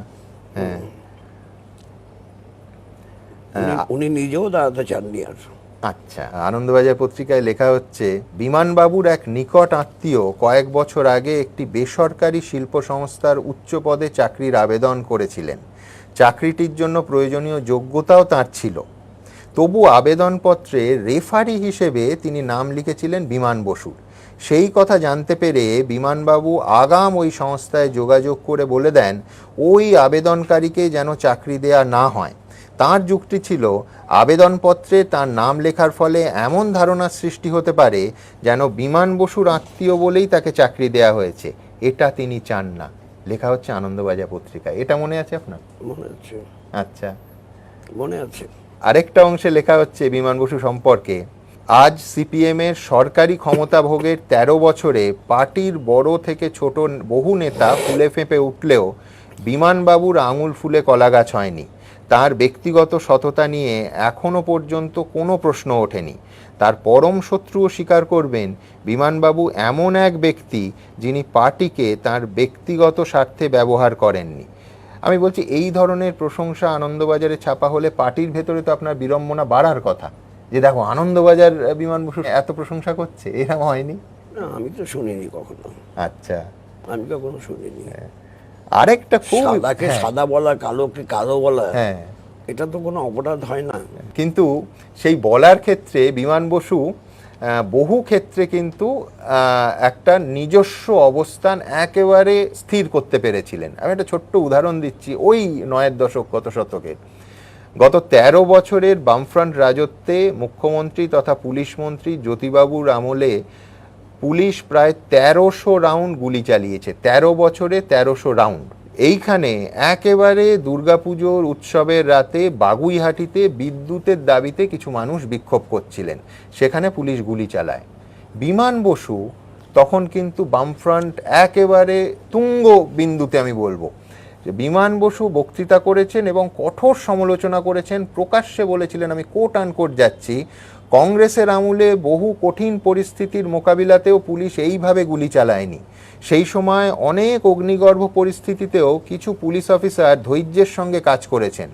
হ্যাঁ, উনি নিজেও দাঁড়াতে চাননি আর। আচ্ছা। আনন্দবাজার পত্রিকায় লেখা হচ্ছে, বিমানবাবুর এক নিকট আত্মীয় কয়েক বছর আগে একটি বেসরকারি শিল্প সংস্থার উচ্চ পদে চাকরির আবেদন করেছিলেন। চাকরিটির জন্য প্রয়োজনীয় যোগ্যতাও তার ছিল, তবু আবেদনপত্রে রেফারি হিসেবে তিনি নাম লিখেছিলেন বিমান বসুর। সেই কথা জানতে পেরে বিমানবাবু আগাম ওই সংস্থায় যোগাযোগ করে বলে দেন ওই আবেদনকারীকে যেন চাকরি দেয়া না হয়। তার যুক্তি ছিল, আবেদনপত্রে তার নাম লেখার ফলে এমন ধারণার সৃষ্টি হতে পারে যেন বিমান বসুর আত্মীয় বলেই তাকে চাকরি দেয়া হয়েছে, এটা তিনি চান না। লেখা হচ্ছে আনন্দবাজার পত্রিকায়। এটা মনে আছে আপনার? মনে আছে। আচ্ছা, মনে আছে। আরেকটা অংশে লেখা হচ্ছে বিমান বসু সম্পর্কে, আজ সিপিএমের সরকারি ক্ষমতা ভোগের 13 বছরে পার্টির বড় থেকে ছোট বহু নেতা ফুলে ফেঁপে উঠলেও বিমানবাবুর আঙুল ফুলে কলাগাছ হয়নি। তার ব্যক্তিগত সততা নিয়ে এখনো পর্যন্ত কোনো প্রশ্ন ওঠেনি। তার পরম শত্রুও স্বীকার করবেন, বিমানবাবু এমন এক ব্যক্তি যিনি পার্টিকে তার ব্যক্তিগত স্বার্থে ব্যবহার করেননি। আমি বলছি, এই ধরনের প্রশংসা আনন্দবাজারে ছাপা হলে পার্টির ভেতরে তো আপনার বিড়ম্বনা বাড়ার কথা, যে দেখো আনন্দবাজার বিমান বসু এত প্রশংসা করছে, এরকম হয়নি? না, আমি তো শুনিনি কখনো। আচ্ছা, আমি কখনো শুনিনি। আরেকটা খুব, সাদাকে সাদা বলা, কালোকে কালো বলা, হ্যাঁ, এটা তো কোনো অপরাধ হয় না। কিন্তু সেই বলার ক্ষেত্রে বিমান বসু বহু ক্ষেত্রে কিন্তু একটা নিজস্ব অবস্থান একেবারে স্থির করতে পেরেছিলেন। আমি একটা ছোট্ট উদাহরণ দিচ্ছি, ওই 9-এর দশক, গত শতকের। গত 13 বছরের বামফ্রন্ট রাজত্বে মুখ্যমন্ত্রী তথা পুলিশ মন্ত্রী জ্যোতিবাবুর আমলে পুলিশ প্রায় 1300 রাউন্ড গুলি চালিয়েছে। 13 বছরে 1300 রাউন্ড। এইখানে একেবারে দুর্গাপুজোর উৎসবের রাতে বাগুইহাটিতে বিদ্যুতের দাবিতে কিছু মানুষ বিক্ষোভ করছিলেন, সেখানে পুলিশ গুলি চালায়। বিমান বসু তখন কিন্তু বামফ্রন্ট একেবারে তুঙ্গ বিন্দুতে, আমি বলবো যে বিমান বসু বক্তৃতা করেছেন এবং কঠোর সমালোচনা করেছেন, প্রকাশ্যে বলেছিলেন, আমি কোট আনকোট যাচ্ছি, কংগ্রেসের আমলে বহু কঠিন পরিস্থিতির মোকাবিলাতেও পুলিশ এইভাবে গুলি চালায়নি। সেই সময় অনেক অগ্নিগর্ভ পরিস্থিতিতেও কিছু পুলিশ অফিসার ধৈর্যের সঙ্গে কাজ করেছেন।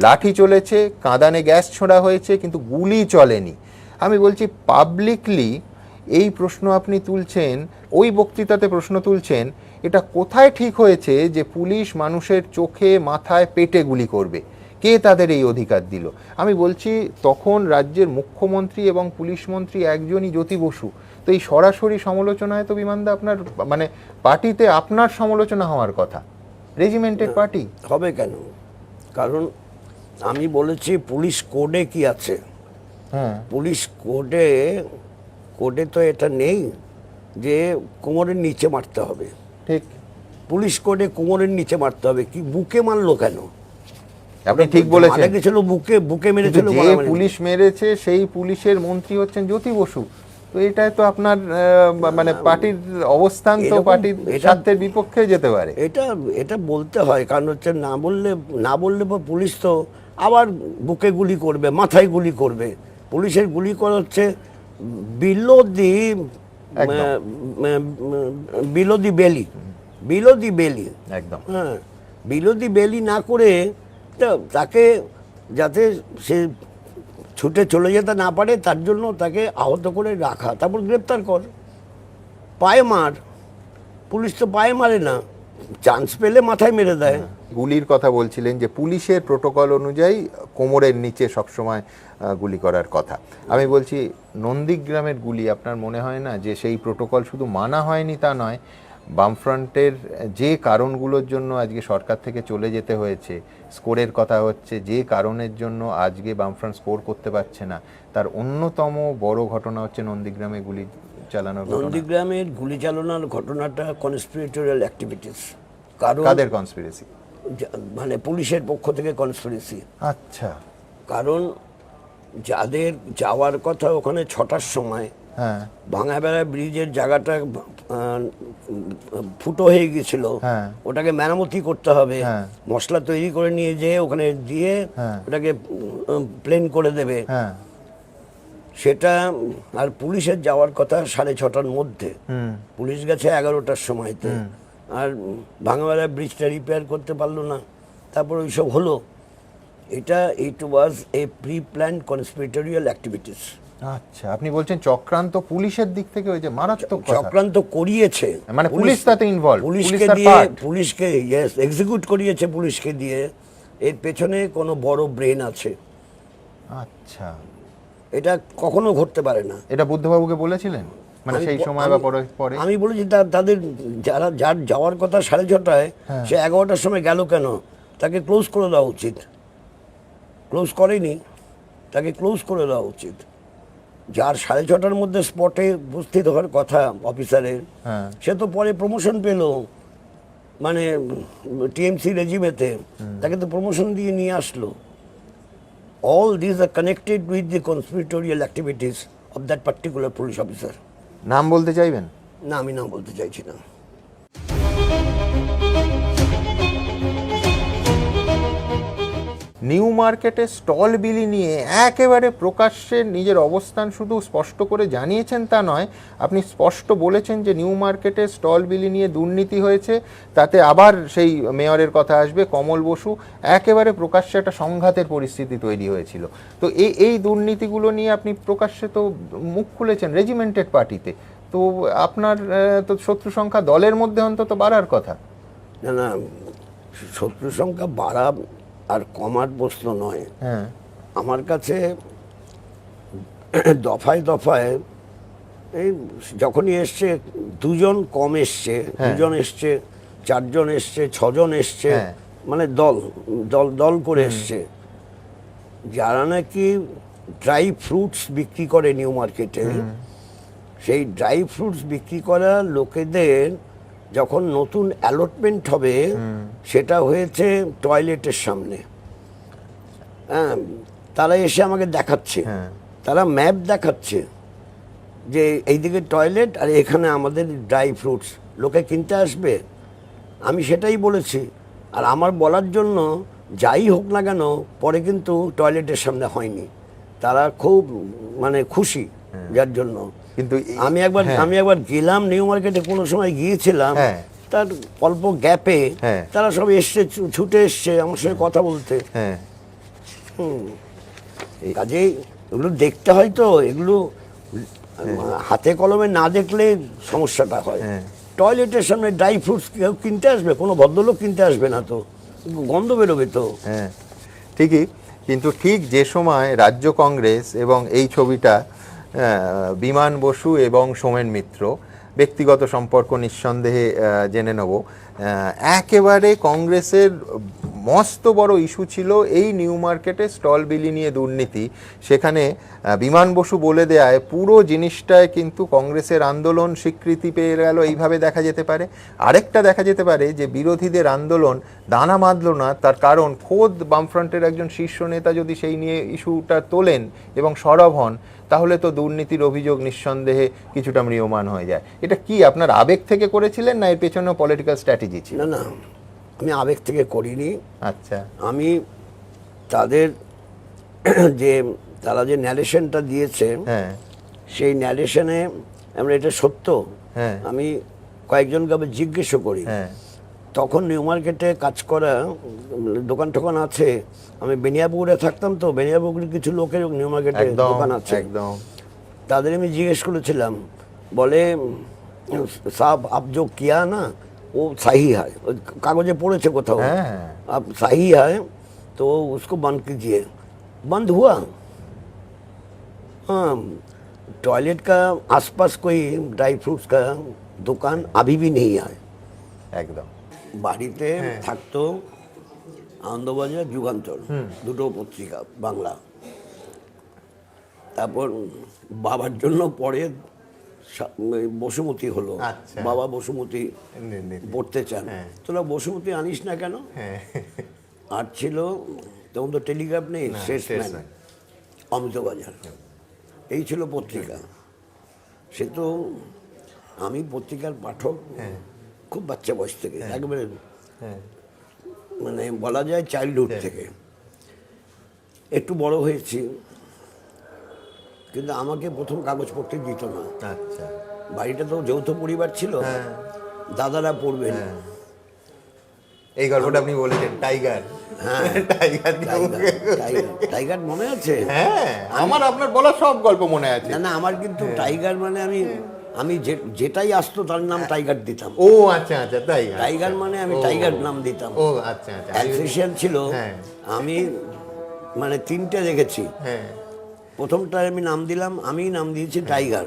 লাঠি চলেছে, কাঁদানে গ্যাস ছোড়া হয়েছে, কিন্তু গুলি চলেনি। আমি বলছি, পাবলিকলি এই প্রশ্ন আপনি তুলছেন, ওই বক্তৃতাতে প্রশ্ন তুলছেন, এটা কোথায় ঠিক হয়েছে যে পুলিশ মানুষের চোখে মাথায় পেটে গুলি করবে? কে তাদের এই অধিকার দিল? আমি বলছি তখন রাজ্যের মুখ্যমন্ত্রী এবং পুলিশ মন্ত্রী একজনই, জ্যোতি বসু। তো এই সরাসরি সমালোচনায় তো বিমানদা আপনার মানে পার্টিতে আপনার সমালোচনা হওয়ার কথা, রেজিমেন্টেড পার্টি। হবে কেন? কারণ আমি বলেছি পুলিশ কোডে কি আছে। হ্যাঁ, পুলিশ কোডে তো এটা নেই যে কোমরের নিচে মারতে হবে। ঠিক, পুলিশ কোডে কোমরের নিচে মারতে হবে, কি বুকে মারলো কেন? আপনি ঠিক বলেছেন। মারা গেছিল বুকে মেরেছিল। কিন্তু যে পুলিশ মেরেছে সেই পুলিশের মন্ত্রী হচ্ছেন জ্যোতি বসু। তো এটাই তো আপনার মানে পার্টির অবস্থান, তো পার্টির স্বার্থের বিপক্ষে যেতে পারে। এটা বলতে হয়, কারণ হচ্ছে না বললে পুলিশ তো আবার বুকে গুলি করবে, মাথায় গুলি করবে। পুলিশের গুলি করা হচ্ছে বিলো দি বেলি একদম। হ্যাঁ, বিলো দি বেলি না করে তাকে যাতে সে ছুটে চলে যেতে না পারে তার জন্য তাকে আহত করে রাখা, তারপর গ্রেপ্তার কর। পায়ে মার, পুলিশ তো পায়ে মারে না, চান্স পেলে মাথায় মেরে দেয়। গুলির কথা বলছিলেন যে পুলিশের প্রোটোকল অনুযায়ী কোমরের নিচে সবসময় গুলি করার কথা। আমি বলছি নন্দীগ্রামের গুলি, আপনার মনে হয় না যে সেই প্রোটোকল শুধু মানা হয়নি তা নয়, বামফ্রন্টের যে কারণগুলোর জন্য আজকে সরকার থেকে চলে যেতে হয়েছে, স্কোরের কথা হচ্ছে, যে কারণের জন্য আজকে বামফ্রন্ট স্কোর করতে পারছে না, তার অন্যতম বড় ঘটনা হচ্ছে নন্দীগ্রামে গুলি চালানোর ঘটনা। নন্দীগ্রামের গুলি চালানোর ঘটনাটা কনস্পিরেটোরিয়াল অ্যাক্টিভিটিস। কারণ কাদের কনস্পিরেসি? মানে পুলিশের পক্ষ থেকে কনস্পিরেসি। আচ্ছা। কারণ যাদের যাওয়ার কথা ওখানে 6টার সময়, হ্যাঁ, ভাঙাবেড়া ব্রিজের জায়গাটা ফুটো হয়ে গেছিল, হ্যাঁ, ওটাকে মেরামতি করতে হবে, হ্যাঁ, মশলা তৈরি করে নিয়ে যেয়ে ওখানে দিয়ে হ্যাঁ, ওটাকে প্লেন করে দেবে, হ্যাঁ, সেটা। আর পুলিশের যাওয়ার কথা 6:30টার মধ্যে, হুম, পুলিশ গেছে 11টার সময়তে, আর ভাঙাবেড়া ব্রিজটা রিপেয়ার করতে পারলো না, তারপর ওইসব হলো। ইট ওয়াজ এ প্রি প্ল্যান কনস্পিরেটোরিয়াল অ্যাক্টিভিটিস। আচ্ছা, আপনি বলছেন চক্রান্ত পুলিশের দিক থেকে, ওই যে মারাত্মক কথা। চক্রান্ত করিয়েছে, মানে পুলিশ তাতে ইনভলভ, পুলিশকে দিয়ে, পুলিশকে এক্সিকিউট করিয়েছে পুলিশকে দিয়ে। এর পেছনে কোনো বড় ব্রেন আছে। আচ্ছা, এটা কখনো ঘটতে পারে না। এটা বুদ্ধবাবুকে বলেছিলেন মানে সেই সময় বা পরে? আমি বলেছি তাদের যার যাওয়ার কথা 6:30টায়, সে 11টার সময় গেল কেন? তাকে ক্লোজ করে দেওয়া উচিত। ক্লোজ করেনি, তাকে ক্লোজ করে দেওয়া উচিত। যার 6:30টার মধ্যে স্পটে উপস্থিত হওয়ার কথা অফিসারের, সে তো পরে প্রমোশন পেল, মানে টিএমসি রেজিমেতে, তাকে তো প্রমোশন দিয়ে নিয়ে আসলো। All this are connected with the conspiratorial activities of that particular police officer. নাম বলতে চাইবেন? না, আমি নাম বলতে চাইছি না। নিউ মার্কেটে স্টল বিলি নিয়ে একেবারে প্রকাশ্যে নিজের অবস্থান শুধু স্পষ্ট করে জানিয়েছেন তা নয়, আপনি স্পষ্ট বলেছেন যে নিউ মার্কেটে স্টল বিলি নিয়ে দুর্নীতি হয়েছে, তাতে আবার সেই মেয়রের কথা আসবে, কমল বসু, একেবারে প্রকাশ্যে একটা সংঘাতের পরিস্থিতি তৈরি হয়েছিল। তো এই দুর্নীতিগুলো নিয়ে আপনি প্রকাশ্যে তো মুখ খুলেছেন রেজিমেন্টেড পার্টিতে, তো আপনার তো শত্রু সংখ্যা দলের মধ্যে অন্তত বাড়ার কথা। না, শত্রু সংখ্যা বাড়া আর কমার প্রশ্ন নয়। হ্যাঁ, আমার কাছে দফায় দফায় এই যখনই এসছে, 2জন কম এসছে, 2জন এসছে, 4জন এসছে, 6জন এসছে, মানে দল করে এসছে। যারা নাকি ড্রাই ফ্রুটস বিক্রি করে নিউ মার্কেটে, সেই ড্রাই ফ্রুটস বিক্রি করা লোকেদের যখন নতুন অ্যালটমেন্ট হবে, সেটা হয়েছে টয়লেটের সামনে। হ্যাঁ, তারা এসে আমাকে দেখাচ্ছে, তারা ম্যাপ দেখাচ্ছে যে এইদিকে টয়লেট আর এখানে আমাদের ড্রাই ফ্রুটস, লোকে কিনতে আসবে। আমি সেটাই বলেছি, আর আমার বলার জন্য যাই হোক না কেন পরে কিন্তু টয়লেটের সামনে হয়নি। তারা খুব মানে খুশি যার জন্য। কিন্তু আমি একবার গেলাম নিউ মার্কেটে, কোনো সময় গিয়েছিলাম, তার অল্প গ্যাপে তারা সব এসছে, ছুটে এসছে আমার সঙ্গে কথা বলতে। কাজেই এগুলো দেখতে হয় তো, এগুলো হাতে কলমে না দেখলে সমস্যাটা হয়। হ্যাঁ। টয়লেটের সামনে ড্রাই ফ্রুটস কেউ কিনতে আসবে? কোনো ভদ্রলোক কিনতে আসবে না তো, গন্ধ বেরোবে তো। হ্যাঁ ঠিকই, কিন্তু ঠিক যে সময় রাজ্য কংগ্রেস এবং এই ছবিটা বিমান বসু এবং সোমেন মিত্র, ব্যক্তিগত সম্পর্ক নিঃসন্দেহে জেনে নেব, একেবারে কংগ্রেসের মস্ত বড় ইস্যু ছিল এই নিউ মার্কেটে স্টল বিলি নিয়ে দুর্নীতি। সেখানে বিমান বসু বলে দেয়ায় পুরো জিনিসটায় কিন্তু কংগ্রেসের আন্দোলন স্বীকৃতি পেয়ে গেল, এইভাবে দেখা যেতে পারে। আরেকটা দেখা যেতে পারে যে বিরোধীদের আন্দোলন দানা বাঁধল না, তার কারণ খোদ বামফ্রন্টের একজন শীর্ষ নেতা যদি সেই নিয়ে ইস্যুটা তোলেন এবং সরব হন, তাহলে তো দুর্নীতির অভিযোগ নিঃসন্দেহে কিছুটা ম্রিয়মাণ হয়ে যায়। এটা কি আপনার আবেগ থেকে করেছিলেন, না এর পেছনেও পলিটিক্যাল স্ট্র্যাটেজি ছিল? না না, আমি আবেগ থেকে করিনি। আচ্ছা। আমি তাদের তারা যে ন্যারেশনটা দিয়েছে, হ্যাঁ সেই ন্যারেশনে আমরা এটা সত্য, হ্যাঁ আমি কয়েকজনকে আবার জিজ্ঞেসও করি। হ্যাঁ তখন নিউ মার্কেটে কাজ করা দোকান টোকান আছে, আমি বেনিয়াপুকুরে থাকতাম, তো বেনিয়াপুকুরে কিছু লোকের নিউ মার্কেটে দোকান আছে, একদম। তাদের আমি জিজ্ঞেস করেছিলাম, বলে সাব আপ जो किया ना वो सही है, कागजे पड़े कोথাও, হ্যাঁ अब सही है तो उसको बंद कीजिए। बंद हुआ? हाँ, टॉयलेट का आसपास कोई ड्राई फ्रूट्स का दुकान अभी भी नहीं है। একদম। বাড়িতে থাকতো আনন্দবাজার, যুগান্তর, দুটো পত্রিকা বাংলা। তারপর বাবার জন্য পরে বসুমতী হলো। আচ্ছা। বাবা বসুমতী পড়তে চান, তোরা বসুমতী আনিস না কেন? আর ছিল তখন তো টেলিগ্রাফ নেই, শেষম্যান, অমৃতবাজার, এই ছিল পত্রিকা। সে তো আমি পত্রিকার পাঠক খুব বাচ্চা বয়স থেকে, একবারে মানে বলা যায় চাইল্ডহুড থেকে। একটু বড় হয়েছি, কিন্তু আমাকে প্রথম কাগজ পড়তে দিত না। আচ্ছা। বাড়িটা তো যৌথ পরিবার ছিল, দাদারা পড়বেন। এই গল্পটা আপনি বলেছেন, টাইগার। হ্যাঁ, টাইগার টাইগার মনে আছে? হ্যাঁ, আমার আপনার বলা সব গল্প মনে আছে। না না, আমার কিন্তু টাইগার মানে আমি যেটাই আসতো তার নাম টাইগার দিতাম। ও আচ্ছা আচ্ছা, তাই? টাইগার মানে আমি টাইগার নাম দিতাম। ও আচ্ছা আচ্ছা। অ্যালসেশিয়ান ছিল, আমি মানে তিনটে দেখেছি। প্রথমটার আমি নাম দিলাম, আমি নাম দিয়েছি টাইগার,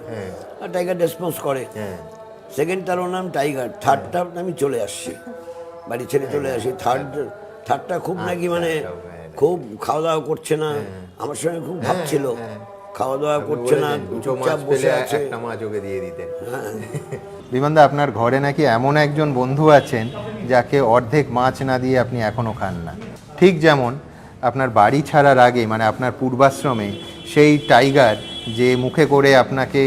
আর টাইগার রেসপন্স করে। সেকেন্ডটারও নাম টাইগার, থার্ডটা আমি চলে আসছি, বাড়ি ছেড়ে চলে আসি। থার্ডটা খুব নাকি মানে খুব খাওয়া দাওয়া করছে না, আমার সঙ্গে খুব ভাবছিল, খাওয়া দাওয়া করছে না, চুপচাপ বসে আছে। বিমানদা, আপনার ঘরে নাকি এমন একজন বন্ধু আছেন যাকে অর্ধেক মাছ না দিয়ে আপনি এখনো খান না। ঠিক যেমন আপনার বাড়ি ছাড়ার আগে, মানে আপনার পূর্বাশ্রমে সেই টাইগার যে মুখে করে আপনাকে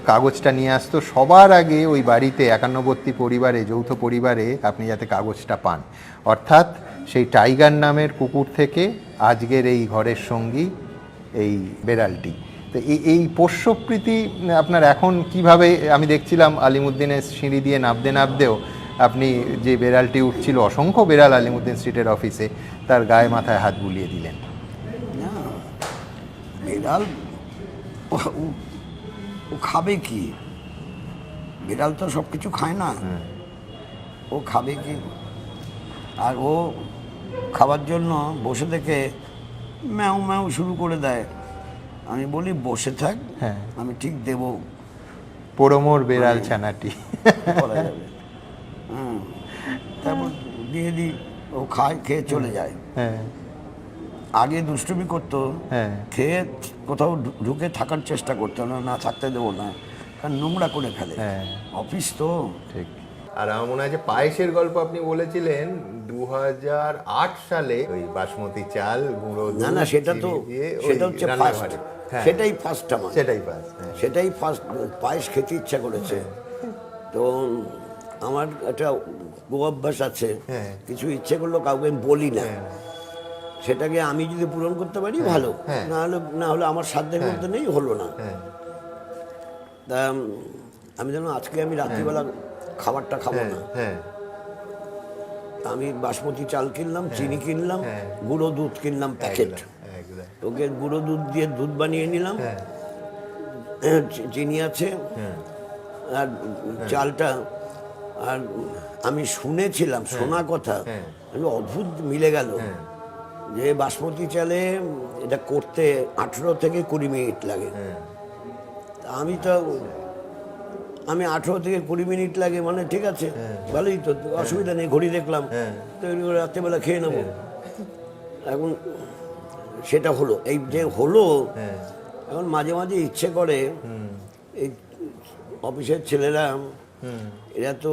কাগজটা নিয়ে আসতো, সবার আগে ওই বাড়িতে একান্নবর্তী পরিবারে, যৌথ পরিবারে আপনি যাতে কাগজটা পান। অর্থাৎ সেই টাইগার নামের কুকুর থেকে আজকের এই ঘরের সঙ্গী এই বেড়ালটি। তো এই পোষ্যপ্রীতি আপনার এখন কিভাবে? আমি দেখছিলাম আলিমুদ্দিনের সিঁড়ি দিয়ে নামতে নামতেও আপনি যে বেড়ালটি উঠছিল, অসংখ্য বেড়াল আলিমুদ্দিন স্ট্রিটের অফিসে, তার গায়ে মাথায় হাত বুলিয়ে দিলেন। না, বিড়াল ও খাবে কি? বিড়াল তো সব কিছু খায় না, ও খাবে কি? আর ও খাবার জন্য বসে থেকে ম্যাও ম্যাও শুরু করে দেয়। আমি বলি বসে থাক, আমি ঠিক দেবো। পোড়োমোর বেড়াল ছানাটি করা যাবে। তারপর দিয়ে দিই, ও খেয়ে চলে যায়। আগে দুষ্টুমি করতো, খেয়ে কোথাও ঢুকে থাকার চেষ্টা করতো না, থাকতে দেবো না, কারণ নোংরা করে ফেলে, অফিস তো। ঠিক। আর আমার মনে হয় যে পায়েসের গল্প আপনি বলেছিলেন 2008 সালে, ওই বাসমতি চাল, গুঁড়ো দুধ, না না, সেটা হচ্ছে ফার্স্ট, সেটাই ফার্স্ট আমার, সেটাই ফার্স্ট পায়েস খেতে ইচ্ছা করেছে। তো আমার একটা অভ্যাস আছে, কিছু ইচ্ছে করলো কাউকে আমি বলি না, সেটাকে আমি যদি পূরণ করতে পারি ভালো, না হলে আমার সাধ্যের মধ্যে নেই, হলো না। তা আমি যেন আজকে আমি রাত্রিবেলা খাবারটা খাবো না, আমি বাসমতি চাল কিনলাম, চিনি কিনলাম, গুঁড়ো দুধ কিনলাম প্যাকেট, ওকে গুঁড়ো দুধ দিয়ে দুধ বানিয়ে নিলাম, চিনি আছে হ্যাঁ আর চালটা, আর আমি শুনেছিলাম, শোনা কথা, হ্যাঁ। আমি অদ্ভুত মিলে গেল হ্যাঁ। যে বাসমতি চালে এটা করতে 18 থেকে 20 মিনিট লাগে। হ্যাঁ। তা আমি 18 থেকে 20 মিনিট লাগে মানে ঠিক আছে, ভালোই তো, অসুবিধা নেই, ঘড়ি দেখলাম, তৈরি করে রাত্রেবেলা খেয়ে নেবো। এখন সেটা হলো, এই যে হলো, এখন মাঝে মাঝে ইচ্ছে করে এই অফিসের ছেলেরা এরা তো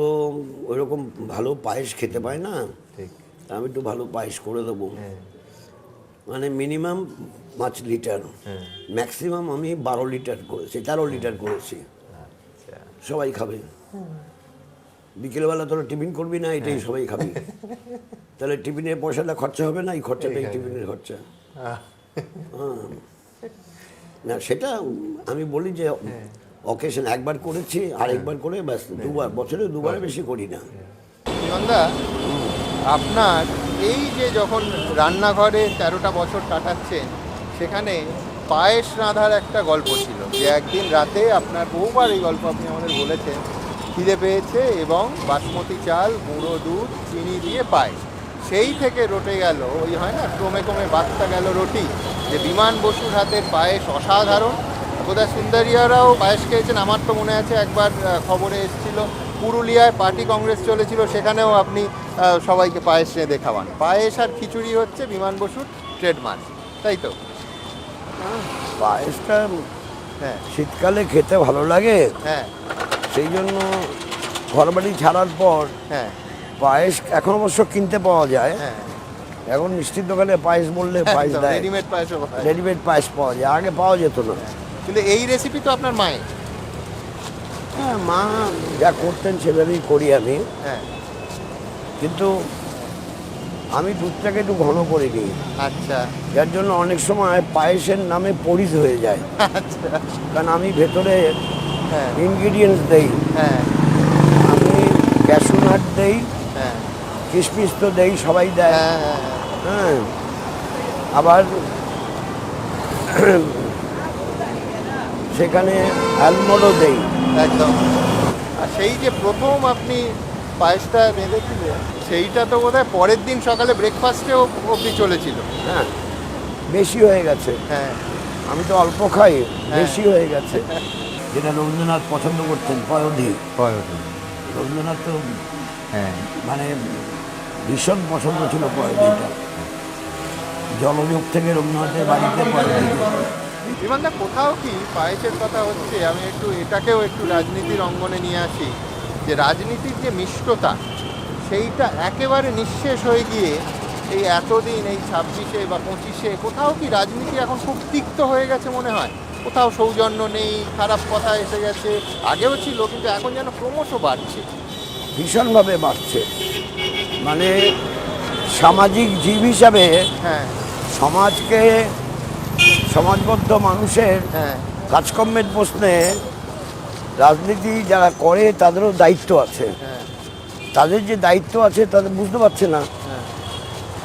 ওইরকম ভালো পায়েস খেতে পায় না, ঠিক। আমি একটু ভালো পায়েস করে দেবো। মানে মিনিমাম 5 লিটার, ম্যাক্সিমাম আমি 12 লিটার করেছি, 13 লিটার করেছি। সবাই খাবে, বিকেলবেলা তোরা টিফিন করবি না, এটাই সবাই খাবি, তাহলে টিফিনের পয়সাটা খরচা হবে না, এই খরচাটাই টিফিনের খরচা। না সেটা আমি বলি যে অকেশন একবার করেছি, আর একবার করে ব্যাস, দুবার, বছরে দুবারে বেশি করি না। বিমানদা, আপনার এই যে যখন রান্নাঘরে 13টা বছর কাটাচ্ছেন, সেখানে পায়েস রাঁধার একটা গল্প ছিল, যে একদিন রাতে আপনার বহুবার এই গল্প আপনি আমাদের বলেছেন, খিদে পেয়েছে এবং বাসমতি চাল, গুঁড়ো দুধ, চিনি দিয়ে পায়েস, সেই থেকে রটে গেল, ওই হয় না ক্রমে ক্রমে বাচ্চা গেল রুটি, যে বিমান বসুর হাতের পায়েস অসাধারণ। বোধহয় সুন্দরিয়ারাও পায়েস খেয়েছেন, আমার তো মনে আছে একবার খবরে এসেছিল পুরুলিয়ায় পার্টি কংগ্রেস চলেছিল, সেখানেও আপনি সবাইকে পায়েস রেঁধে খাওয়ান। পায়েস আর খিচুড়ি হচ্ছে বিমান বসুর ট্রেডমার্ক, তাই তো? পায়েসটা হ্যাঁ শীতকালে খেতে ভালো লাগে, হ্যাঁ সেই জন্য ঘরবাড়ি ছাড়ার পর হ্যাঁ পায়েস এখন অবশ্য কিনতে পাওয়া যায়। হ্যাঁ, এখন মিষ্টির দোকানে পায়েস বললে পায়েস দেয়, রেডিমেড পায়েসও হয়। রেডিমেড পায়েস পাওয়া যায়, আগে পাওয়া যেত না। কিন্তু এই রেসিপি তো আপনার মায়ের। হ্যাঁ, মা যা করতেন সেভাবেই করি আমি, হ্যাঁ কিন্তু আমি দুধটাকে একটু ঘন করে নিই, আচ্ছা যার জন্য অনেক সময় পায়েসের নামে পরিজ হয়ে যায়, আচ্ছা কারণ আমি ভেতরে হ্যাঁ ইনগ্রিডিয়েন্টস দেই, হ্যাঁ আমি ক্যাশু নাট দেই, হ্যাঁ কিশমিশ তো দেই, সবাই দেয়, হ্যাঁ হ্যাঁ হ্যাঁ, আবার সেখানে আলমন্ডও দেই। একদম। আর সেই যে প্রথম আপনি পায়েসটা রেঁধেছিলেন, সেইটা তো বোধহয় পরের দিন সকালে ব্রেকফাস্টেও অবধি চলেছিল। হ্যাঁ, বেশি হয়ে গেছে, হ্যাঁ আমি তো অল্প খাই, বেশি হয়ে গেছে। যেটা রবীন্দ্রনাথ পছন্দ করতেন, পয়োধি, রবীন্দ্রনাথ তো হ্যাঁ মানে ভীষণ পছন্দ ছিল পয়োধিটা, জলযোগ থেকে রবীন্দ্রনাথের বাড়িতে পয়োধি। বিমানদা, কোথাও কি পায়েসের কথা হচ্ছে, আমি একটু এটাকেও একটু রাজনীতির অঙ্গনে নিয়ে আসি, যে রাজনীতির যে মিষ্টতা, সেইটা একেবারে নিঃশেষ হয়ে গিয়ে এই এতদিন, এই 26-এ বা 25-এ, কোথাও কি রাজনীতি এখন খুব তিক্ত হয়ে গেছে মনে হয়? কোথাও সৌজন্য নেই, খারাপ কথা এসে গেছে, আগেও ছিল কিন্তু এখন যেন ক্রমশ বাড়ছে। ভীষণভাবে বাড়ছে, মানে সামাজিক জীব হিসাবে হ্যাঁ সমাজকে, সমাজবদ্ধ মানুষের হ্যাঁ কাজকর্মের প্রশ্নে রাজনীতি যারা করে তাদেরও দায়িত্ব আছে, হ্যাঁ তাদের যে দায়িত্ব আছে তাদের বুঝতে পারছে না, হ্যাঁ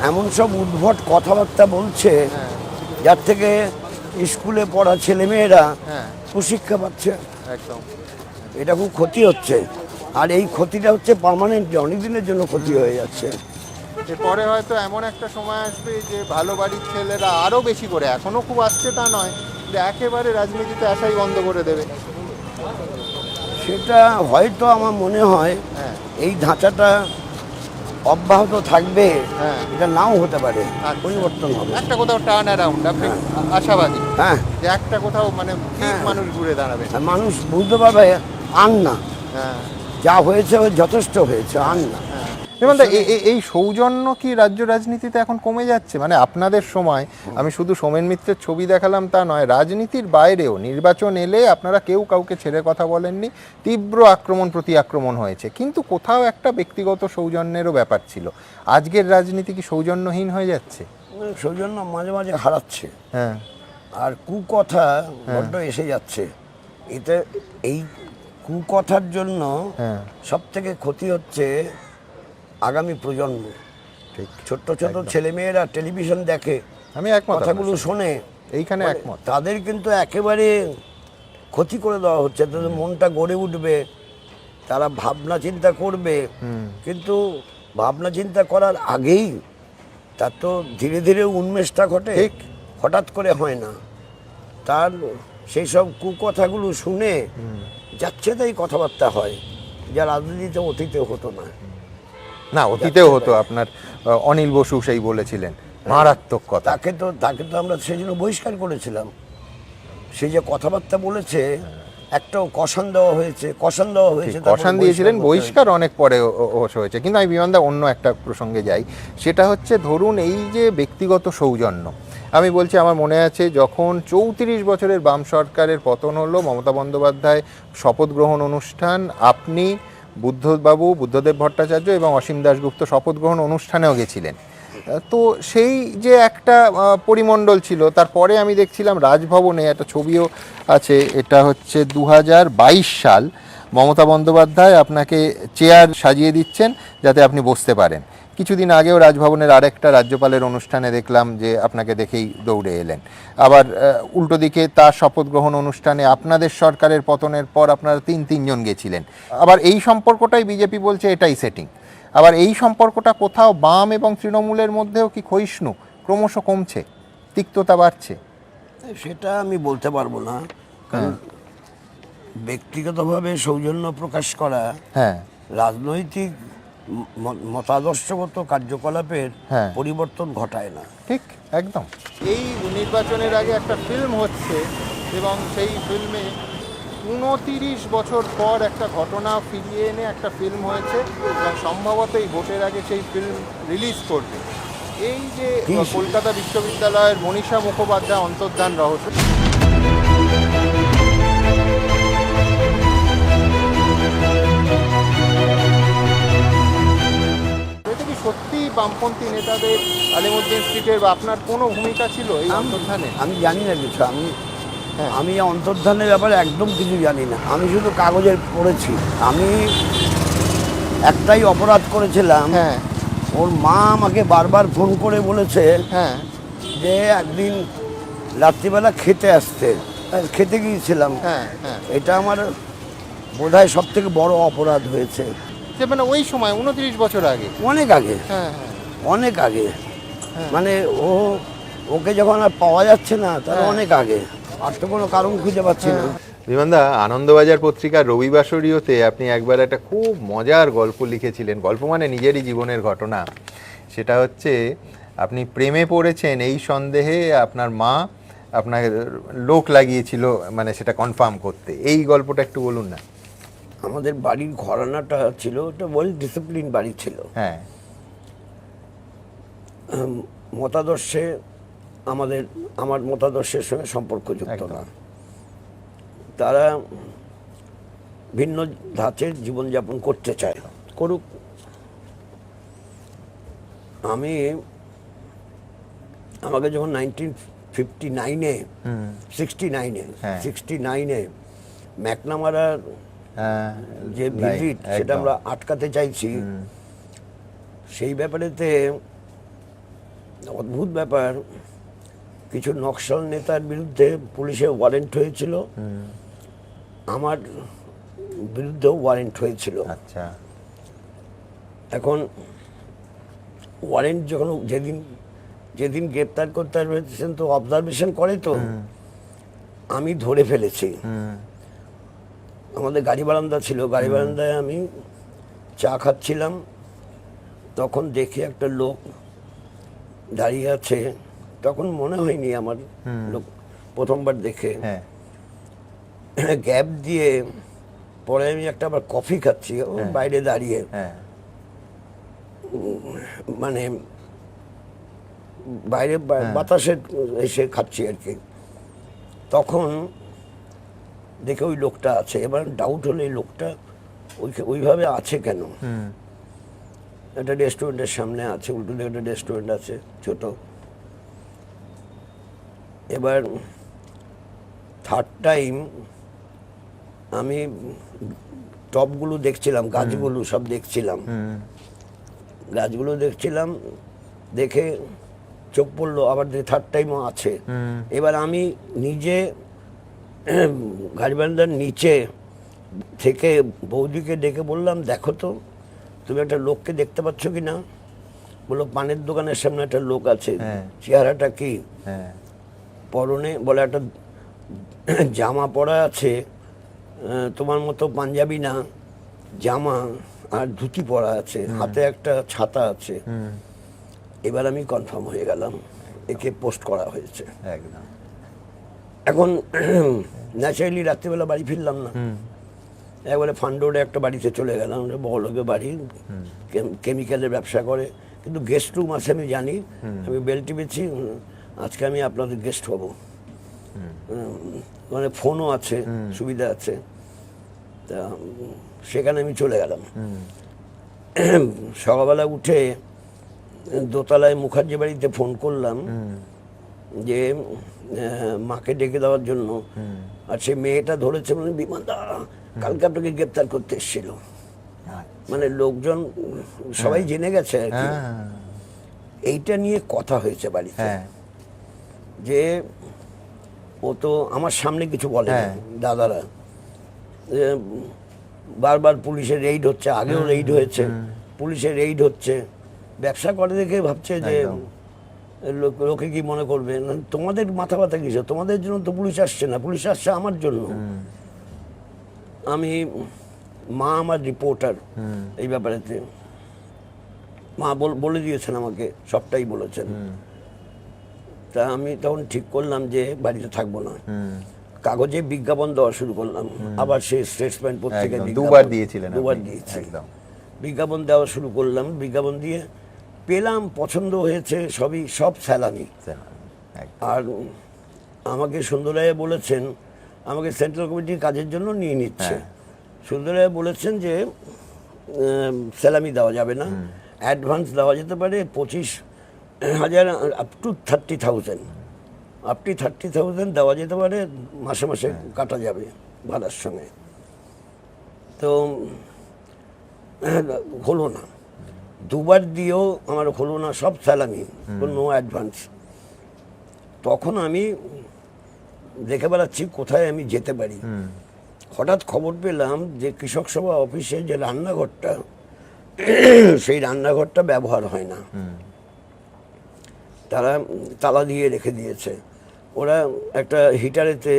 এমন সব উদ্ভট কথাবার্তা বলছে হ্যাঁ যার থেকে স্কুলে পড়া ছেলেমেয়েরা হ্যাঁ কুশিক্ষা পাচ্ছে। একদম। এটা খুব ক্ষতি হচ্ছে, আর এই ক্ষতিটা হচ্ছে পার্মানেন্ট, অনেক দিনের জন্য ক্ষতি হয়ে যাচ্ছে। এরপরে হয়তো এমন একটা সময় আসবে যে ভালো বাড়ির ছেলেরা আরও বেশি করে, এখনও খুব আসছে তা নয়, যে একেবারে রাজনীতিতে আসাই বন্ধ করে দেবে। সেটা হয়তো আমার মনে হয় হ্যাঁ এই ধাঁচাটা অব্যাহত থাকবে, হ্যাঁ এটা নাও হতে পারে, আচ্ছা। পরিবর্তন হবে। একটা কোথাও টার্ন অ্যারাউন্ড, আপনি আশাবাদী হ্যাঁ, যে একটা কোথাও মানে ঠিক মানুষ ঘুরে দাঁড়াবে। আর মানুষ বুঝতে পারবে আর না, হ্যাঁ যা হয়েছে যথেষ্ট হয়েছে, আর না। বিমানদা, এই সৌজন্য কি রাজ্য রাজনীতিতে এখন কমে যাচ্ছে? মানে আপনাদের সময়, আমি শুধু সোমেন মিত্রের ছবি দেখালাম তা নয়, রাজনীতির বাইরেও নির্বাচন এলে আপনারা কেউ কাউকে ছেড়ে কথা বলেননি, তীব্র আক্রমণ প্রতি আক্রমণ হয়েছে, কিন্তু কোথাও একটা ব্যক্তিগত সৌজন্যেরও ব্যাপার ছিল। আজকের রাজনীতি কি সৌজন্যহীন হয়ে যাচ্ছে? সৌজন্য মাঝে মাঝে হারাচ্ছে, হ্যাঁ আর কুকথা বড্ড এসে যাচ্ছে। এতে এই কুকথার জন্য হ্যাঁ সব থেকে ক্ষতি হচ্ছে আগামী প্রজন্ম। ঠিক, ছোট্ট ছোট ছেলেমেয়েরা টেলিভিশন দেখে, আমি একমত, কথাগুলো শোনে, এইখানে মানে একমত। তাদের কিন্তু একেবারে ক্ষতি করে দেওয়া হচ্ছে, তাদের মনটা গড়ে উঠবে, তারা ভাবনা চিন্তা করবে, কিন্তু ভাবনা চিন্তা করার আগেই তার তো ধীরে ধীরে উন্মেষটা ঘটে, ঠিক। হঠাৎ করে হয় না। তার সেই সব কুকথাগুলো শুনে যাচ্ছে তাই কথাবার্তা হয়, যা রাজনীতিতে অতীতে হতো না। না, অতীতেও হতো, আপনার অনিল বসু সেই বলেছিলেন মারাত্মক কথা। তাকে তো আমরা সেই জন্য বহিষ্কার করেছিলাম। সে যে কথাবার্তা বলেছে, একটাও কষান দেওয়া হয়েছে, তারপর কষান দিয়েছিলেন, করতে বহিষ্কার অনেক পরে হয়েছে। কিন্তু আমি বিমানদা অন্য একটা প্রসঙ্গে যাই, সেটা হচ্ছে ধরুন এই যে ব্যক্তিগত সৌজন্য, আমি বলছি আমার মনে আছে যখন 34 বছরের বাম সরকারের পতন হলো, মমতা বন্দ্যোপাধ্যায় শপথ গ্রহণ অনুষ্ঠান, আপনি বুদ্ধদেব ভট্টাচার্য এবং অসীম দাশগুপ্ত শপথ গ্রহণ অনুষ্ঠানেও গেছিলেন। তো সেই যে একটা পরিমণ্ডল ছিল, তারপরে আমি দেখছিলাম রাজভবনে একটা ছবিও আছে, এটা হচ্ছে 2022 সাল, মমতা বন্দ্যোপাধ্যায় আপনাকে চেয়ার সাজিয়ে দিচ্ছেন যাতে আপনি বসতে পারেন। কিছুদিন আগেও রাজভবনের আরেকটা রাজ্যপালের অনুষ্ঠানে দেখলাম যে আপনাকে দেখেই দৌড়ে এলেন। আবার উল্টো দিকে তার শপথ গ্রহণ অনুষ্ঠানে আপনাদের সরকারের পতনের পর আপনারা তিনজন গেছিলেন। আবার এই সম্পর্কটাই বিজেপি বলছে এটাই সেটিং। আবার এই সম্পর্কটা কোথাও বাম এবং তৃণমূলের মধ্যেও কি ক্ষয়িষ্ণু, ক্রমশ কমছে, তিক্ততা বাড়ছে? সেটা আমি বলতে পারবো না, কারণ ব্যক্তিগতভাবে সৌজন্য প্রকাশ করা হ্যাঁ, রাজনৈতিক মতাদর্শগত কার্যকলাপের হ্যাঁ, পরিবর্তন ঘটায় না। ঠিক, একদম। এই নির্বাচনের আগে একটা ফিল্ম হচ্ছে এবং সেই ফিল্মে 29 বছর পর একটা ঘটনা ফিরিয়ে এনে একটা ফিল্ম হয়েছে এবং সম্ভবত এই ভোটের আগে সেই ফিল্ম রিলিজ করবে। এই যে কলকাতা বিশ্ববিদ্যালয়ের মনীষা মুখোপাধ্যায় অন্তর্ধান রহস্য, এটা কি সত্যি বামপন্থী নেতাদের আলিমুদ্দিন স্ট্রিটের বা আপনার কোনো ভূমিকা ছিল এই অন্তর্ধানে? আমি জানি না কিছু, আমি অন্তর্ধানের ব্যাপারে একদম কিছু জানি না। আমি শুধু কাগজে পড়েছি। আমি একটাই অপরাধ করেছিলাম, হ্যাঁ, ওর মা আমাকে বারবার ফোন করে বলেছে হ্যাঁ, যে একদিন রাত্রিবেলা খেতে গিয়েছিলাম। হ্যাঁ, হ্যাঁ, এটা আমার বোধহয় সব থেকে বড় অপরাধ হয়েছে। যে মানে ওই সময় 29 বছর আগে, অনেক আগে, হ্যাঁ, হ্যাঁ, অনেক আগে, মানে ওকে যখন আর পাওয়া যাচ্ছে না, তার অনেক আগে, আর তো কোনো কারণ খুঁজে পাচ্ছি না। বিমানদা, আনন্দবাজার পত্রিকার রবিবাসরীয়তে আপনি একবার একটা খুব মজার গল্প লিখেছিলেন, গল্প মানে নিজেরই জীবনের ঘটনা। সেটা হচ্ছে আপনি প্রেমে পড়েছেন এই সন্দেহে আপনার মা আপনাকে লোক লাগিয়েছিল, মানে সেটা কনফার্ম করতে। এই গল্পটা একটু বলুন না। আমাদের বাড়ির ঘরানাটা ছিল, ওটা ওয়েল ডিসিপ্লিন বাড়ি ছিল। হ্যাঁ, মতাদর্শে আমার মতাদর্শের সঙ্গে সম্পর্কযুক্ত না। তারা ভিন্ন ধাঁচের জীবনযাপন করতে চায়, করুক। আমাকে যখন 1969-এ ম্যাকনামারার যে ভিজিট, সেটা আমরা আটকাতে চাইছি, সেই ব্যাপারেতে অদ্ভুত ব্যাপার, কিছু নকশাল নেতার বিরুদ্ধে পুলিশের ওয়ারেন্ট হয়েছিল, আমার বিরুদ্ধেও ওয়ারেন্ট হয়েছিল। আচ্ছা, এখন ওয়ারেন্ট যখন যেদিন গ্রেপ্তার করতে হয়েছেন, তো অবজারভেশন করে, তো আমি ধরে ফেলেছি। আমাদের গাড়ি বারান্দা ছিল, গাড়ি বারান্দায় আমি চা খাচ্ছিলাম, তখন দেখি একটা লোক দাঁড়িয়ে আছে। তখন মনে হয়নি আমার লোক, প্রথমবার দেখে গ্যাপ দিয়ে পরে আমি একটা আবার কফি খাচ্ছি বাইরে দাঁড়িয়ে, মানে বাইরে বাতাসে এসে খাচ্ছি আর কি। তখন দেখে ওই লোকটা আছে। এবার ডাউট হলো এই লোকটা ওইভাবে আছে কেন। একটা রেস্টুরেন্টের সামনে আছে, উল্টো দিকে একটা রেস্টুরেন্ট আছে ছোট। এবার থার্ড টাইম আমি টপগুলো দেখছিলাম, গাছগুলো সব দেখছিলাম, দেখে চোখ পড়লো আবার যে থার্ড টাইমও আছে। এবার আমি নিজে গাড়ি বারান্দার নিচে থেকে বৌদিকে ডেকে বললাম, দেখো তো তুমি একটা লোককে দেখতে পাচ্ছ কি না? বললো, পানের দোকানের সামনে একটা লোক আছে। হ্যাঁ। চেহারাটা কি? হ্যাঁ, পরনে বলে একটা জামা পরা আছে, তোমার মতো পাঞ্জাবি না, জামা আর ধুতি পরা আছে, হাতে একটা ছাতা আছে। এবার আমি কনফার্ম হয়ে গেলাম, একে পোস্ট করা হয়েছে। একদম। এখন ন্যাচারালি রাত্রিবেলা বাড়ি ফিরলাম না, একবারে ফান্ডোরে একটা বাড়িতে চলে গেলাম, বড়লোকের বাড়ি, কেমিক্যালের ব্যবসা করে, কিন্তু গেস্ট রুম আছে আমি জানি। আমি বেল টিপেছি, আজকে আমি আপনাদের গেস্ট হব, মানে ফোনও আছে, সুবিধা আছে। তা সেখানে আমি চলে গেলাম। সকালবেলা উঠে দোতলায় মুখার্জি বাড়িতে ফোন করলাম যে মাকে ডেকে দেওয়ার জন্য। আর সে মেয়েটা ধরেছে, মানে বিমানদা কালকে আপনাকে গ্রেপ্তার করতে এসেছিল। মানে লোকজন সবাই জেনে গেছে আর কি। এইটা নিয়ে কথা হয়েছে বাড়িতে, যে ও তো আমার সামনে কিছু বলে না, দাদারা বারবার পুলিশের রেইড হচ্ছে, আগেও রেইড হয়েছে, পুলিশের রেইড হচ্ছে, ব্যবসা করে দেখে ভাবছে যে লোকে কি মনে করবে, তোমাদের মাথা ব্যথা কিছু, তোমাদের জন্য তো পুলিশ আসছে না, পুলিশ আসছে আমার জন্য। আমি, মা আমার রিপোর্টার এই ব্যাপারেতে, মা বলে দিয়েছেন আমাকে, সবটাই বলেছেন। তা আমি তখন ঠিক করলাম যে বাড়িতে থাকবো না, কাগজে বিজ্ঞাপন দেওয়া শুরু করলাম। আবার সেই স্টেটসম্যান পত্রিকায় দুবার দিয়েছিলেন? দুবার দিয়েছি, বিজ্ঞাপন দেওয়া শুরু করলাম। বিজ্ঞাপন দিয়ে পেলাম, পছন্দ হয়েছে, সব স্যালামি। আর আমাকে সুন্দরায় বলেছেন, আমাকে সেন্ট্রাল কমিটির কাজের জন্য নিয়ে নিচ্ছে। সুন্দরায় বলেছেন যে স্যালামি দেওয়া যাবে না, অ্যাডভান্স দেওয়া যেতে পারে 25,000 আপ টু 30,000, আপ টু 30,000 দেওয়া যেতে পারে, মাসে মাসে কাটা যাবে ভাড়ার সঙ্গে। তো হলো না, দুবার দিয়েও আমার হলো না, সব স্যালামি, নো অ্যাডভান্স। তখন আমি দেখে বেড়াচ্ছি কোথায় আমি যেতে পারি। হঠাৎ খবর পেলাম যে কৃষক সভা অফিসে যে রান্নাঘরটা, সেই রান্নাঘরটা ব্যবহার হয় না, তারা তালা দিয়ে রেখে দিয়েছে। ওরা একটা হিটারেতে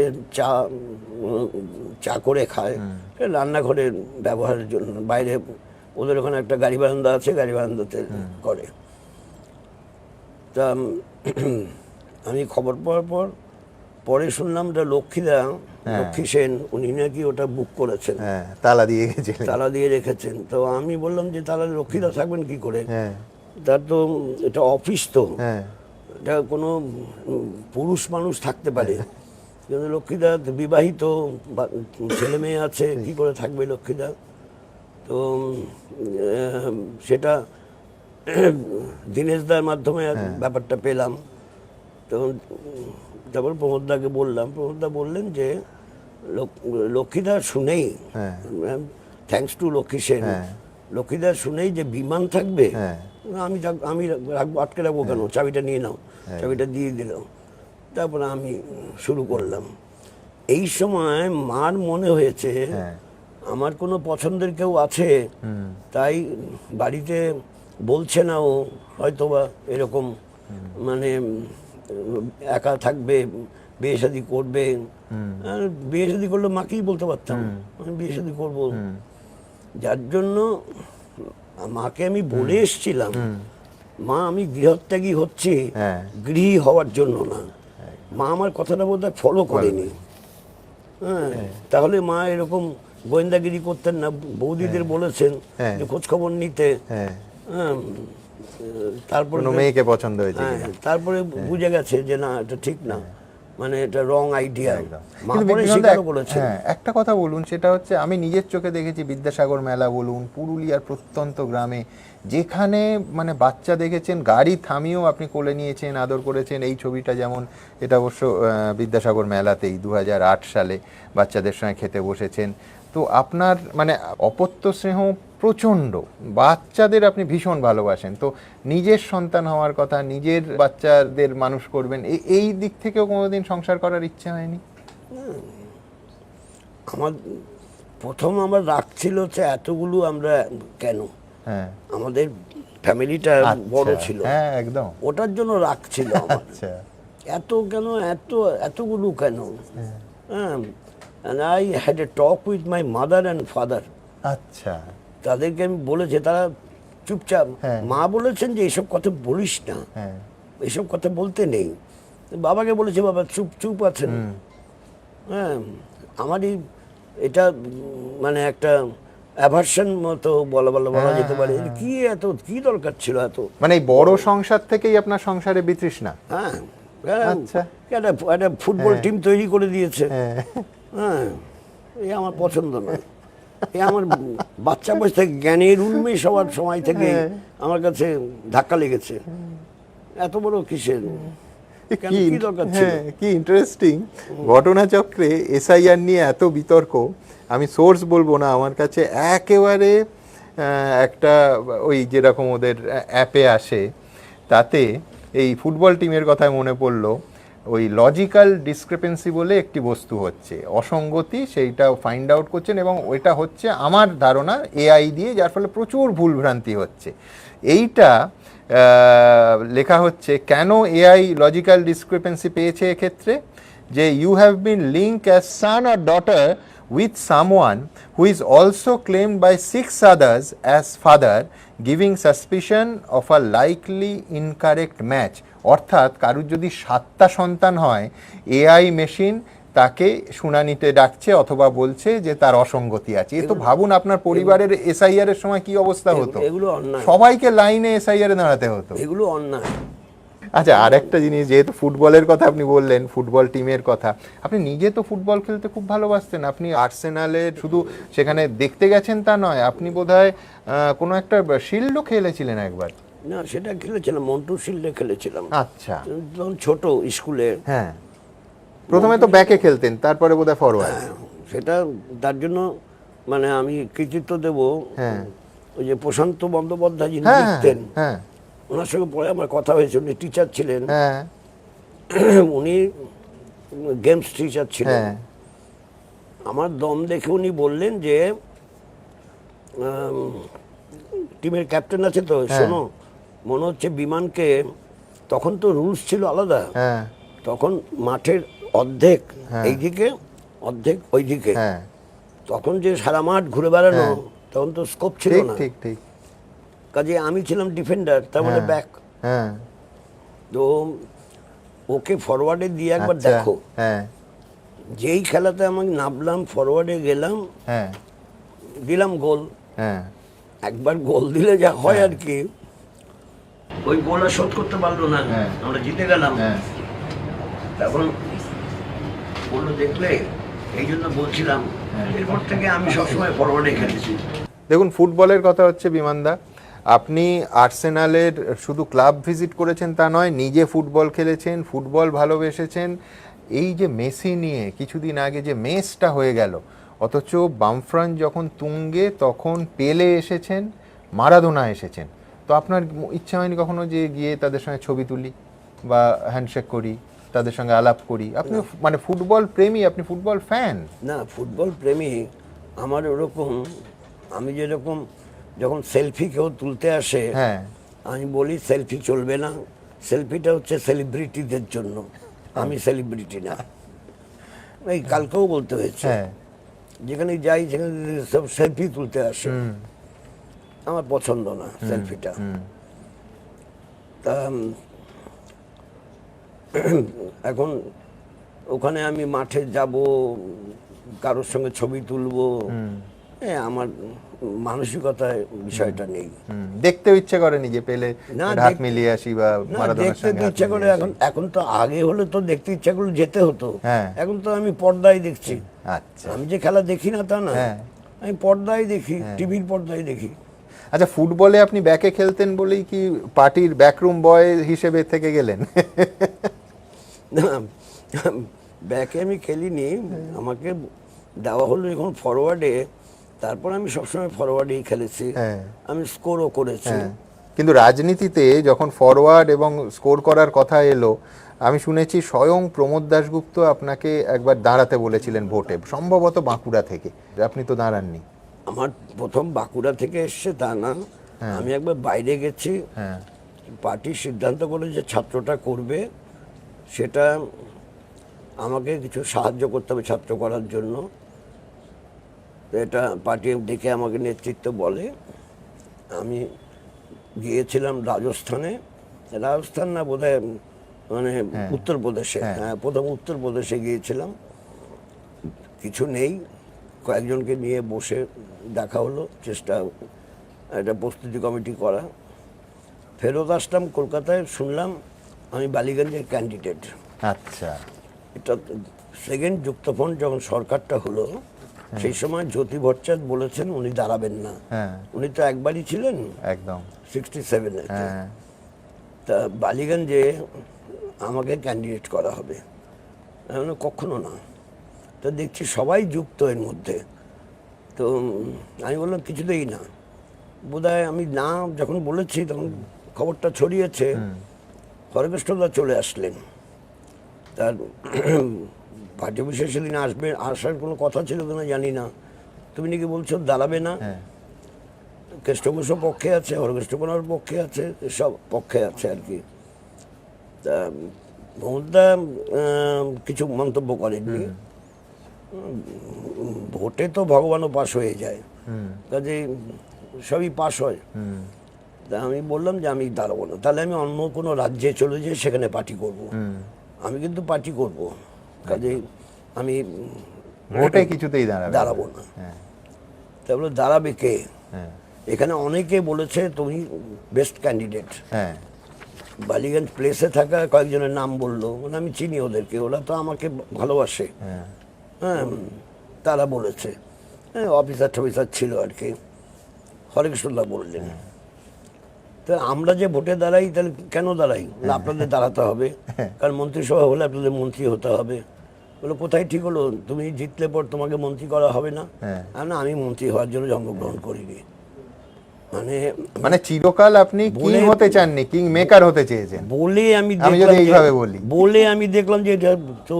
চা করে খায়, রান্নাঘরের ব্যবহারের জন্য। বাইরে ওদের ওখানে একটা গাড়ি বারান্দা আছে, গাড়ি বারান্দাতে করে। তা আমি খবর পাওয়ার পরে শুনলাম যে লক্ষ্মী সেন, উনি নাকি ওটা বুক করেছেন, তালা দিয়ে গেছিলেন, তালা দিয়ে রেখেছেন। তো আমি বললাম যে তাহলে লক্ষ্মীদা থাকবেন কি করে, তার তো এটা অফিস, তো এটা কোনো পুরুষ মানুষ থাকতে পারে, কিন্তু লক্ষ্মীদা বিবাহিত, ছেলে মেয়ে আছে, কি করে থাকবে লক্ষ্মীদা? তো সেটা দীনেশদার মাধ্যমে ব্যাপারটা পেলাম। তো তারপর প্রমোদদাকে বললাম, প্রমোদদা বললেন যে লক্ষ্মীদা শুনেই, থ্যাঙ্কস টু লক্ষ্মী সেন, লক্ষ্মীদা শুনেই যে বিমান থাকবে, আমি রাখবো, আটকে রাখবো কেন, চাবিটা নিয়ে নাও, চাবিটা দিয়ে দিল। তারপরে আমি শুরু করলাম। এই সময় মার মনে হয়েছে আমার কোনো পছন্দের কেউ আছে, তাই বাড়িতে বলছে না, ও হয়তো বা এরকম, মানে একা থাকবে, বিয়ে শাদী করবে। বিয়ে শাদী করলে মাকেই বলতে পারতাম আমি বিয়ে শাদী করবো, যার জন্য মাকে আমি বলে এসছিলাম, মা আমি গৃহত্যাগী হচ্ছি, গৃহী হওয়ার জন্য না। মা আমার কথাটা বোধহয় ফলো করেনি। তাহলে মা এরকম গোয়েন্দাগিরি করতেন না। বৌদিদের বলেছেন যে খোঁজ খবর নিতে, তারপরে মেয়েকে পছন্দ হয়েছে, তারপরে বুঝে গেছে যে না, এটা ঠিক না, মানে এটা রং আইডিয়া। একটা কথা বলুন, সেটা হচ্ছে আমি নিজের চোখে দেখেছি বিদ্যাসাগর মেলা বলুন, পুরুলিয়ার প্রত্যন্ত গ্রামে, যেখানে মানে বাচ্চা দেখেছেন গাড়ি থামিয়েও আপনি কোলে নিয়েছেন, আদর করেছেন। এই ছবিটা যেমন, এটা অবশ্য বিদ্যাসাগর মেলাতেই 2008 সালে বাচ্চাদের সঙ্গে খেতে বসেছেন। তো আপনার মানে অপত্য স্নেহ প্রচণ্ড, বাচ্চাদের আপনি ভীষণ ভালোবাসেন। তো নিজের সন্তান হওয়ার কথা, নিজের বাচ্চাদের মানুষ করবেন, এই দিক থেকেও কোনোদিন সংসার করার ইচ্ছে হয়নি? আমার প্রথম আমার রাগ ছিল যে এতগুলো আমরা কেন, হ্যাঁ আমাদের ফ্যামিলিটা বড় আচ্ছা, ছিল, হ্যাঁ একদম। ওটার জন্য রাগ ছিল আমার। আচ্ছা এত কেন, এতগুলো কেন? হ্যাঁ, and I had a talk with my mother and father. আচ্ছা তাদেরকে আমি বলেছি, তারা চুপচাপ। হ্যাঁ। মা বলেছেন যে এইসব কথা বলিস না, হ্যাঁ এইসব কথা বলতে নেই। বাবাকে বলেছে, বাবা চুপ চুপ আছেন। হ্যাঁ, আমারই এটা মানে একটা অ্যাভার্সন মতো বলা যেতে পারে। কি দরকার ছিল এত? মানে এই বড় সংসার থেকেই আপনার সংসারে বিতৃষ্ণা। হ্যাঁ, আচ্ছা। একটা ফুটবল টিম তৈরি করে দিয়েছে। হ্যাঁ হ্যাঁ, এই আমার পছন্দ না। এই আমার বাচ্চা বয়স থেকে জ্ঞানের উন্মেষ হওয়ার সময় থেকে আমার কাছে ধাক্কা লেগেছে। এত বড় কিসের, কেন, কি দরকার ছিল? কি ইন্টারেস্টিং ঘটনাচক্রে এসআইআর নিয়ে এত বিতর্ক। আমি সোর্স বলবো না, আমার কাছে একেবারে একটা ওই যেরকম ওদের অ্যাপে আসে, তাতে এই ফুটবল টিমের কথায় মনে পড়লো, ওই লজিক্যাল ডিসক্রিপেন্সি বলে একটি বস্তু হচ্ছে, অসঙ্গতি, সেইটা ফাইন্ড আউট করছেন এবং ওইটা হচ্ছে আমার ধারণা এআই দিয়ে, যার ফলে প্রচুর ভুলভ্রান্তি হচ্ছে। এইটা লেখা হচ্ছে কেন এআই লজিক্যাল ডিসক্রিপেন্সি পেয়েছে এক্ষেত্রে, যে you have been link as son or daughter with someone who is also claimed by 6 others as father, giving suspicion of a likely incorrect match. অর্থাৎ কারুর যদি 7টা সন্তান হয়, এআই মেশিন তাকে শুনানিতে ডাকছে অথবা বলছে যে তার অসঙ্গতি আছে। এ তো ভাবুন আপনার পরিবারের এসআইআর এর সময় কি অবস্থা হতো। এগুলো অন্যায়, সবাইকে লাইনে এসআইআর এ দাঁড়াতে হতো। এগুলো অন্যায়। আচ্ছা, আর একটা জিনিস, যেহেতু ফুটবলের কথা আপনি বললেন, ফুটবল টিমের কথা, আপনি নিজে তো ফুটবল খেলতে খুব ভালোবাসতেন। আপনি আর্সেনালের শুধু সেখানে দেখতে গেছেন তা নয়, আপনি বোধহয় কোনো একটা শিল্ডও খেলেছিলেন একবার। না, সেটা খেলেছিলাম, মন্টু শিল্ডে খেলেছিলাম। আচ্ছা, তখন ছোট স্কুলে। হ্যাঁ, প্রথমে তো ব্যাকে খেলতেন, তারপরে বোধহয় ফরওয়ার্ড। সেটা তার জন্য মানে আমি কৃতিত্ব দেব, হ্যাঁ, ওই যে প্রশান্ত বন্দ্যোপাধ্যায় যিনি হ্যাঁ লিখতেন, হ্যাঁ ওনার সঙ্গে পরে আমার কথা হয়েছে। উনি টিচার ছিলেন, হ্যাঁ উনি গেমস টিচার ছিলেন। হ্যাঁ আমার দম দেখে উনি বললেন যে টিমের ক্যাপ্টেন আছে তো, শোনো, মনে হচ্ছে বিমানকে, তখন তো রুলস ছিল আলাদা, হ্যাঁ তখন মাঠের অর্ধেক এইদিকে অর্ধেক ওইদিকে, হ্যাঁ, তখন যে সারা মাঠ ঘুরে বেড়ানো, তখন তো স্কোপ ছিল ঠিক না। ঠিক ঠিক। কাজে আমি ছিলাম ডিফেন্ডার, তার মানে ব্যাক। হ্যাঁ, তো ওকে ফরওয়ার্ডে দিয়ে একবার আচ্ছা, দেখো। হ্যাঁ যেই খেলাতে আমি নামলাম, ফরওয়ার্ডে গেলাম, হ্যাঁ দিলাম গোল। হ্যাঁ একবার গোল দিলে যা হয় আর কি, ওই গোল আর শোধ করতে পারলো না, হ্যাঁ। আমরা জিতে গেলাম। হ্যাঁ তখন বললো, দেখলে, এই জন্য বলছিলাম, এরপর থেকে আমি সবসময় ফরওয়ার্ডে খেলেছি। দেখুন, ফুটবলের কথা হচ্ছে বিমানদা, আপনি আর্সেনালের শুধু ক্লাব ভিজিট করেছেন তা নয়, নিজে ফুটবল খেলেছেন, ফুটবল ভালোবেসেছেন। এই যে মেসি নিয়ে কিছুদিন আগে যে মেসটা হয়ে গেল, অথচ বামফ্রন্ট যখন তুঙ্গে তখন পেলে এসেছেন, মারাদোনা এসেছেন, তো আপনার ইচ্ছা হয়নি কখনো যে গিয়ে তাদের সঙ্গে ছবি তুলি বা হ্যান্ডশেক করি, তাদের সঙ্গে আলাপ করি? আপনি মানে ফুটবল প্রেমী, আপনি ফুটবল ফ্যান। না, ফুটবল প্রেমী আমার ওরকম। আমি যেরকম, যখন সেলফি কেউ তুলতে আসে, হ্যাঁ, আমি বলি সেলফি চলবে না, সেলফিটা হচ্ছে সেলিব্রিটিদের জন্য, আমি সেলিব্রিটি না। এই কালকেও বলতে হয়েছে, হ্যাঁ যেখানে যাই সেখানে সব সেলফি তুলতে আসে, আমার পছন্দ না সেলফিটা। তা এখন ওখানে আমি মাঠে যাব, কারোর সঙ্গে ছবি তুলবো, আমার মানসিকতায় বিষয়টা নেই। দেখতেও ইচ্ছে করেনি যে পেলে না, হাত মিলিয়ে আসি বা না, মারাদোনার দেখতে সঙ্গে তো হাত ইচ্ছা করে। মিলিয়ে আসি। এখন তো আগে হলে তো দেখতে ইচ্ছা করলে যেতে হতো, হ্যাঁ। এখন তো আমি পর্দায় দেখছি। আচ্ছা আমি যে খেলা দেখি না তা না, হ্যাঁ। আমি পর্দায় দেখি, টিভির পর্দায় দেখি। আচ্ছা, ফুটবলে আপনি ব্যাকে খেলতেন বলেই কি পার্টির ব্যাকরুম বয় হিসেবে থেকে গেলেন? না, ব্যাকে আমি খেলিনি, আমাকে দেওয়া হলো যখন ফরওয়ার্ডে, তারপর আমি সবসময় ফরওয়ার্ডেই খেলেছি। হ্যাঁ। আমি স্কোরও করেছি। হ্যাঁ। কিন্তু রাজনীতিতে যখন ফরওয়ার্ড এবং স্কোর করার কথা এলো, আমি শুনেছি স্বয়ং প্রমোদ দাশগুপ্ত আপনাকে একবার দাঁড়াতে বলেছিলেন ভোটে, সম্ভবত বাঁকুড়া থেকে। আপনি তো দাঁড়াননি। আমার প্রথম বাঁকুড়া থেকে এসছে তা না, আমি একবার বাইরে গেছি, হ্যাঁ, পার্টি সিদ্ধান্ত করে যে ছাত্রটা করবে, সেটা আমাকে কিছু সাহায্য করতে হবে ছাত্র করার জন্য। তো এটা পার্টি ডেকে আমাকে নেতৃত্ব বলে। আমি গিয়েছিলাম রাজস্থান না বোধহয়, মানে উত্তরপ্রদেশে, হ্যাঁ প্রথম উত্তরপ্রদেশে গিয়েছিলাম। কিছু নেই, কয়েকজনকে নিয়ে বসে দেখা হলো, চেষ্টা একটা প্রস্তুতি কমিটি করা। ফেরত আসলাম কলকাতায়, শুনলাম আমি বালিগঞ্জের ক্যান্ডিডেট। আচ্ছা, এটা সেকেন্ড যুক্তফ্রন্ট যখন সরকারটা হলো, সেই সময় জ্যোতি ভট্টাচার্য বলেছেন উনি দাঁড়াবেন না। হ্যাঁ, উনি তো একবারই ছিলেন একদম, 67-এ। হ্যাঁ, তা বালিগঞ্জে আমাকে ক্যান্ডিডেট করা হবে, আমি বললাম, কখনো না। তো দেখছি সবাই যুক্ত এর মধ্যে। তো আমি বললাম কিছুতেই না। বোধহয় আমি না যখন বলেছি তখন খবরটা ছড়িয়েছে, হরেকৃষ্ণদা চলে আসলেন। তার পার্টি অফিসে সেদিন আসার কোনো কথা ছিল কিনা জানি না। তুমি নাকি বলছো দাঁড়াবে না, হ্যাঁ, কেষ্ট ঘোষ পক্ষে আছে, হরকৃষ্ণ কোনার পক্ষে আছে, সব পক্ষে আছে আর কি। তা মমতা কিছু মন্তব্য করেননি। ভোটে তো ভগবানও পাশ হয়ে যায়, কাজে সবই পাশ হয়। তা আমি বললাম যে আমি দাঁড়াবো না, তাহলে আমি অন্য কোনো রাজ্যে চলে যাই, সেখানে পার্টি করব। আমি কিন্তু পার্টি করব, কাজে আমি ভোটে কিছুতেই দাঁড়াবো না। হ্যাঁ, তা বলে দাঁড়াবে কে? হ্যাঁ, এখানে অনেকে বলেছে তুমি বেস্ট ক্যান্ডিডেট। হ্যাঁ, বালিগঞ্জ প্লেসে থাকা কয়েকজনের নাম বললো, মানে আমি চিনি ওদেরকে, ওরা তো আমাকে ভালোবাসে। হ্যাঁ, হ্যাঁ, তারা বলেছে, হ্যাঁ অফিসার টফিসার ছিল আর কি। হরেকৃষ্ণদা বললেন, তা আমরা যে ভোটে দাঁড়াই, তাহলে কেন দাঁড়াই? না আপনাদের দাঁড়াতে হবে, কারণ মন্ত্রিসভা হলে আপনাদের মন্ত্রী হতে হবে। বলে কোথায় ঠিক হলো? তুমি জিতলে পর তোমাকে মন্ত্রী করা হবে না? না, আমি মন্ত্রী হওয়ার জন্য জন্মগ্রহণ করিনি। মানে চিরকাল আপনি কিং হতে চাননি, কিং মেকার হতে চেয়েছেন বলে আমি যদি এইভাবে বলি। বলে আমি দেখলাম যে এটা তো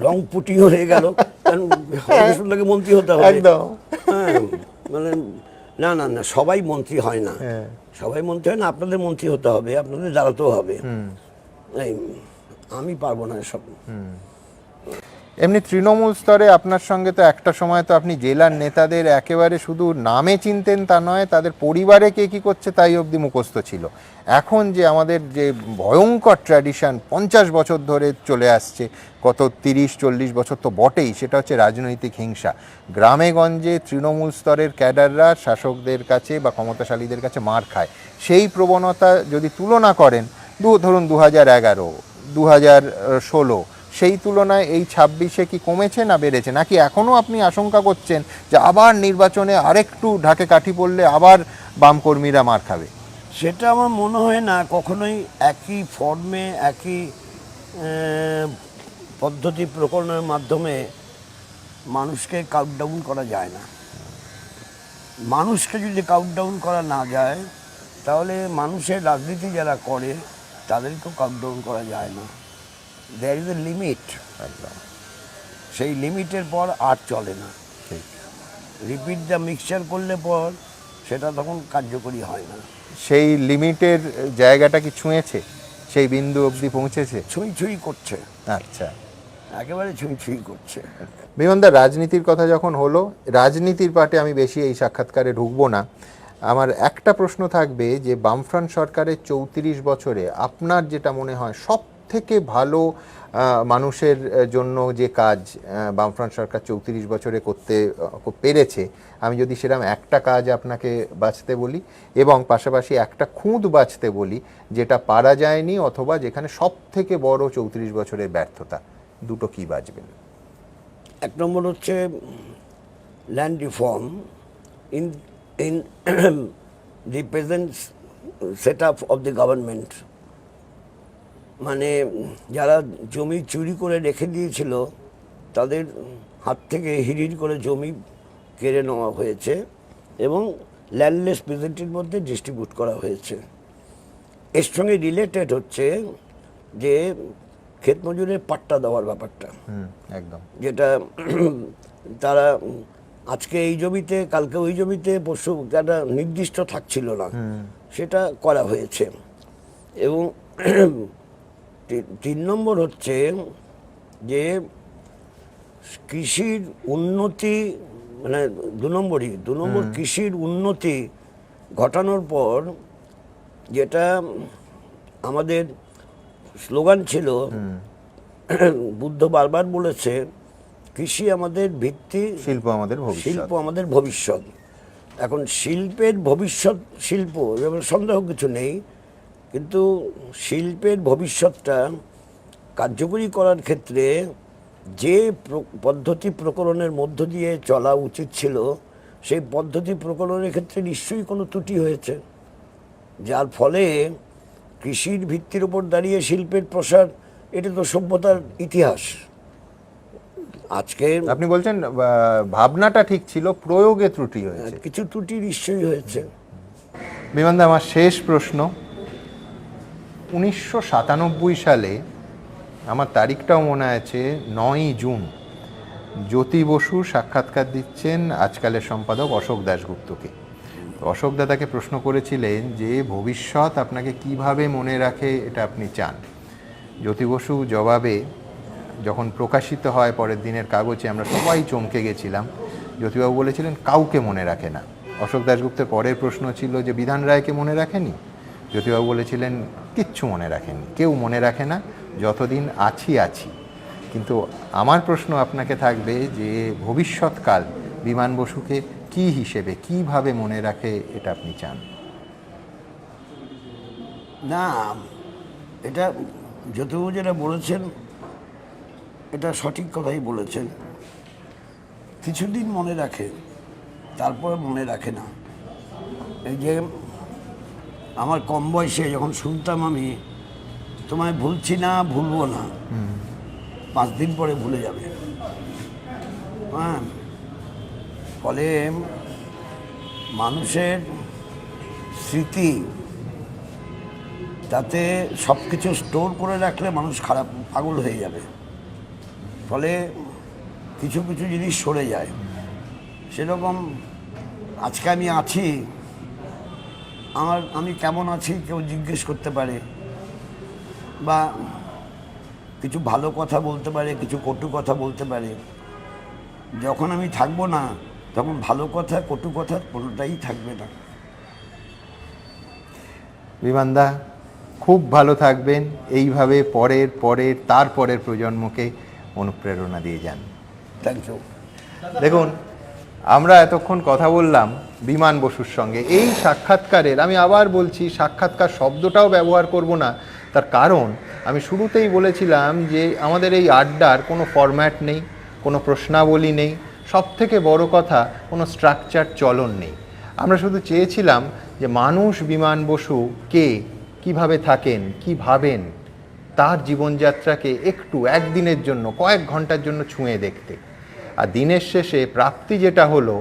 রং পুটি হয়ে গেল, কারণ হরেকৃষ্ণদাকে মন্ত্রী হতে হবে। একদম, হ্যাঁ, মানে না না না, সবাই মন্ত্রী হয় না, সবাই মন্ত্রী হয় না, আপনাদের মন্ত্রী হতে হবে, আপনাদের দাঁড়াতেও হবে। এই আমি পারবো না এসব। এমনি তৃণমূল স্তরে আপনার সঙ্গে তো একটা সময় তো আপনি জেলার নেতাদের একেবারে শুধু নামে চিনতেন তা নয়, তাদের পরিবারে কে কী করছে তাই অবধি মুখস্থ ছিল। এখন যে আমাদের যে ভয়ঙ্কর ট্র্যাডিশন 50 বছর ধরে চলে আসছে, কত 30-40 বছর তো বটেই, সেটা হচ্ছে রাজনৈতিক হিংসা। গ্রামে গঞ্জে তৃণমূল স্তরের ক্যাডাররা শাসকদের কাছে বা ক্ষমতাশালীদের কাছে মার খায়। সেই প্রবণতা যদি তুলনা করেন, ধরুন 2011, 2016, সেই তুলনায় এই 26-এ কি কমেছে না বেড়েছে, নাকি এখনও আপনি আশঙ্কা করছেন যে আবার নির্বাচনে আরেকটু ঢাকে কাঠি পড়লে আবার বাম কর্মীরা মার খাবে? সেটা আমার মনে হয় না, কখনোই একই ফর্মে একই পদ্ধতি প্রকরণের মাধ্যমে মানুষকে কাউন্টডাউন করা যায় না। মানুষকে যদি কাউন্টডাউন করা না যায়, তাহলে মানুষের রাজনীতি যারা করে তাদেরকেও কাউন্টডাউন করা যায় না। দেয়ার ইজ এ লিমিট, সেই লিমিটের পর আর চলে না। রিপিট দ্য মিক্সচার করলে পর সেটা তখন কার্যকরী হয় না। সেই লিমিটের জায়গাটা কি ছুঁয়েছে, সেই বিন্দু অবধি পৌঁছেছে? ছুঁই ছুঁই করছে, আচ্ছা, একেবারে ছুঁই ছুঁই করছে। বিমানদা, রাজনীতির কথা যখন হলো, রাজনীতির পাটে আমি বেশি এই সাক্ষাৎকারে ঢুকবো না। আমার একটা প্রশ্ন থাকবে যে বামফ্রন্ট সরকারের 34 বছরে আপনার যেটা মনে হয় সব থেকে ভালো মানুষের জন্য যে কাজ বামফ্রন্ট সরকার 34 বছরে করতে পেরেছে, আমি যদি সেরকম একটা কাজ আপনাকে বাছতে বলি এবং পাশাপাশি একটা খুঁত বাছতে বলি যেটা পারা যায়নি অথবা যেখানে সব থেকে বড় 34 বছরের ব্যর্থতা, দুটো কি বাছবেন? এক নম্বর হচ্ছে land reform in the present set up of the government. মানে যারা জমি চুরি করে রেখে দিয়েছিল তাদের হাত থেকে হিড়ির করে জমি কেড়ে নেওয়া হয়েছে এবং ল্যান্ডলেস পেজেন্টের মধ্যে ডিস্ট্রিবিউট করা হয়েছে। এর সঙ্গে রিলেটেড হচ্ছে যে ক্ষেত মজুরের পাট্টা দেওয়ার ব্যাপারটা, একদম। যেটা তারা আজকে এই জমিতে, কালকে ওই জমিতে, পরশু একটা নির্দিষ্ট থাকছিল না, সেটা করা হয়েছে। এবং 3 নম্বর হচ্ছে যে কৃষির উন্নতি, মানে 2 নম্বর কৃষির উন্নতি ঘটানোর পর যেটা আমাদের স্লোগান ছিল, বুদ্ধ বারবার বলেছে কৃষি আমাদের ভিত্তি, শিল্প আমাদের ভবিষ্যৎ। শিল্প আমাদের ভবিষ্যৎ। এখন শিল্পের ভবিষ্যৎ, শিল্প যেমন সন্দেহ কিছু নেই, কিন্তু শিল্পের ভবিষ্যৎটা কার্যকরী করার ক্ষেত্রে যে পদ্ধতি প্রকরণের মধ্য দিয়ে চলা উচিত ছিল, সেই পদ্ধতি প্রকরণের ক্ষেত্রে নিশ্চয়ই কোনো ত্রুটি হয়েছে, যার ফলে কৃষির ভিত্তির উপর দাঁড়িয়ে শিল্পের প্রসার, এটা তো সভ্যতার ইতিহাস। আজকে আপনি বলছেন ভাবনাটা ঠিক ছিল, প্রয়োগে ত্রুটি হয়েছে। কিছু ত্রুটি নিশ্চয়ই হয়েছে। বিমানদা, আমার শেষ প্রশ্ন, 1997 সালে, আমার তারিখটাও মনে আছে, 9ই জুন, জ্যোতি বসু সাক্ষাৎকার দিচ্ছেন আজকালের সম্পাদক অশোক দাশগুপ্তকে। অশোক দাদাকে প্রশ্ন করেছিলেন যে ভবিষ্যৎ আপনাকে কিভাবে মনে রাখে এটা আপনি চান। জ্যোতি বসু জবাবে, যখন প্রকাশিত হয় পরের দিনের কাগজে, আমরা সবাই চমকে গেছিলাম। জ্যোতিবাবু বলেছিলেন কাউকে মনে রাখে না। অশোক দাশগুপ্তের পরের প্রশ্ন ছিল যে বিধান রায়কে মনে রাখেনি? জ্যোতিবাবু বলেছিলেন কিচ্ছু মনে রাখেনি, কেউ মনে রাখে না, যতদিন আছি। কিন্তু আমার প্রশ্ন আপনাকে থাকবে যে ভবিষ্যৎকাল বিমান বসুকে কি হিসেবে, কিভাবে মনে রাখে এটা আপনি চান? না, এটা জ্যোতিবাবু যেটা বলেছেন এটা সঠিক কথাই বলেছেন। কিছুদিন মনে রাখে, তারপরে মনে রাখে না। এই যে আমার কম বয়সে যখন শুনতাম আমি, তোমায় ভুলছি না, ভুলবো না, 5 দিন পরে ভুলে যাবে। হ্যাঁ, ফলে মানুষের স্মৃতি, তাতে সব কিছু স্টোর করে রাখলে মানুষ খারাপ, পাগল হয়ে যাবে। ফলে কিছু কিছু জিনিস সরে যায়। সেরকম আজকে আমি আছি, আমি কেমন আছি কেউ জিজ্ঞেস করতে পারে, বা কিছু ভালো কথা বলতে পারে, কিছু কটু কথা বলতে পারে। যখন আমি থাকবো না, তখন ভালো কথা, কটু কথা কোনোটাই থাকবে না। বিমানদা, খুব ভালো থাকবেন, এইভাবে তারপরের প্রজন্মকে অনুপ্রেরণা দিয়ে যান। Thank you. দেখুন, আমরা এতক্ষণ কথা বললাম বিমান বসুর সঙ্গে। এই সাক্ষাৎকারের, আমি আবার বলছি, সাক্ষাৎকার শব্দটাও ব্যবহার করব না, তার কারণ আমি শুরুতেই বলেছিলাম যে আমাদের এই আড্ডার কোনো ফরম্যাট নেই, কোনো প্রশ্নাবলী নেই, সবথেকে বড় কথা কোনো স্ট্রাকচার চলন নেই। আমরা শুধু চেয়েছিলাম যে মানুষ বিমান বসু কে, কিভাবে থাকেন, কি ভাবেন, তার জীবনযাত্রাকে একটু একদিনের জন্য, কয়েক ঘন্টার জন্য ছুঁয়ে দেখতে। আর দিনের শেষে প্রাপ্তি যেটা হলো,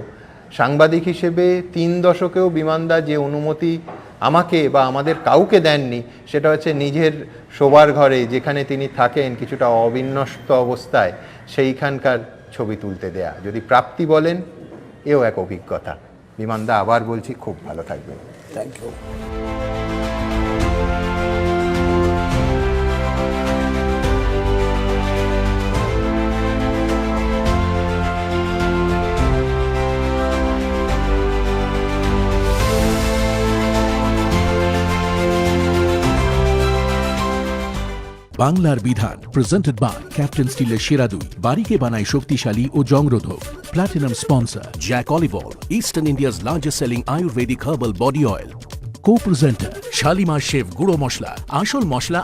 সাংবাদিক হিসেবে 3 দশকেও বিমানদা যে অনুমতি আমাকে বা আমাদের কাউকে দেননি, সেটা হচ্ছে নিজের শোবার ঘরে, যেখানে তিনি থাকেন কিছুটা অবিন্যস্ত অবস্থায়, সেইখানকার ছবি তুলতে দেয়া। যদি প্রাপ্তি বলেন, এও এক অভিজ্ঞতা। বিমানদা, আবার বলছি, খুব ভালো থাকবেন। Thank you. বাংলার বিধান প্রেজেন্টেড বাই ক্যাপ্টেন স্টিলের সেরা দুই, বাড়িকে বানায় শক্তিশালী ও জংরোধক। Platinum sponsor Jack olive oil, eastern India's largest selling Ayurvedic herbal body oil. Co-presenter Shalimar chef গুঁড়ো মশলা, আসল মশলা